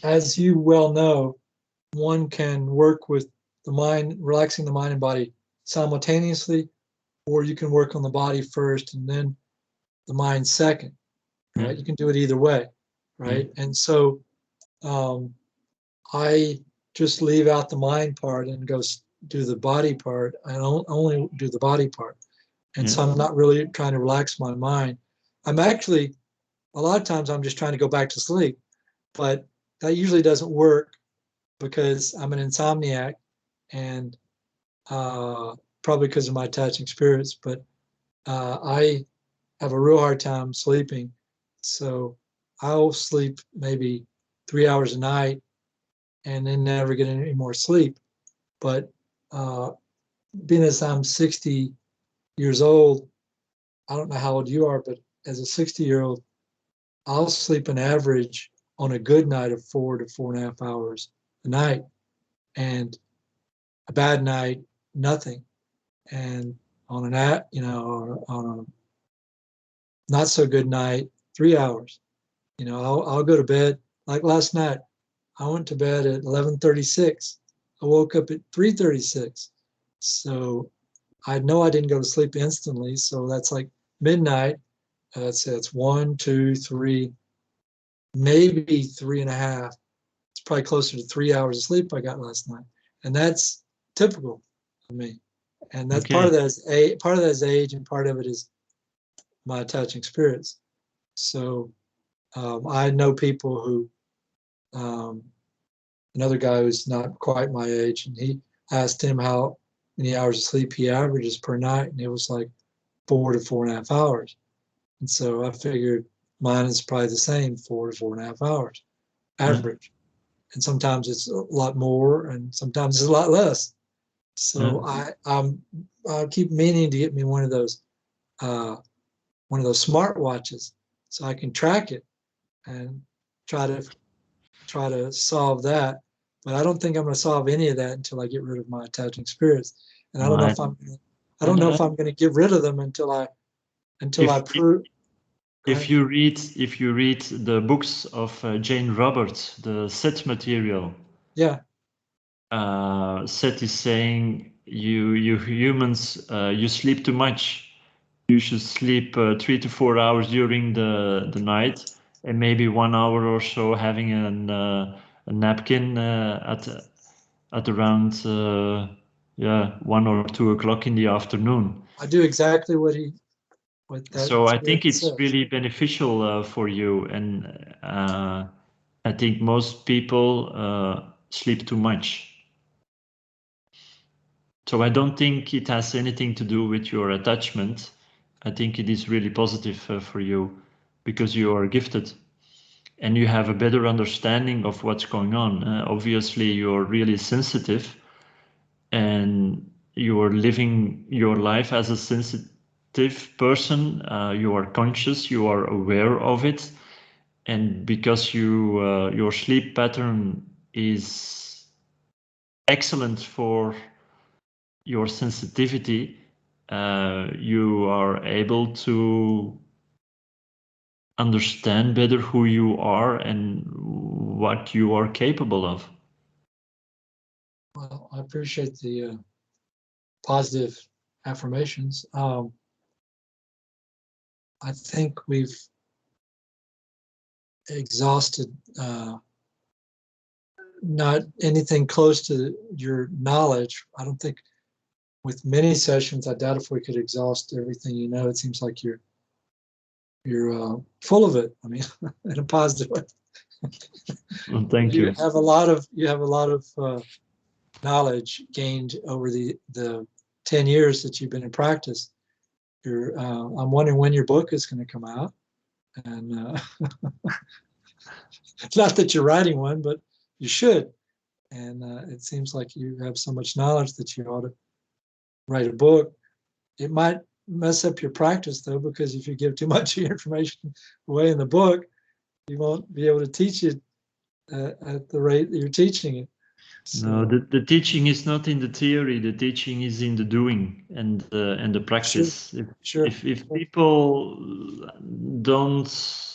as you well know, one can work with the mind, relaxing the mind and body simultaneously, or you can work on the body first and then the mind second, right? Yeah. You can do it either way, right? Yeah. And so I just leave out the mind part and go do the body part. I don't only do the body part. And so Yeah. I'm not really trying to relax my mind. I'm actually, a lot of times I'm just trying to go back to sleep, but that usually doesn't work because I'm an insomniac and probably because of my attaching spirits, but I have a real hard time sleeping. So I'll sleep maybe 3 hours a night and then never get any more sleep. But being as I'm 60 years old, I don't know how old you are, but as a 60-year-old, I'll sleep an average on a good night of 4 to 4.5 hours a night, and a bad night, nothing. And on on a not so good night, 3 hours. I'll go to bed. Like last night, I went to bed at 11:36. I woke up at 3:36. So I know I didn't go to sleep instantly. So that's like midnight. That's 1, 2, 3, maybe 3.5. It's probably closer to 3 hours of sleep I got last night, and that's typical of me. And that's part Okay. of that is part of that is age, and part of it is my attaching spirits. So I know people who, another guy who's not quite my age, and he asked him how many hours of sleep he averages per night, and it was like 4 to 4.5 hours. And so I figured mine is probably the same, 4 to 4.5 hours average. And sometimes it's a lot more, and sometimes it's a lot less. So I keep meaning to get me one of those smart watches so I can track it and try to solve that. But I don't think I'm going to solve any of that until I get rid of my attaching spirits. And I don't know I, if I'm going to get rid of them until I if prove. if you read the books of Jane Roberts, the set material, Yeah, Set is saying you humans you sleep too much. You should sleep 3 to 4 hours during the night, and maybe 1 hour or so having a napkin at around 1 or 2 o'clock in the afternoon. I do exactly what that So I think spirit it's says. really beneficial for you, and I think most people sleep too much. So I don't think it has anything to do with your attachment. I think it is really positive for you because you are gifted and you have a better understanding of what's going on. Obviously, you're really sensitive and you are living your life as a sensitive person. You are conscious, you are aware of it. And because your sleep pattern is excellent for your sensitivity, you are able to understand better who you are and what you are capable of. Well, I appreciate the positive affirmations. I think we've exhausted not anything close to your knowledge. I don't think with many sessions, I doubt if we could exhaust everything you know. It seems like you're full of it. I mean, in a positive way. Well, thank You you. have a lot of knowledge gained over the 10 years that you've been in practice. I'm wondering when your book is going to come out. And not that you're writing one, but you should. And it seems like you have so much knowledge that you ought to write a book. It might mess up your practice, though, because if you give too much of your information away in the book, you won't be able to teach it at the rate that you're teaching it. So, no, the teaching is not in the theory. The teaching is in the doing and the practice. sure. If people don't,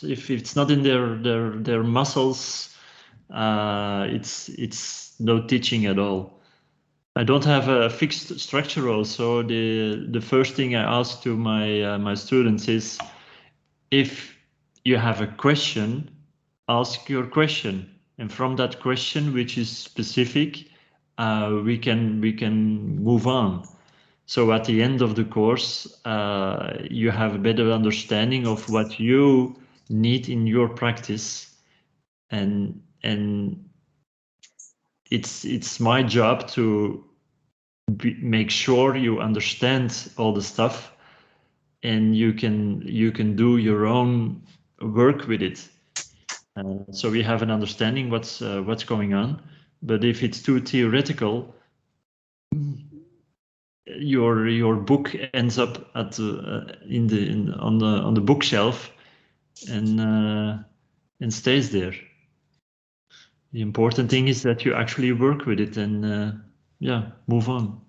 if it's not in their muscles, it's no teaching at all. I don't have a fixed structure. Also, the first thing I ask to my students is, if you have a question, ask your question, and from that question, which is specific, we can move on. So at the end of the course, you have a better understanding of what you need in your practice, and it's my job to make sure you understand all the stuff, and you can do your own work with it. So we have an understanding what's going on. But if it's too theoretical, your book ends up at on the bookshelf and stays there. The important thing is that you actually work with it and move on.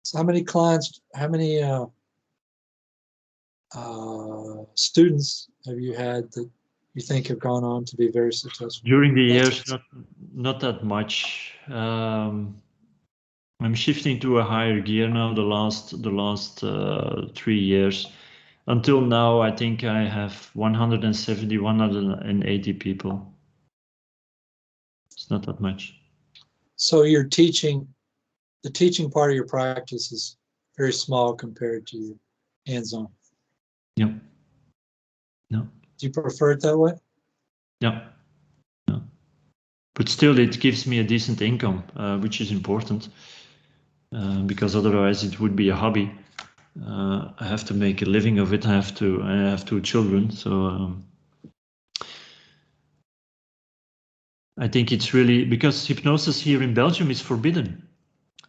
So how many clients, how many students have you had that you think have gone on to be very successful? During the years, not that much. I'm shifting to a higher gear now. The last 3 years, until now, I think I have 170, 180 people. It's not that much. So you're teaching, the teaching part of your practice is very small compared to your hands-on. Yep. No. Do you prefer it that way? Yeah. No. But still, it gives me a decent income, which is important, because otherwise it would be a hobby. I have to make a living of it. I have 2 children, so I think it's really, because hypnosis here in Belgium is forbidden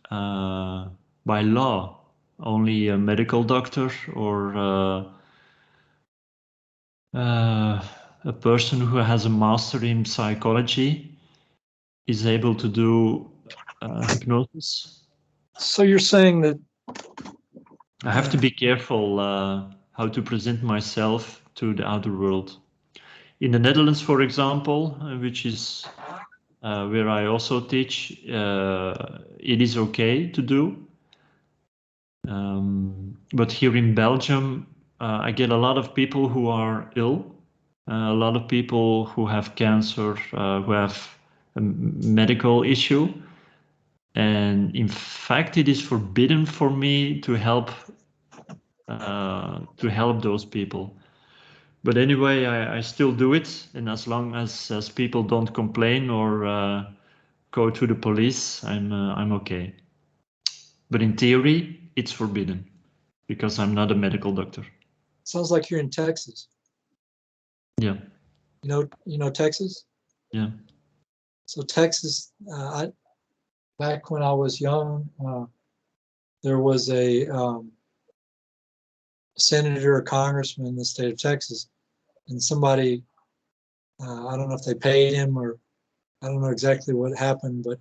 by law. Only a medical doctor or a person who has a master in psychology is able to do hypnosis. So you're saying that I have to be careful how to present myself to the outer world. In the Netherlands, for example, which is where I also teach, it is okay to do. But here in Belgium, I get a lot of people who are ill, a lot of people who have cancer, who have a medical issue. And in fact, it is forbidden for me to help those people. But anyway, I still do it, and as long as people don't complain or go to the police, I'm okay. But in theory, it's forbidden because I'm not a medical doctor. sounds like you're in Texas. Yeah. You know Texas? Yeah. So Texas, back when I was young, there was a senator or congressman in the state of Texas, and somebody, I don't know if they paid him or I don't know exactly what happened, but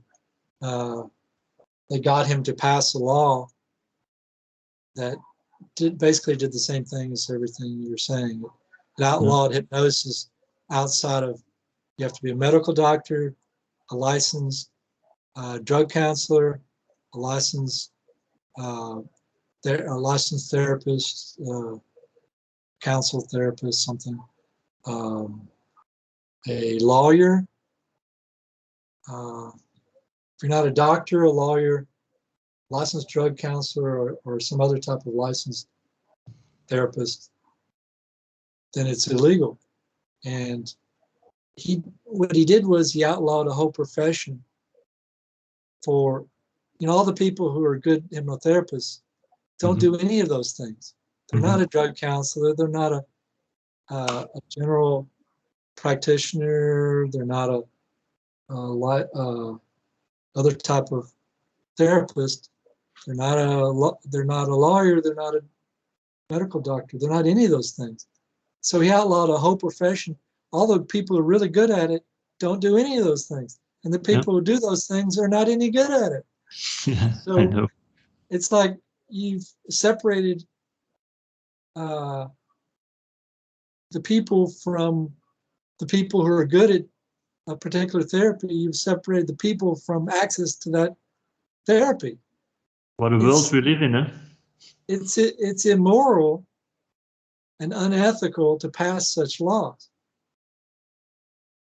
they got him to pass a law that basically did the same thing as everything you're saying. It outlawed hypnosis outside of, you have to be a medical doctor, a licensed drug counselor, a licensed therapist, counsel therapist, something, a lawyer. If you're not a doctor, a lawyer, licensed drug counselor, or some other type of licensed therapist, then it's illegal. And what he did was he outlawed a whole profession for, all the people who are good hypnotherapists don't do any of those things. They're not a drug counselor. They're not a general practitioner. They're not other type of therapist. They're not a lawyer. They're not a medical doctor. They're not any of those things. So he outlawed a whole profession. All the people who are really good at it don't do any of those things. And the people who do those things are not any good at it. Yeah, So I know. it's like you've separated the people from the people who are good at a particular therapy. You've separated the people from access to that therapy. What a world we live in, eh? It's immoral and unethical to pass such laws.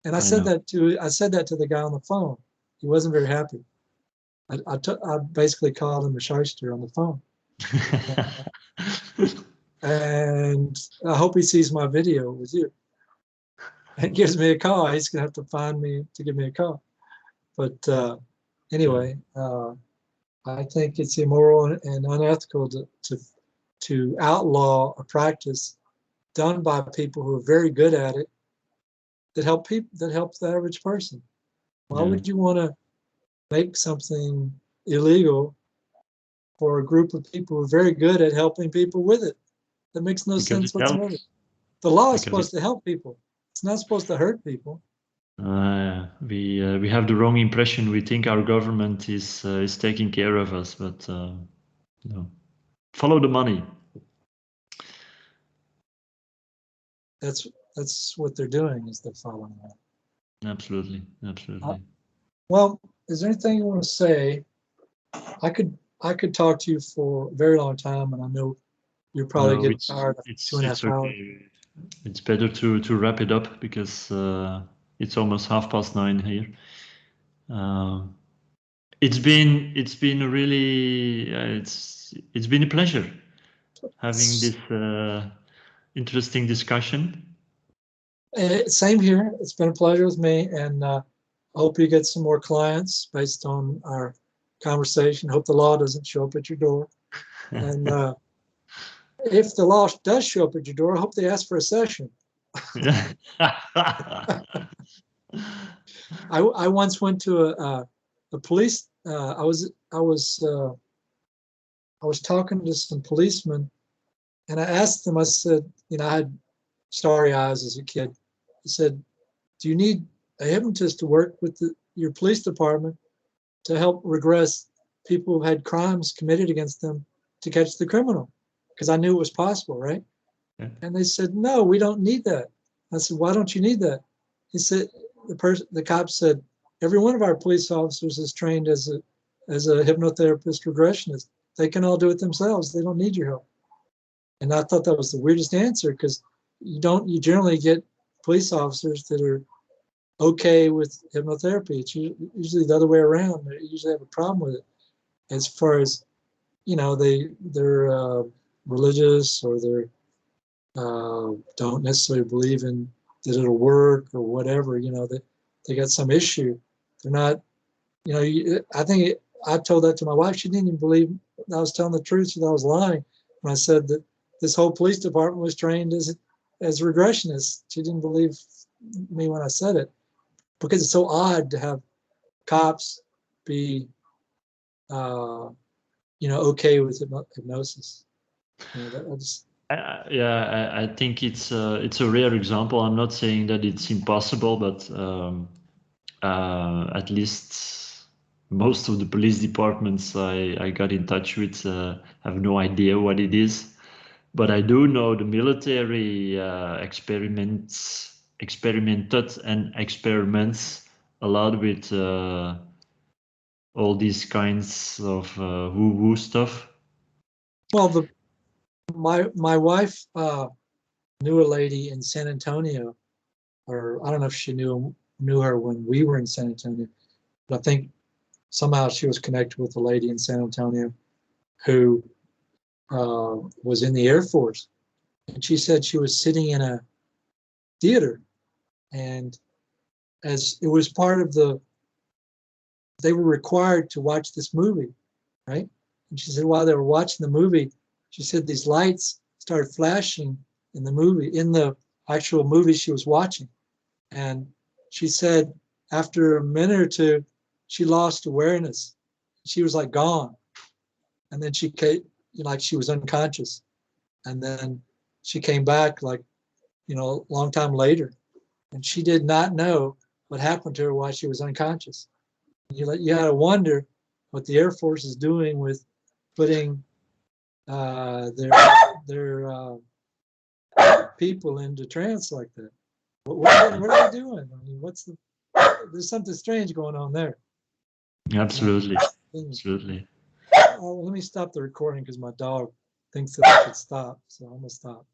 And I said that to the guy on the phone. He wasn't very happy. I basically called him a shyster on the phone. And I hope he sees my video with you and gives me a call. He's gonna have to find me to give me a call. But anyway, I think it's immoral and unethical to outlaw a practice done by people who are very good at it, that help the average person. Why would you want to make something illegal for a group of people who are very good at helping people with it? That makes no sense whatsoever. The law is supposed to help people. It's not supposed to hurt people. We have the wrong impression. We think our government is taking care of us, but no. Follow the money. That's what they're doing, is they're following that. Absolutely. Well, is there anything you want to say? I could talk to you for a very long time, and I know you're probably getting tired of 2.5 hours. Okay. It's better to wrap it up because it's almost 9:30 here. It's been a really it's been a pleasure having this interesting discussion. Same here. It's been a pleasure with me, and I hope you get some more clients based on our conversation. Hope the law doesn't show up at your door. And if the law does show up at your door, I hope they ask for a session. I once went to a police. I was talking to some policemen, and I asked them. I said, I had starry eyes as a kid. I said, "Do you need a hypnotist to work with your police department to help regress people who've had crimes committed against them to catch the criminal?" Because I knew it was possible, right? Yeah. And they said, "No, we don't need that." I said, "Why don't you need that?" He said, the cop said, "Every one of our police officers is trained as a hypnotherapist regressionist. They can all do it themselves. They don't need your help." And I thought that was the weirdest answer, because you generally get police officers that are okay with hypnotherapy. It's usually the other way around. They usually have a problem with it, as far as they're religious, or they're don't necessarily believe in that it'll work or whatever. That they got some issue. They're not. I think I told that to my wife. She didn't even believe I was telling the truth. She thought I was lying when I said that this whole police department was trained as regressionists. She didn't believe me when I said it, because it's so odd to have cops be okay with hypnosis. I think it's a rare example. I'm not saying that it's impossible, but at least most of the police departments I got in touch with have no idea what it is. But I do know the military experimented and experiments a lot with all these kinds of woo-woo stuff. Well, my wife knew a lady in San Antonio, or I don't know if she knew her when we were in San Antonio, but I think somehow she was connected with a lady in San Antonio who was in the Air Force. And she said she was sitting in a theater, and as it was part of the they were required to watch this movie, right? And she said while they were watching the movie, she said these lights started flashing in the movie, in the actual movie she was watching. And she said after a minute or two, she lost awareness. She was like gone. And then she came, like she was unconscious. And then she came back like, a long time later. And she did not know what happened to her while she was unconscious. You had to wonder what the Air Force is doing with putting their people into trance like that. What are they doing? I mean, there's something strange going on there. Absolutely. Absolutely. Oh, let me stop the recording because my dog thinks that I should stop. So I'm going to stop.